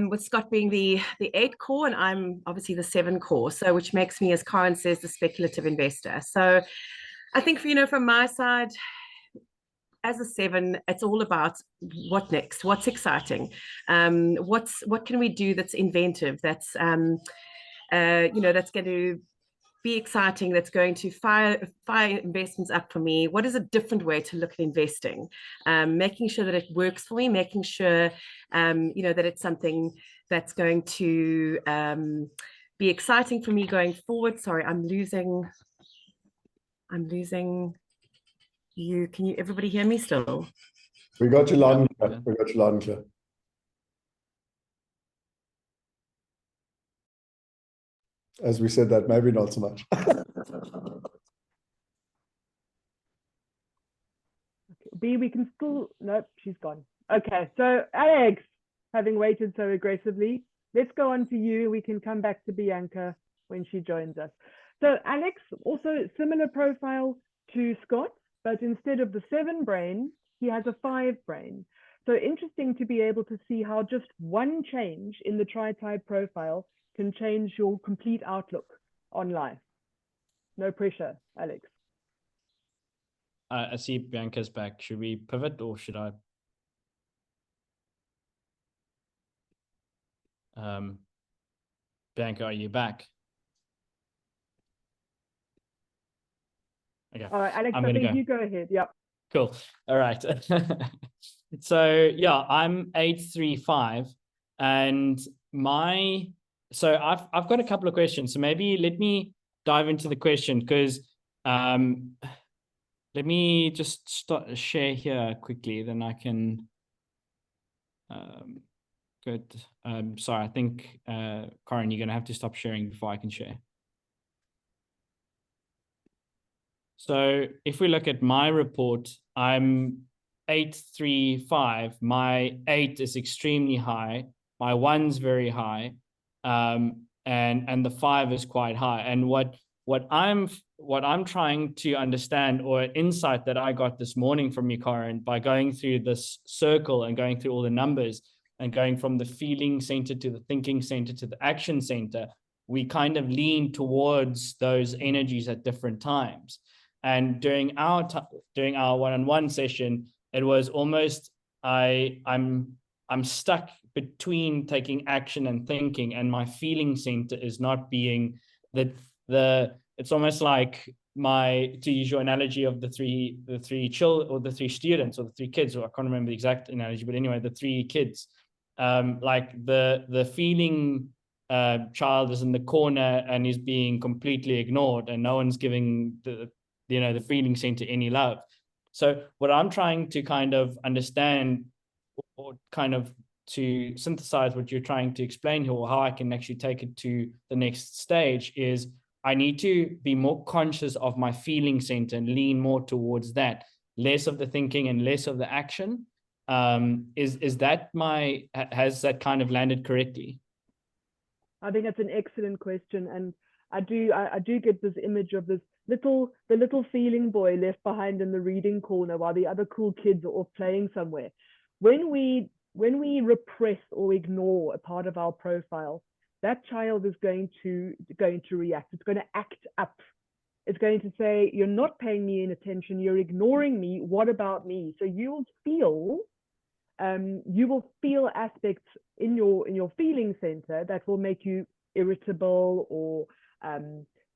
with Scott being the 8 core, and I'm obviously the 7 core, so which makes me, as Corin says, the speculative investor. So I think, from my side, as a 7, it's all about what next, what's exciting, what can we do that's inventive, that's that's going to be exciting, that's going to fire investments up for me. What is a different way to look at investing? Making sure that it works for me, making sure that it's something that's going to be exciting for me going forward. Sorry, I'm losing you. Can you everybody hear me still? We got you loud and clear. We got you loud and clear. As we said that, maybe not so much. B, we can still, nope, she's gone. Okay, so Alex, having waited so aggressively, let's go on to you. We can come back to Bianca when she joins us. So Alex, also similar profile to Scott, but instead of the 7 brain, he has a 5 brain. So interesting to be able to see how just one change in the tri-type profile can change your complete outlook on life. No pressure, Alex. I see Bianca's back. Should we pivot or should I? Bianca, are you back? Okay. All right, Alex, I think you go ahead. Yep. Cool. All right. So yeah, I'm 835, and so I've got a couple of questions. So maybe let me dive into the question, because let me just share here quickly, then I can good. Sorry, I think Karen, you're gonna have to stop sharing before I can share. So if we look at my report, I'm 835. My 8 is extremely high. My 1's very high, and the 5 is quite high. And what I'm trying to understand, or insight that I got this morning from you, Karen, by going through this circle and going through all the numbers and going from the feeling center to the thinking center to the action center, we kind of lean towards those energies at different times. And during our one-on-one session, it was almost I'm stuck between taking action and thinking, and my feeling center is not being it's almost like to use your analogy of the three students or the 3 kids, or I can't remember the exact analogy, but anyway, the 3 kids, like the feeling child is in the corner and is being completely ignored, and no one's giving the feeling center any love. So what I'm trying to kind of understand, or kind of to synthesize what you're trying to explain here, or how I can actually take it to the next stage, is I need to be more conscious of my feeling center and lean more towards that, less of the thinking and less of the action. Has that kind of landed correctly? I think that's an excellent question, and I do get this image of the little feeling boy left behind in the reading corner while the other cool kids are off playing somewhere. When we repress or ignore a part of our profile, that child is going to react. It's going to act up. It's going to say, "You're not paying me any attention. You're ignoring me. What about me?" So you will feel aspects in your feeling center that will make you irritable, or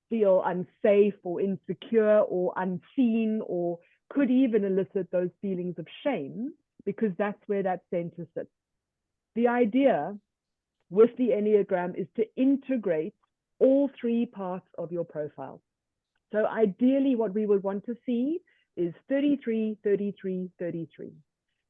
feel unsafe or insecure or unseen, or could even elicit those feelings of shame, because that's where that center sits. The idea with the Enneagram is to integrate all 3 parts of your profile. So ideally, what we would want to see is 33, 33, 33.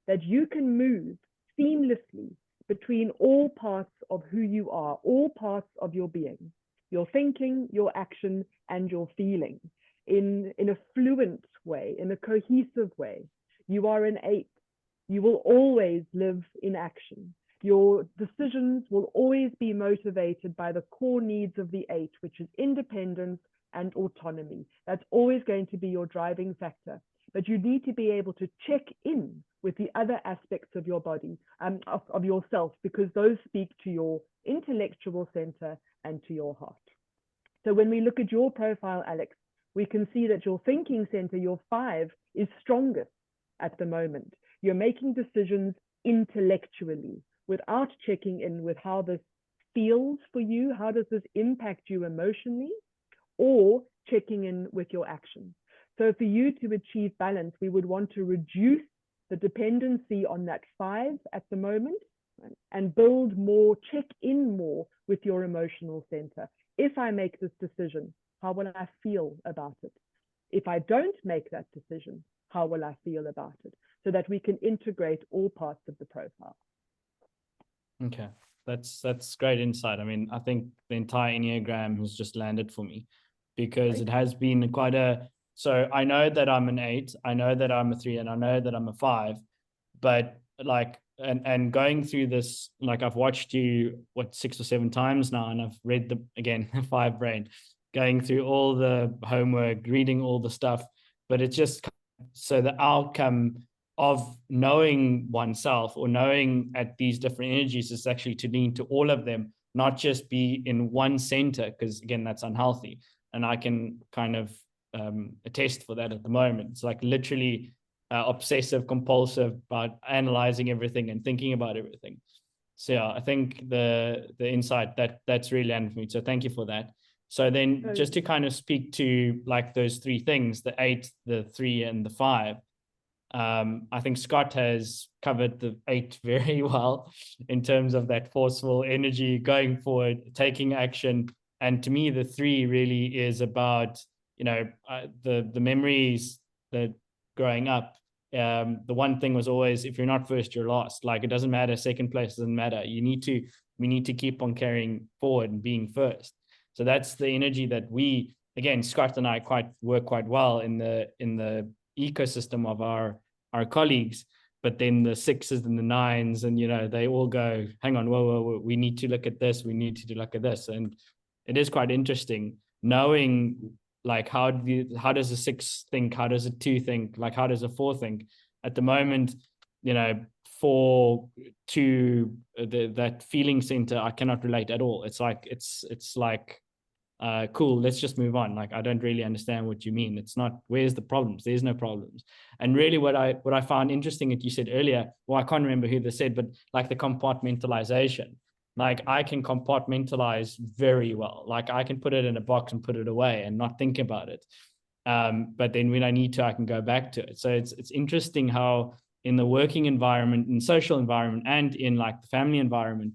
That you can move seamlessly between all parts of who you are, all parts of your being, your thinking, your action, and your feeling, in a fluent way, in a cohesive way. You are an 8. You will always live in action. Your decisions will always be motivated by the core needs of the 8, which is independence and autonomy. That's always going to be your driving factor. But you need to be able to check in with the other aspects of your body, of yourself, because those speak to your intellectual center and to your heart. So when we look at your profile, Alex, we can see that your thinking center, your 5, is strongest at the moment. You're making decisions intellectually without checking in with how this feels for you, how does this impact you emotionally, or checking in with your actions. So for you to achieve balance, we would want to reduce the dependency on that 5 at the moment, and build more, check in more with your emotional center. If I make this decision, how will I feel about it? If I don't make that decision, how will I feel about it? So that we can integrate all parts of the profile. Okay, that's great insight. I mean, I think the entire Enneagram has just landed for me, because it has been so I know that I'm an 8, I know that I'm a 3, and I know that I'm a 5, but like, and going through this, like, I've watched you 6 or 7 times now, and I've read again 5 brain, going through all the homework, reading all the stuff, but it's just, so the outcome of knowing oneself, or knowing at these different energies, is actually to lean to all of them, not just be in one center, because again, that's unhealthy. And I can kind of attest for that at the moment. It's like literally obsessive compulsive about analyzing everything and thinking about everything. So yeah, I think the insight that's really landed for me. So thank you for that. So then just to kind of speak to like those 3 things, the 8, the 3, and the 5, I think Scott has covered the 8 very well in terms of that forceful energy, going forward, taking action. And to me, the 3 really is about, the memories that growing up, the one thing was always, if you're not first, you're last. Like, it doesn't matter, second place doesn't matter. We need to keep on carrying forward and being first. So that's the energy that again, Scott and I work quite well in the ecosystem of our colleagues. But then the 6s and the 9s, and they all go, hang on, whoa, we need to look at this, we need to look at this. And it is quite interesting knowing, like, how does a 6 think, how does a 2 think, like, how does a 4 think. At the moment, 4 to that feeling center, I cannot relate at all. It's like cool, let's just move on. Like, I don't really understand what you mean. It's not, where's the problems? There's no problems. And really what I found interesting that you said earlier, well, I can't remember who this said, but like the compartmentalization. Like, I can compartmentalize very well. Like, I can put it in a box and put it away and not think about it. But then when I need to, I can go back to it. So it's interesting how in the working environment, in social environment, and in like the family environment,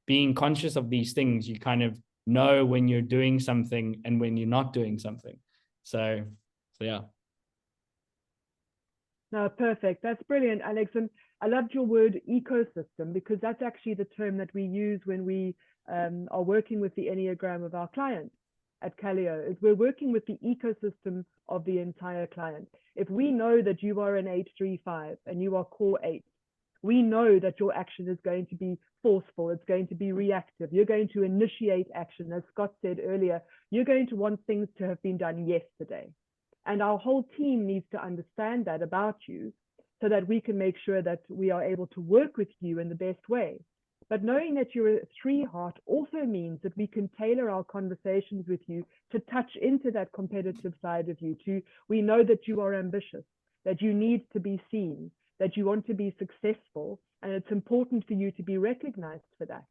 being conscious of these things, you kind of know when you're doing something and when you're not doing something. So yeah. No, perfect. That's brilliant, Alex. And I loved your word ecosystem, because that's actually the term that we use when we are working with the Enneagram of our clients at Calio, is we're working with the ecosystem of the entire client. If we know that you are an 835 and you are core 8, we know that your action is going to be forceful, it's going to be reactive, you're going to initiate action. As Scott said earlier, you're going to want things to have been done yesterday. And our whole team needs to understand that about you, so that we can make sure that we are able to work with you in the best way. But knowing that you're a 3 heart also means that we can tailor our conversations with you to touch into that competitive side of you. We know that you are ambitious, that you need to be seen, that you want to be successful, and it's important for you to be recognized for that.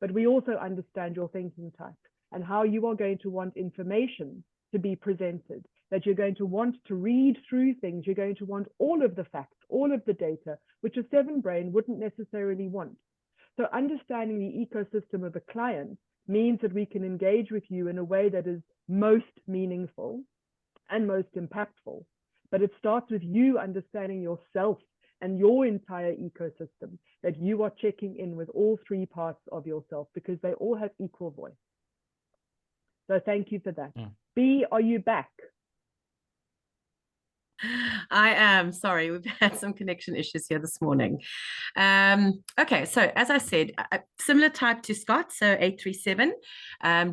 But we also understand your thinking type and how you are going to want information to be presented, that you're going to want to read through things, you're going to want all of the facts, all of the data, which a 7 brain wouldn't necessarily want. So understanding the ecosystem of a client means that we can engage with you in a way that is most meaningful and most impactful. But it starts with you understanding yourself and your entire ecosystem, that you are checking in with all 3 parts of yourself, because they all have equal voice. So thank you for that. Yeah. B, are you back? I am. Sorry, we've had some connection issues here this morning. Okay, so as I said, similar type to Scott, so 837,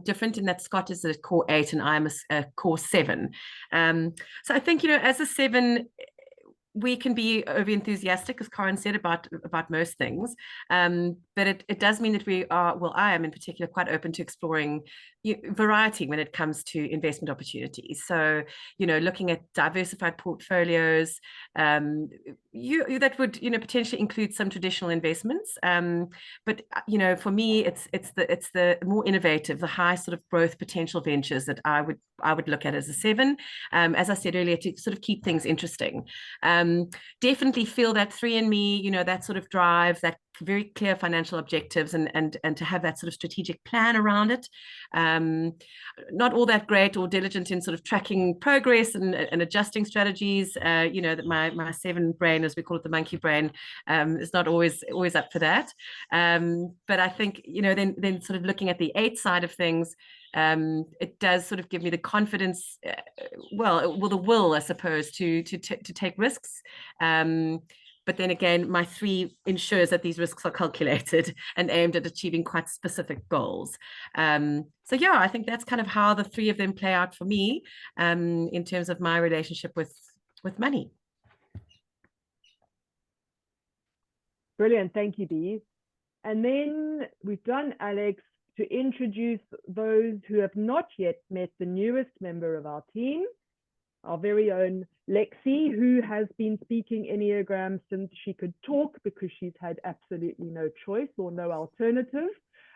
different in that Scott is a core 8 and I'm a core 7. So I think, as a 7, we can be over enthusiastic, as Karen said, about most things, but it does mean that we are, well, I am in particular quite open to exploring variety when it comes to investment opportunities. So, looking at diversified portfolios, that would potentially include some traditional investments, but for me, it's the more innovative, the high sort of growth potential ventures that I would look at as a 7. As I said earlier, to sort of keep things interesting. Definitely feel that 3 in me, that sort of drive, that very clear financial objectives, and to have that sort of strategic plan around it. Not all that great or diligent in sort of tracking progress and adjusting strategies. That my 7 brain, as we call it, the monkey brain, is not always up for that. But I think, then sort of looking at the 8 side of things, it does sort of give me the confidence, the will, I suppose, to take risks. But then again, my 3 ensures that these risks are calculated and aimed at achieving quite specific goals. So yeah, I think that's kind of how the 3 of them play out for me, in terms of my relationship with money. Brilliant. Thank you, Bee. And then we've done Alex to introduce those who have not yet met the newest member of our team, our very own Lexi, who has been speaking Enneagram since she could talk, because she's had absolutely no choice or no alternative.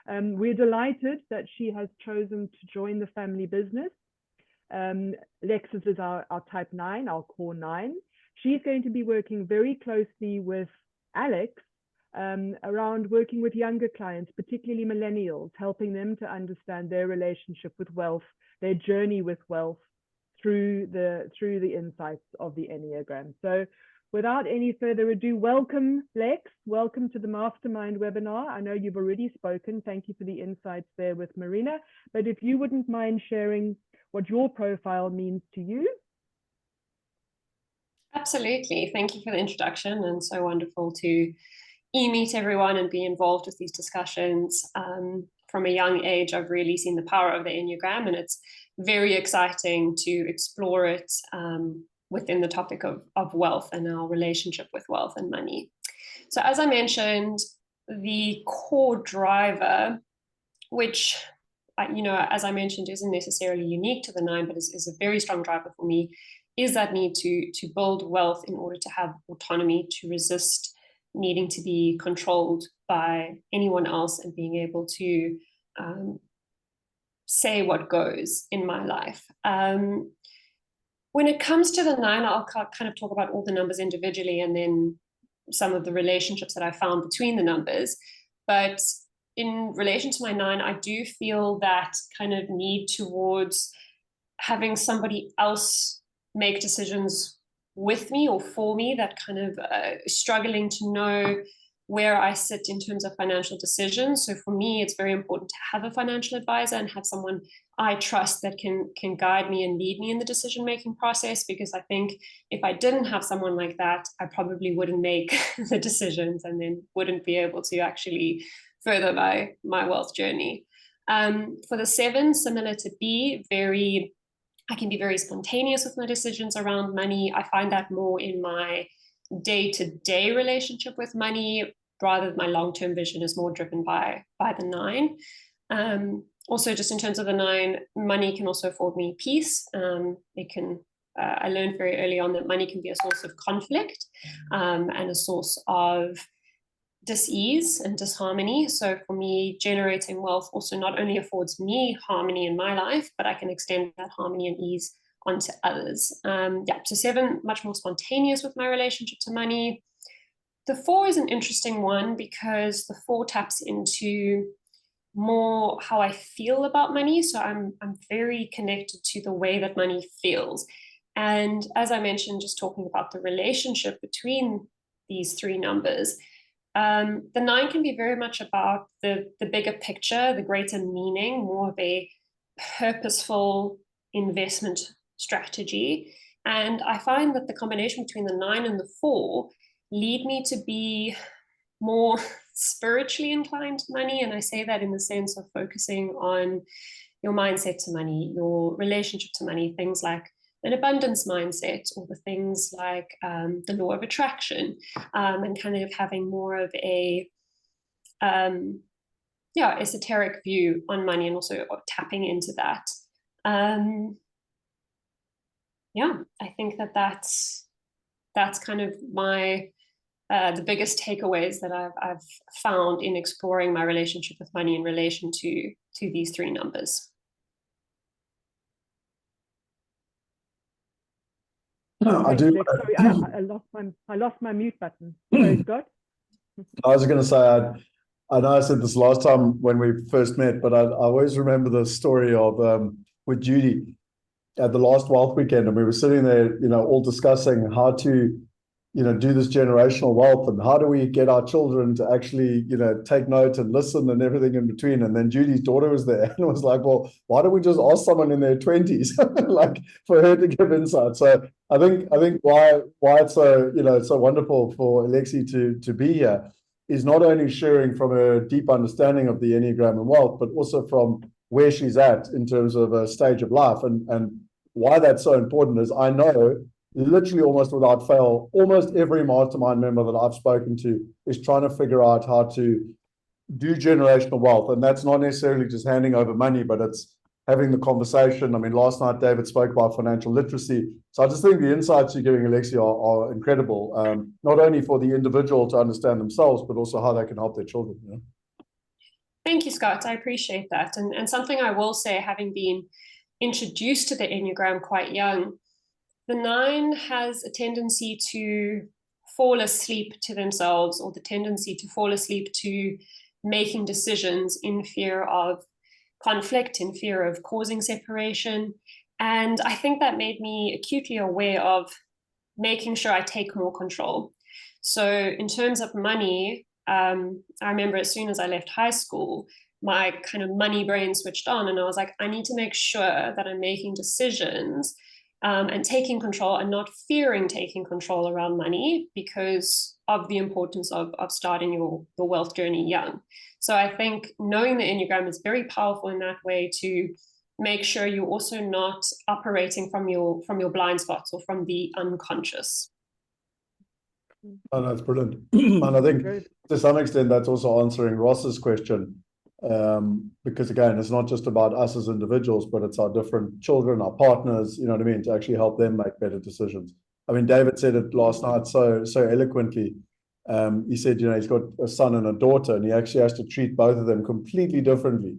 We're delighted that she has chosen to join the family business. Lexis is our type 9, our core 9. She's going to be working very closely with Alex around working with younger clients, particularly millennials, helping them to understand their relationship with wealth, their journey with wealth, through the insights of the Enneagram. So without any further ado, welcome, Lex. Welcome to the Mastermind webinar. I know you've already spoken. Thank you for the insights there with Marina. But if you wouldn't mind sharing what your profile means to you. Absolutely. Thank you for the introduction, and so wonderful to meet everyone and be involved with these discussions. From a young age, I've really seen the power of the Enneagram, and it's very exciting to explore it within the topic of wealth and our relationship with wealth and money. So as I mentioned, the core driver, which, as I mentioned, isn't necessarily unique to the 9, but is a very strong driver for me, is that need to build wealth in order to have autonomy, to resist needing to be controlled by anyone else and being able to say what goes in my life. When it comes to the 9, I'll kind of talk about all the numbers individually and then some of the relationships that I found between the numbers. But in relation to my 9, I do feel that kind of need towards having somebody else make decisions with me or for me, that kind of struggling to know where I sit in terms of financial decisions. So for me, it's very important to have a financial advisor and have someone I trust that can guide me and lead me in the decision-making process, because I think if I didn't have someone like that, I probably wouldn't make the decisions and then wouldn't be able to actually further my wealth journey. For the 7, similar to B, I can be very spontaneous with my decisions around money. I find that more in my day-to-day relationship with money, rather than my long-term vision is more driven by the 9. Also, just in terms of the 9, money can also afford me peace. I learned very early on that money can be a source of conflict and a source of dis-ease and disharmony. So for me, generating wealth also not only affords me harmony in my life, but I can extend that harmony and ease onto others. So 7, much more spontaneous with my relationship to money. The 4 is an interesting one because the 4 taps into more how I feel about money. So I'm very connected to the way that money feels. And as I mentioned, just talking about the relationship between these 3 numbers, the 9 can be very much about the bigger picture, the greater meaning, more of a purposeful investment strategy. And I find that the combination between the 9 and the 4 lead me to be more spiritually inclined to money. And I say that in the sense of focusing on your mindset to money, your relationship to money, things like an abundance mindset, or the things like the law of attraction, and kind of having more of a esoteric view on money, and also tapping into that. I think that's kind of my the biggest takeaways that I've found in exploring my relationship with money in relation to these 3 numbers. No, I do. Sorry, I lost my mute button. Sorry, Scott. I was going to say, I know I said this last time when we first met, but I always remember the story of with Judy at the last wealth weekend, and we were sitting there, all discussing how to, do this generational wealth, and how do we get our children to actually, take note and listen and everything in between. And then Judy's daughter was there and was like, well, why don't we just ask someone in their 20s, like, for her to give insight? So I think why it's so, so wonderful for Alexi to be here is not only sharing from a deep understanding of the Enneagram and wealth, but also from where she's at in terms of a stage of life. And why that's so important is I know literally almost without fail, almost every mastermind member that I've spoken to is trying to figure out how to do generational wealth. And that's not necessarily just handing over money, but it's having the conversation. I mean, last night, David spoke about financial literacy. So I just think the insights you're giving, Alexi, are incredible, not only for the individual to understand themselves, but also how they can help their children. Thank you, Scott. I appreciate that. And something I will say, having been introduced to the Enneagram quite young, the 9 has a tendency to fall asleep to themselves, or the tendency to fall asleep to making decisions in fear of conflict, in fear of causing separation. And I think that made me acutely aware of making sure I take more control. So in terms of money, I remember as soon as I left high school, my kind of money brain switched on, and I was like, I need to make sure that I'm making decisions and taking control, and not fearing taking control around money, because of the importance of starting your wealth journey young. So I think knowing the Enneagram is very powerful in that way, to make sure you're also not operating from your blind spots or from the unconscious. Oh, that's brilliant. And I think to some extent that's also answering Ross's question, because again, it's not just about us as individuals, but it's our different children, our partners, you know what I mean, to actually help them make better decisions. I mean, David said it last night so eloquently. He said, you know, he's got a son and a daughter, and he actually has to treat both of them completely differently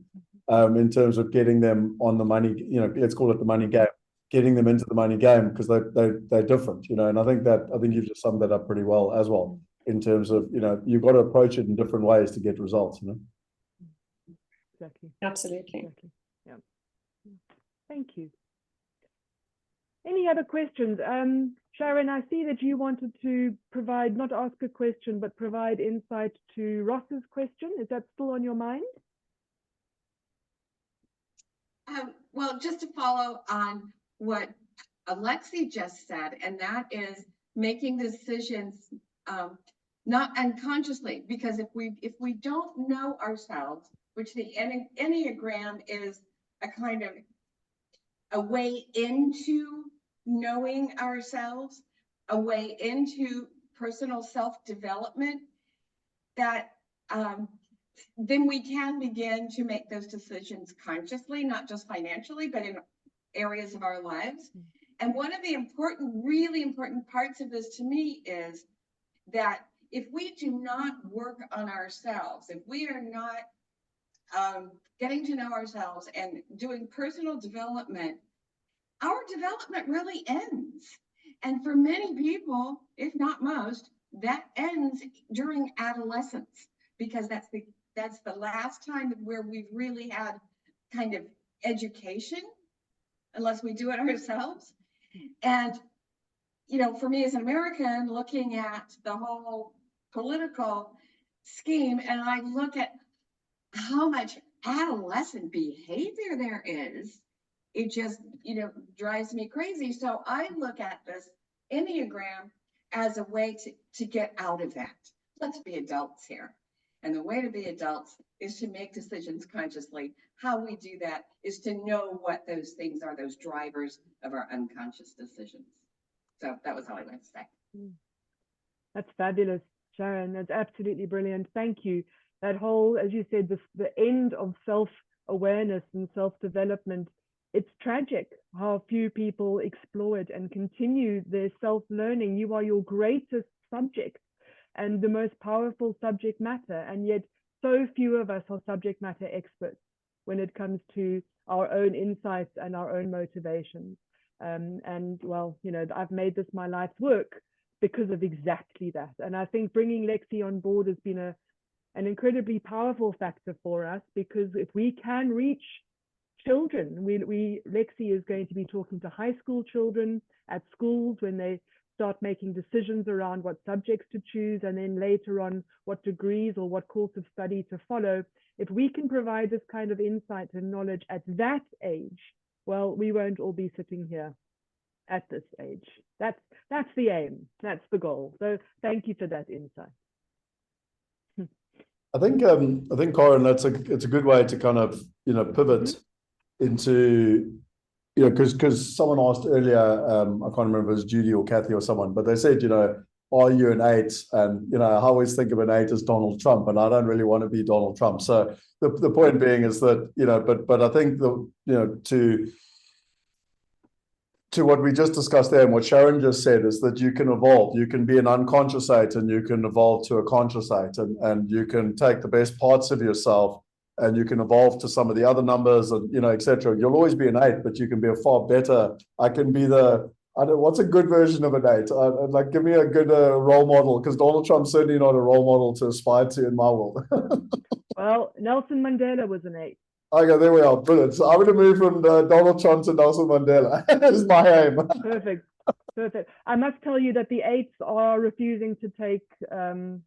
in terms of getting them on the money, you know, let's call it the money game, getting them into the money game, because they're different, you know. And I think you've just summed that up pretty well as well, in terms of, you know, you've got to approach it in different ways to get results, you know. Exactly. Absolutely. Exactly. Yeah. Thank you. Any other questions? Sharon, I see that you wanted to provide, not ask a question, but provide insight to Ross's question. Is that still on your mind? Well, just to follow on what Alexi just said, and that is making decisions not unconsciously, because if we don't know ourselves, which the Enneagram is a kind of a way into knowing ourselves, a way into personal self-development, that then we can begin to make those decisions consciously, not just financially, but in areas of our lives. And one of the really important parts of this to me is that if we do not work on ourselves, if we are not getting to know ourselves and doing personal development, our development really ends. And for many people, if not most, that ends during adolescence, because that's the last time where we've really had kind of education, unless we do it ourselves. And, you know, for me as an American, looking at the whole political scheme, and I look at how much adolescent behavior there is, it just, you know, drives me crazy. So I look at this Enneagram as a way to get out of that. Let's be adults here. And the way to be adults is to make decisions consciously. How we do that is to know what those things are, those drivers of our unconscious decisions. So that was all I wanted to say. That's fabulous, Sharon. That's absolutely brilliant. Thank you. That whole, as you said, the end of self-awareness and self-development, it's tragic how few people explore it and continue their self-learning. You are your greatest subject and the most powerful subject matter, and yet so few of us are subject matter experts when it comes to our own insights and our own motivations. And well, you know, I've made this my life's work because of exactly that. And I think bringing Lexi on board has been an incredibly powerful factor for us, because if we can reach children, Lexi is going to be talking to high school children at schools when they start making decisions around what subjects to choose, and then later on what degrees or what course of study to follow. If we can provide this kind of insight and knowledge at that age, well, we won't all be sitting here at this age. That's the aim. That's the goal. So thank you for that insight. I think Corin, it's a good way to kind of, you know, pivot into, you know, because someone asked earlier, I can't remember if it was Judy or Kathy or someone, but they said, you know, are you an 8? And, you know, I always think of an 8 as Donald Trump, and I don't really want to be Donald Trump. So the point being is that, you know, but I think to what we just discussed there and what Sharon just said is that you can evolve. You can be an unconscious 8 and you can evolve to a conscious 8, and you can take the best parts of yourself and you can evolve to some of the other numbers, and, you know, etc. You'll always be an 8, but you can be a far better. I can be what's a good version of an 8? Like, give me a good role model, because Donald Trump's certainly not a role model to aspire to in my world. Well, Nelson Mandela was an 8. Okay, there we are. Brilliant. So I'm going to move from Donald Trump to Nelson Mandela. That is my aim. Perfect. Perfect. I must tell you that the 8s are refusing to take, what's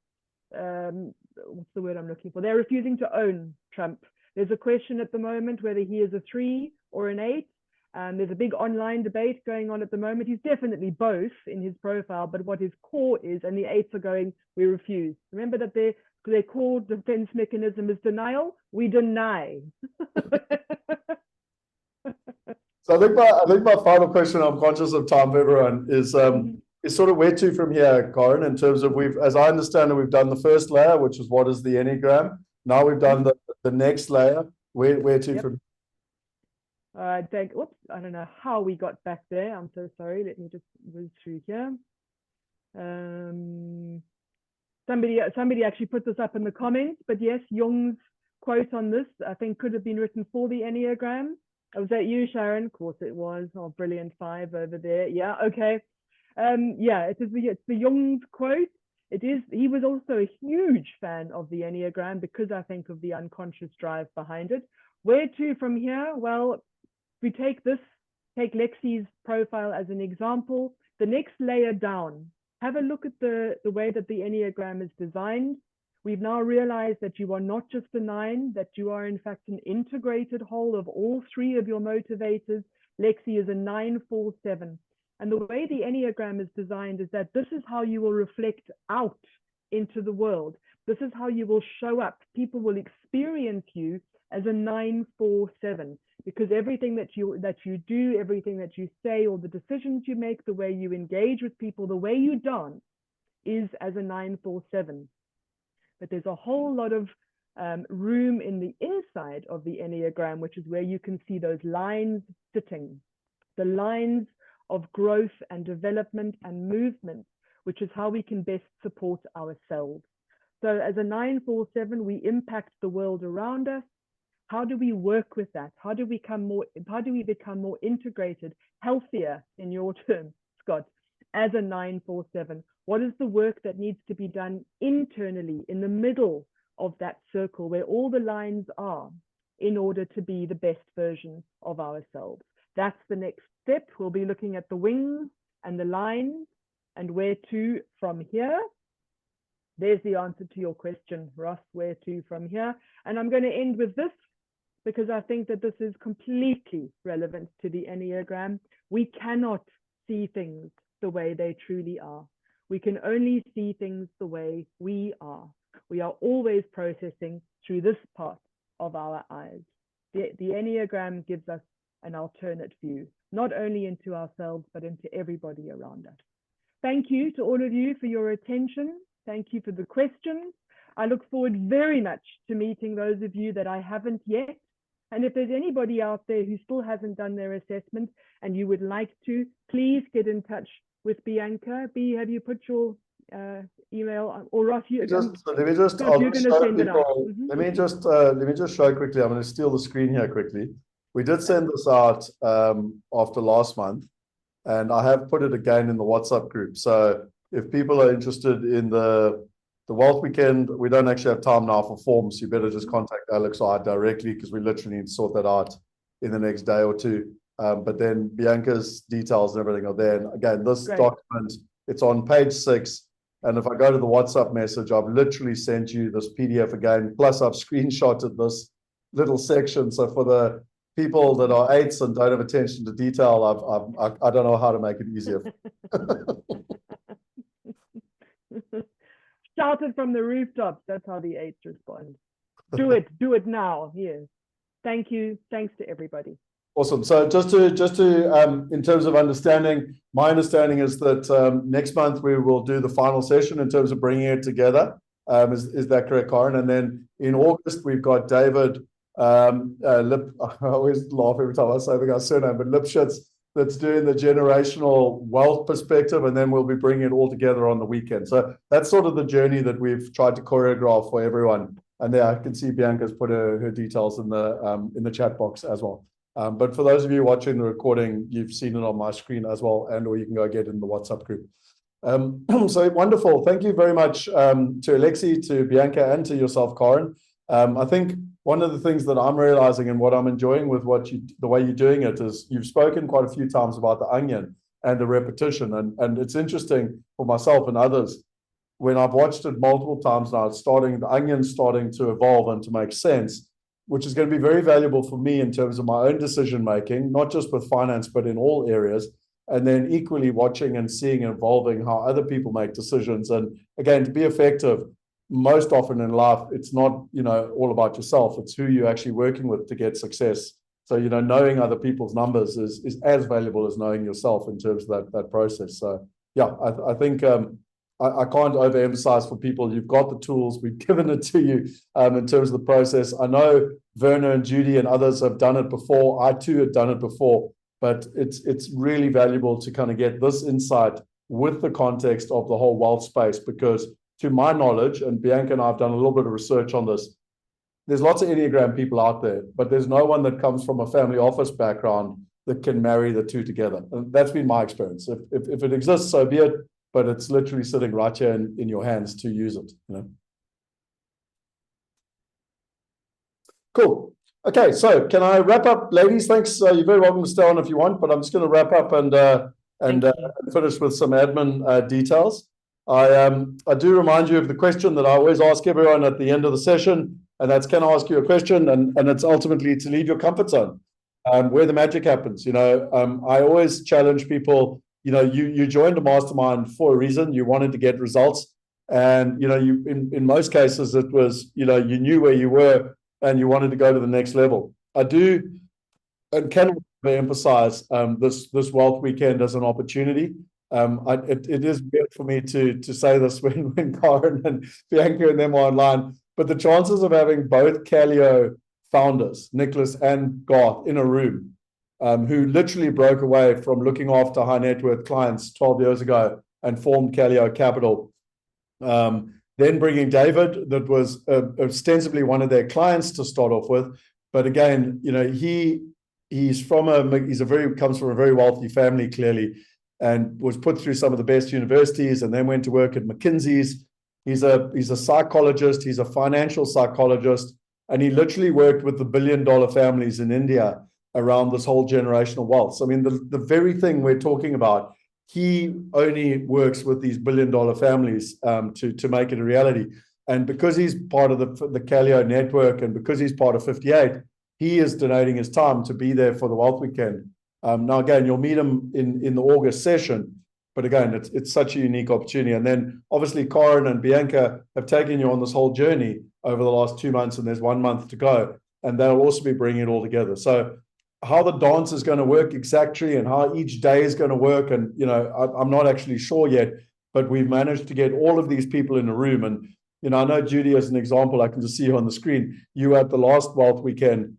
the word I'm looking for? They're refusing to own Trump. There's a question at the moment whether he is a 3 or an 8. There's a big online debate going on at the moment. He's definitely both in his profile, but what his core is, and the 8s are going, we refuse. Remember that their core defense mechanism is denial. We deny. So I think my final question, I'm conscious of time for everyone, is sort of where to from here, Corin, in terms of as I understand it, we've done the first layer, which is what is the Enneagram. Now we've done the next layer. Where to from? I don't know how we got back there. I'm so sorry. Let me just move through here. Somebody actually put this up in the comments, but yes, Jung's quote on this, I think, could have been written for the Enneagram. Was that you, Sharon? Of course it was. Oh, brilliant. 5 over there. Yeah, okay. Yeah, it's the Jung's quote. He was also a huge fan of the Enneagram because I think of the unconscious drive behind it. Where to from here? Well, if we take Lexi's profile as an example, the next layer down, have a look at the way that the Enneagram is designed. We've now realized that you are not just a 9, that you are in fact an integrated whole of all 3 of your motivators. Lexi is a 9-4-7. And the way the Enneagram is designed is that this is how you will reflect out into the world. This is how you will show up. People will experience you as a 9-4-7, because everything that you do, everything that you say, or the decisions you make, the way you engage with people, the way you dance is as a 9-4-7. But there's a whole lot of room in the inside of the Enneagram, which is where you can see those lines sitting, the lines of growth and development and movement, which is how we can best support ourselves. So as a 9-4-7, we impact the world around us. How do we work with that? How do we become more integrated, healthier in your terms, Scott, as a 9-4-7? What is the work that needs to be done internally in the middle of that circle where all the lines are in order to be the best version of ourselves? That's the next step. We'll be looking at the wings and the lines and where to from here. There's the answer to your question, Ross, where to from here. And I'm going to end with this, because I think that this is completely relevant to the Enneagram. We cannot see things the way they truly are. We can only see things the way we are. We are always processing through this part of our eyes. The Enneagram gives us an alternate view, not only into ourselves, but into everybody around us. Thank you to all of you for your attention. Thank you for the questions. I look forward very much to meeting those of you that I haven't yet. And if there's anybody out there who still hasn't done their assessment and you would like to, please get in touch with Bianca. B, have you put your email, or Ross, let me just show quickly. I'm going to steal the screen here quickly. We did send this out after last month, and I have put it again in the WhatsApp group. So if people are interested in the Wealth Weekend, we don't actually have time now for forms. You better just contact Alex or I directly, because we literally need to sort that out in the next day or two. But then Bianca's details and everything are there. And again, this document, it's on page 6. And if I go to the WhatsApp message, I've literally sent you this PDF again. Plus, I've screenshotted this little section. So for the people that are 8s and don't have attention to detail, I don't know how to make it easier. Shout it from the rooftops. That's how the 8s respond. Do it now. Yes. Thank you. Thanks to everybody. Awesome. So just to in terms of understanding, my understanding is that next month we will do the final session in terms of bringing it together. Is that correct, Corin? And then in August we've got David I always laugh every time I say the guy's surname, but Lipschitz, that's doing the generational wealth perspective, and then we'll be bringing it all together on the weekend. So that's sort of the journey that we've tried to choreograph for everyone. And there I can see Bianca's put her details in the chat box as well. But for those of you watching the recording, you've seen it on my screen as well, and or you can go get it in the WhatsApp group. So wonderful. Thank you very much to Alexi, to Bianca, and to yourself, Corin. I think one of the things that I'm realizing and what I'm enjoying with the way you're doing it is you've spoken quite a few times about the onion and the repetition. And it's interesting for myself and others, when I've watched it multiple times now, the onion's starting to evolve and to make sense, which is going to be very valuable for me in terms of my own decision making, not just with finance, but in all areas. And then equally watching and seeing and evolving how other people make decisions. And again, to be effective, most often in life, it's not, all about yourself. It's who you're actually working with to get success. So, knowing other people's numbers is as valuable as knowing yourself in terms of that process. So, yeah, I think I can't overemphasize for people. You've got the tools. We've given it to you in terms of the process. I know Werner and Judy and others have done it before. I too had done it before. But it's really valuable to kind of get this insight with the context of the whole wealth space, because to my knowledge, and Bianca and I have done a little bit of research on this, there's lots of Enneagram people out there, but there's no one that comes from a family office background that can marry the two together. And that's been my experience. If it exists, so be it, but it's literally sitting right here in your hands to use it. Cool. Okay, so can I wrap up, ladies? Thanks. You're very welcome to stay on if you want, but I'm just going to wrap up and finish with some admin details. I do remind you of the question that I always ask everyone at the end of the session, and that's, can I ask you a question? And it's ultimately to leave your comfort zone, where the magic happens. I always challenge people. You joined a mastermind for a reason. You wanted to get results, and you in most cases it was you knew where you were, and you wanted to go to the next level. I do and can emphasize this wealth weekend as an opportunity. It is weird for me to say this when Karen and Bianca and them are online, but the chances of having both Calio founders, Nicholas and Garth, in a room, who literally broke away from looking after high net worth clients 12 years ago and formed Calio Capital. Then bringing David, that was ostensibly one of their clients to start off with, but again, he comes from a very wealthy family clearly, and was put through some of the best universities, and then went to work at McKinsey's. He's a psychologist, he's a financial psychologist, and he literally worked with the billion-dollar families in India around this whole generational wealth. So, I mean, the very thing we're talking about, he only works with these billion-dollar families to make it a reality. And because he's part of the Calio network, and because he's part of 58, he is donating his time to be there for the Wealth Weekend. Now, again, you'll meet him in the August session, but again, it's such a unique opportunity. And then obviously Karen and Bianca have taken you on this whole journey over the last 2 months, and there's 1 month to go, and they'll also be bringing it all together. So how the dance is going to work exactly, and how each day is going to work, and I'm not actually sure yet, but we've managed to get all of these people in a room. And I know Judy, as an example, I can just see you on the screen, you were at the last Wealth Weekend.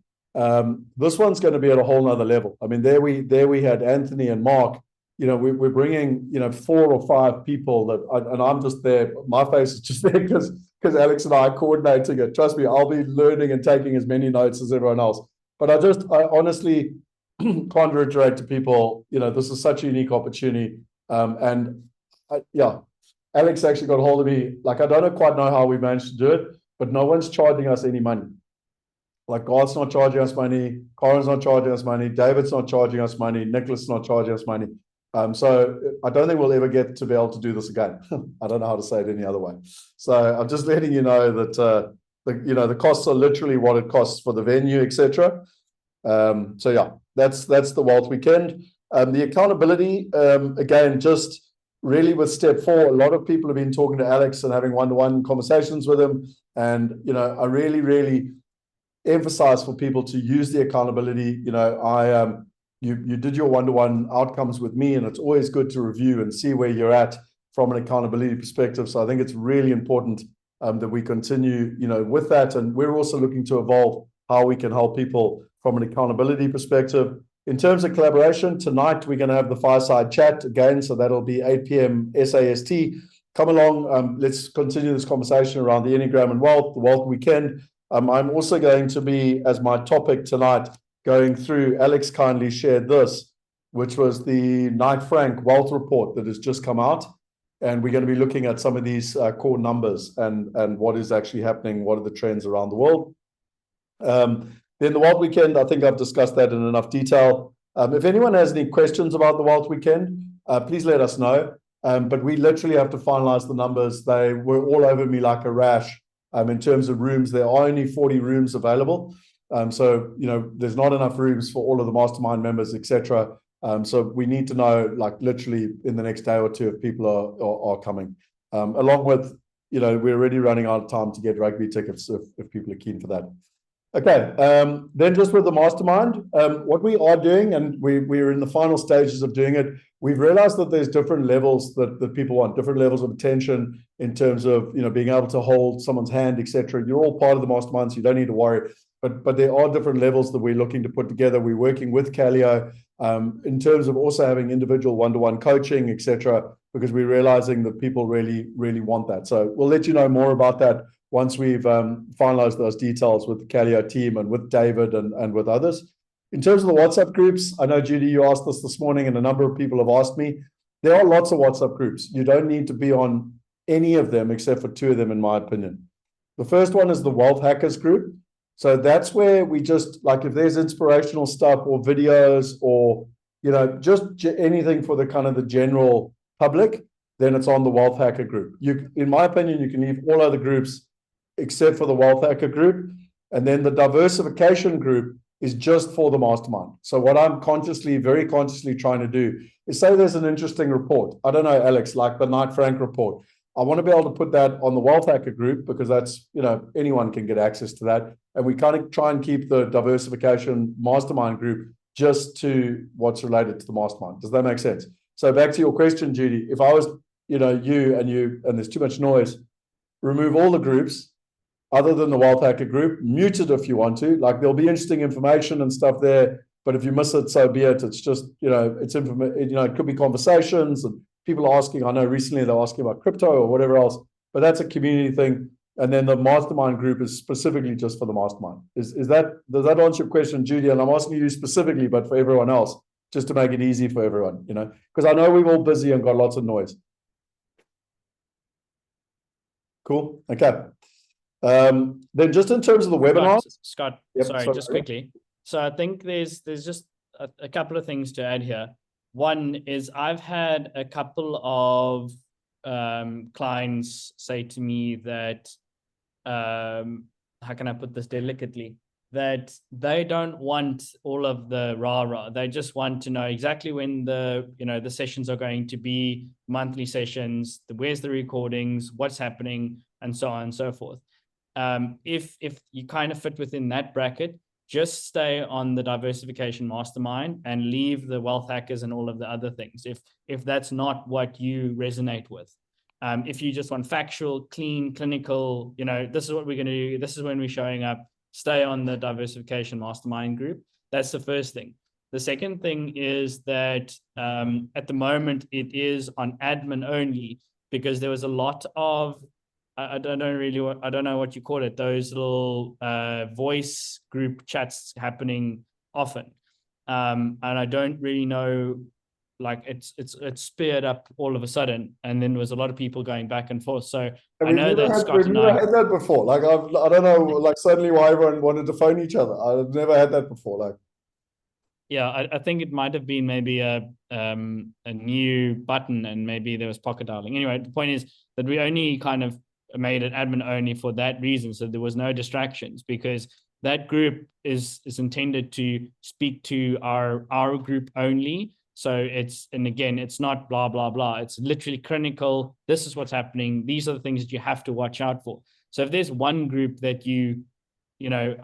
This one's going to be at a whole nother level. I mean, there we had Anthony and Mark. We're bringing 4 or 5 people and I'm just there. My face is just there because Alex and I are coordinating it. Trust me, I'll be learning and taking as many notes as everyone else. But I honestly can't reiterate to people, this is such a unique opportunity. Alex actually got a hold of me. Like, I don't quite know how we managed to do it, but no one's charging us any money. Like, God's not charging us money, Karen's not charging us money, David's not charging us money, Nicholas is not charging us money. So I don't think we'll ever get to be able to do this again. I don't know how to say it any other way. So I'm just letting you know that the costs are literally what it costs for the venue, etc. So yeah, that's the Wealth Weekend. The accountability, again, just really with step 4, a lot of people have been talking to Alex and having one-to-one conversations with him, and I really emphasize for people to use the accountability. You did your one-to-one outcomes with me, and it's always good to review and see where you're at from an accountability perspective. So I think it's really important that we continue, with that. And we're also looking to evolve how we can help people from an accountability perspective. In terms of collaboration, tonight we're going to have the fireside chat again, so that'll be 8 p.m. SAST. Come along, let's continue this conversation around the Enneagram and wealth, the Wealth Weekend. I'm also going to be, as my topic tonight, going through, Alex kindly shared this, which was the Knight Frank Wealth Report that has just come out. And we're going to be looking at some of these core numbers and what is actually happening, what are the trends around the world. Then the Wild Weekend, I think I've discussed that in enough detail. If anyone has any questions about the Wild Weekend, please let us know. But we literally have to finalize the numbers. They were all over me like a rash. In terms of rooms, there are only 40 rooms available. So, there's not enough rooms for all of the mastermind members, etc. So we need to know, like, literally in the next day or two if people are coming. Along with, we're already running out of time to get rugby tickets if people are keen for that. Okay, then just with the mastermind, what we are doing, and we're in the final stages of doing it, we've realized that there's different levels that people want, different levels of attention in terms of, being able to hold someone's hand, etc. You're all part of the mastermind, so you don't need to worry. But there are different levels that we're looking to put together. We're working with Calio in terms of also having individual one-to-one coaching, etc., because we're realizing that people really, really want that. So we'll let you know more about that once we've finalized those details with the Calio team and with David and with others. In terms of the WhatsApp groups, I know, Judy, you asked this morning, and a number of people have asked me. There are lots of WhatsApp groups. You don't need to be on any of them except for 2 of them, in my opinion. The first one is the Wealth Hackers group. So that's where we just, like, if there's inspirational stuff or videos or, just anything for the kind of the general public, then it's on the Wealth Hacker group. In my opinion, you can leave all other groups except for the Wealth Hacker group. And then the Diversification group is just for the mastermind. So what I'm very consciously trying to do is, say there's an interesting report. I don't know, Alex, like the Knight Frank report. I want to be able to put that on the Wealth Hacker group because that's, anyone can get access to that. And we kind of try and keep the Diversification mastermind group just to what's related to the mastermind. Does that make sense? So back to your question, Judy, if I was, you and there's too much noise, remove all the groups other than the Wealth Hacker group, mute it if you want to. Like, there'll be interesting information and stuff there, but if you miss it, so be it. It's just, it's it could be conversations and people asking. I know recently they're asking about crypto or whatever else, but that's a community thing. And then the mastermind group is specifically just for the mastermind. Does that answer your question, Judy? And I'm asking you specifically, but for everyone else, just to make it easy for everyone, because I know we're all busy and got lots of noise. Cool. Okay. Then just in terms of the webinars, Scott, yep, sorry, just quickly. So I think there's just a couple of things to add here. One is, I've had a couple of clients say to me that, how can I put this delicately, that they don't want all of the rah-rah. They just want to know exactly when the sessions are going to be, monthly sessions, where's the recordings, what's happening, and so on and so forth. If you kind of fit within that bracket, just stay on the Diversification Mastermind and leave the Wealth Hackers and all of the other things, if that's not what you resonate with. If you just want factual, clean, clinical, this is what we're going to do, this is when we're showing up, stay on the Diversification Mastermind group. That's the first thing. The second thing is that at the moment it is on admin only, because there was a lot of, I don't know what you call it, those little voice group chats happening often. And I don't really know, like, it's speared up all of a sudden, and then there was a lot of people going back and forth. So I know that Scott and I had that before. Like, I don't know, like, suddenly why everyone wanted to phone each other. I've never had that before. Like, yeah, I think it might have been maybe a new button, and maybe there was pocket dialing. Anyway, the point is that we only kind of made it admin only for that reason, so there was no distractions, because that group is intended to speak to our group only. So it's not blah blah blah, it's literally clinical. This is what's happening, these are the things that you have to watch out for. So if there's one group that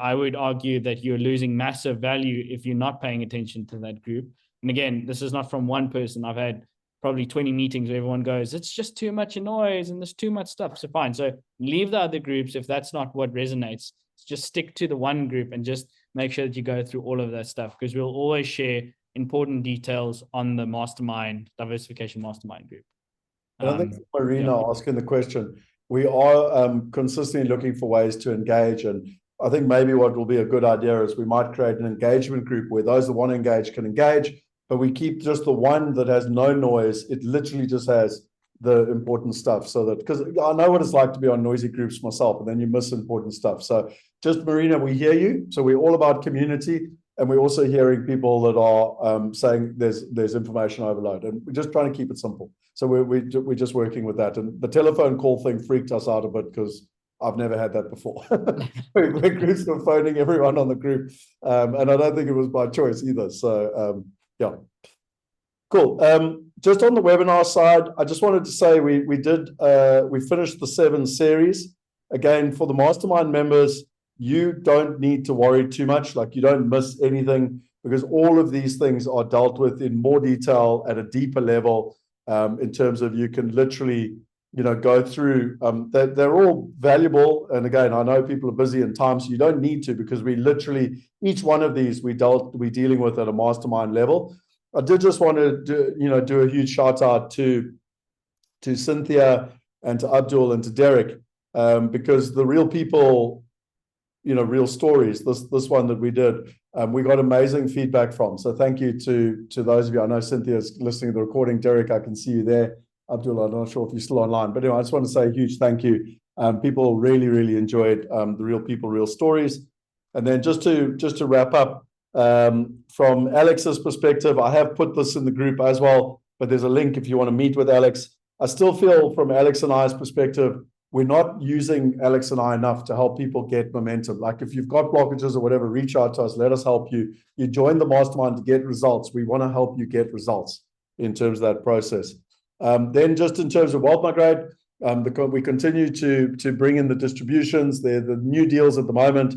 I would argue that you're losing massive value if you're not paying attention to that group. And again, this is not from one person. I've had probably 20 meetings where everyone goes, it's just too much noise and there's too much stuff. So fine. So leave the other groups if that's not what resonates. Just stick to the one group and just make sure that you go through all of that stuff, because we'll always share important details on the mastermind, Diversification Mastermind group. I think Marina asking the question, we are consistently looking for ways to engage. And I think maybe what will be a good idea is we might create an engagement group where those that want to engage can engage, but we keep just the one that has no noise. It literally just has the important stuff, so that, because I know what it's like to be on noisy groups myself, and then you miss important stuff. So just, Marina, we hear you. So we're all about community, and we're also hearing people that are saying there's information overload, and we're just trying to keep it simple. So we're just working with that. And the telephone call thing freaked us out a bit, because I've never had that before. Where groups were phoning everyone on the group, and I don't think it was by choice either. So yeah. Cool. Just on the webinar side, I just wanted to say we finished the 7 series. Again, for the Mastermind members, you don't need to worry too much. Like, you don't miss anything, because all of these things are dealt with in more detail at a deeper level, in terms of, you can literally, go through, they're all valuable. And again, I know people are busy in time, so you don't need to, because we literally, each one of these we're dealing with at a Mastermind level. I did just want to do a huge shout out to Cynthia and to Abdul and to Derek, because the real people, real stories, this one that we did, we got amazing feedback from. So thank you to those of you. I know Cynthia's listening to the recording. Derek, I can see you there. Abdul, I'm not sure if you're still online, but anyway, I just want to say a huge thank you. People really, really enjoyed the real people, real stories. And then just to wrap up, from Alex's perspective, I have put this in the group as well, but there's a link if you want to meet with Alex. I still feel, from Alex and I's perspective, we're not using Alex and I enough to help people get momentum. Like, if you've got blockages or whatever, reach out to us, let us help you. You join the Mastermind to get results. We want to help you get results in terms of that process. Then just in terms of Wealth Migrate, we continue to bring in the distributions. They're the new deals at the moment.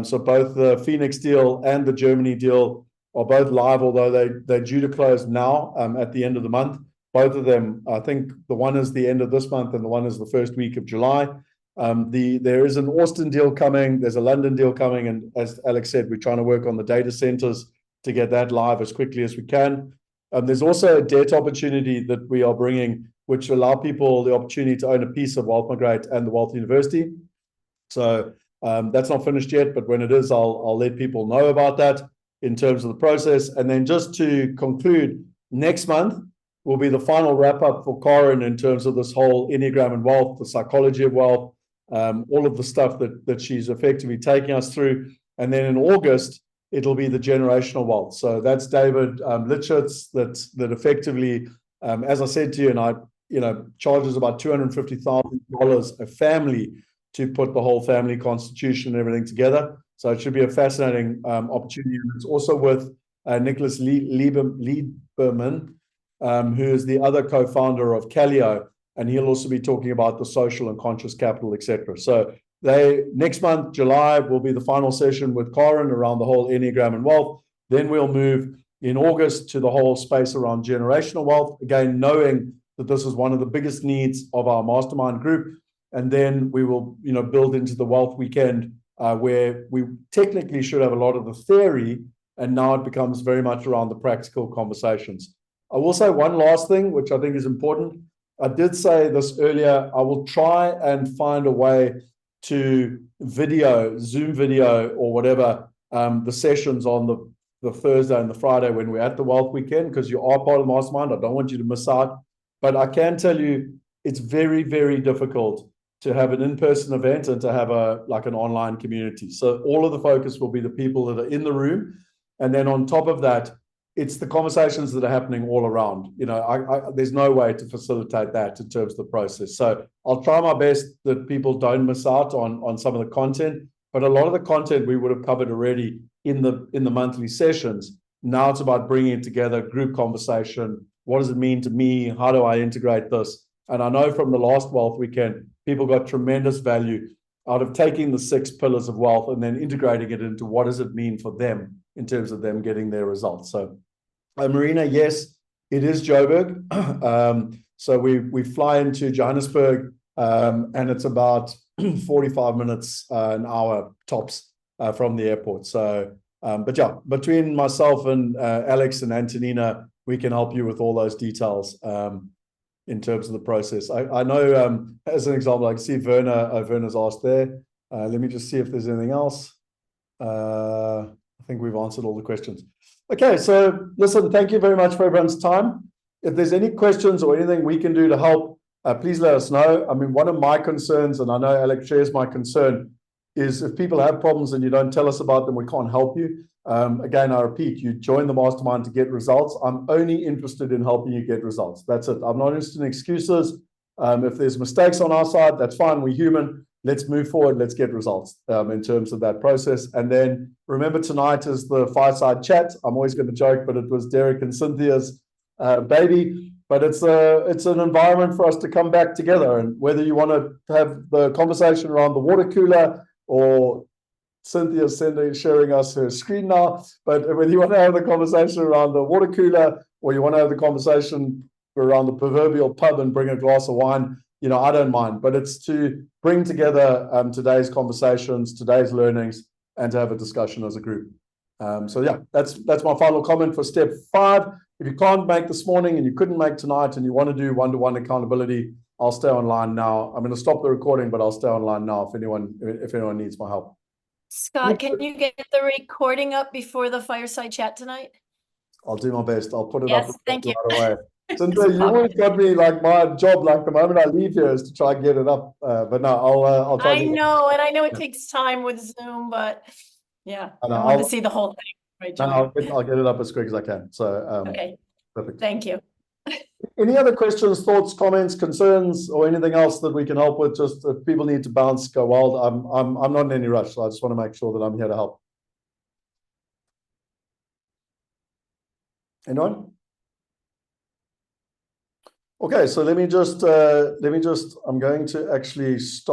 So both the Phoenix deal and the Germany deal are both live, although they're due to close now, at the end of the month. Both of them, I think the one is the end of this month and the one is the first week of July. There is an Austin deal coming. There's a London deal coming. And as Alex said, we're trying to work on the data centers to get that live as quickly as we can. There's also a debt opportunity that we are bringing, which allow people the opportunity to own a piece of Wealth Migrate and the Wealth University. So that's not finished yet, but when it is, I'll let people know about that in terms of the process. And then just to conclude, next month will be the final wrap up for Karen in terms of this whole Enneagram and wealth, the psychology of wealth, all of the stuff that she's effectively taking us through. And then in August, it'll be the generational wealth. So that's David Litschitz, that effectively, as I said to you, and I, charges about $250,000 a family to put the whole family constitution and everything together. So it should be a fascinating opportunity. And it's also with Nicholas Lieberman, who is the other co-founder of Calio, and he'll also be talking about the social and conscious capital, etc. So next month, July, will be the final session with Karen around the whole Enneagram and wealth. Then we'll move in August to the whole space around generational wealth, again, knowing that this is one of the biggest needs of our Mastermind group. And then we will, build into the Wealth Weekend, where we technically should have a lot of the theory, and now it becomes very much around the practical conversations. I will say one last thing, which I think is important. I did say this earlier. I will try and find a way to Zoom video or whatever, the sessions on the Thursday and the Friday when we're at the Wealth Weekend, because you are part of the Mastermind. I don't want you to miss out. But I can tell you, it's very, very difficult to have an in-person event and to have an online community. So all of the focus will be the people that are in the room. And then on top of that, it's the conversations that are happening all around. There's no way to facilitate that in terms of the process. So I'll try my best that people don't miss out on some of the content, but a lot of the content we would have covered already in the monthly sessions. Now it's about bringing it together, group conversation. What does it mean to me? How do I integrate this? And I know from the last Wealth Weekend, people got tremendous value out of taking the 6 pillars of wealth and then integrating it into what does it mean for them in terms of them getting their results. So, Marina, yes, it is Joburg. So we fly into Johannesburg, and it's about 45 minutes, an hour tops from the airport. So, but yeah, between myself and Alex and Antonina, we can help you with all those details. In terms of the process. I know, as an example, I can see Werner's asked there. Let me just see if there's anything else. I think we've answered all the questions. Okay, so listen, thank you very much for everyone's time. If there's any questions or anything we can do to help, please let us know. I mean, one of my concerns, and I know Alex shares my concern, is if people have problems and you don't tell us about them, we can't help you. Again, I repeat, you join the mastermind to get results. I'm only interested in helping you get results. That's it. I'm not interested in excuses. If there's mistakes on our side, that's fine. We're human. Let's move forward. Let's get results in terms of that process. And then remember, tonight is the fireside chat. I'm always going to joke, but it was Derek and Cynthia's baby. But it's an environment for us to come back together. And whether you want to have the conversation around the water cooler, or Cynthia's sharing us her screen now, but whether you want to have the conversation around the water cooler, or you want to have the conversation around the proverbial pub and bring a glass of wine, I don't mind. But it's to bring together today's conversations, today's learnings, and to have a discussion as a group. So yeah, that's my final comment for step 5. If you can't make this morning and you couldn't make tonight and you want to do one-to-one accountability, I'll stay online now. I'm going to stop the recording, but I'll stay online now if anyone needs my help. Scott, can you get the recording up before the fireside chat tonight? I'll do my best. I'll put it Yes, up thank you. right away. Cynthia, you always got me like my job, like the moment I leave here is to try and get it up. But no, I'll try. I know, and I know it takes time with Zoom, but yeah, I want to see the whole thing. Right, no, I'll get it up as quick as I can. So okay, perfect. Thank you. Any other questions, thoughts, comments, concerns, or anything else that we can help with? Just if people need to bounce, go wild. I'm not in any rush, so I just want to make sure that I'm here to help. Anyone? Okay, so let me just I'm going to actually stop.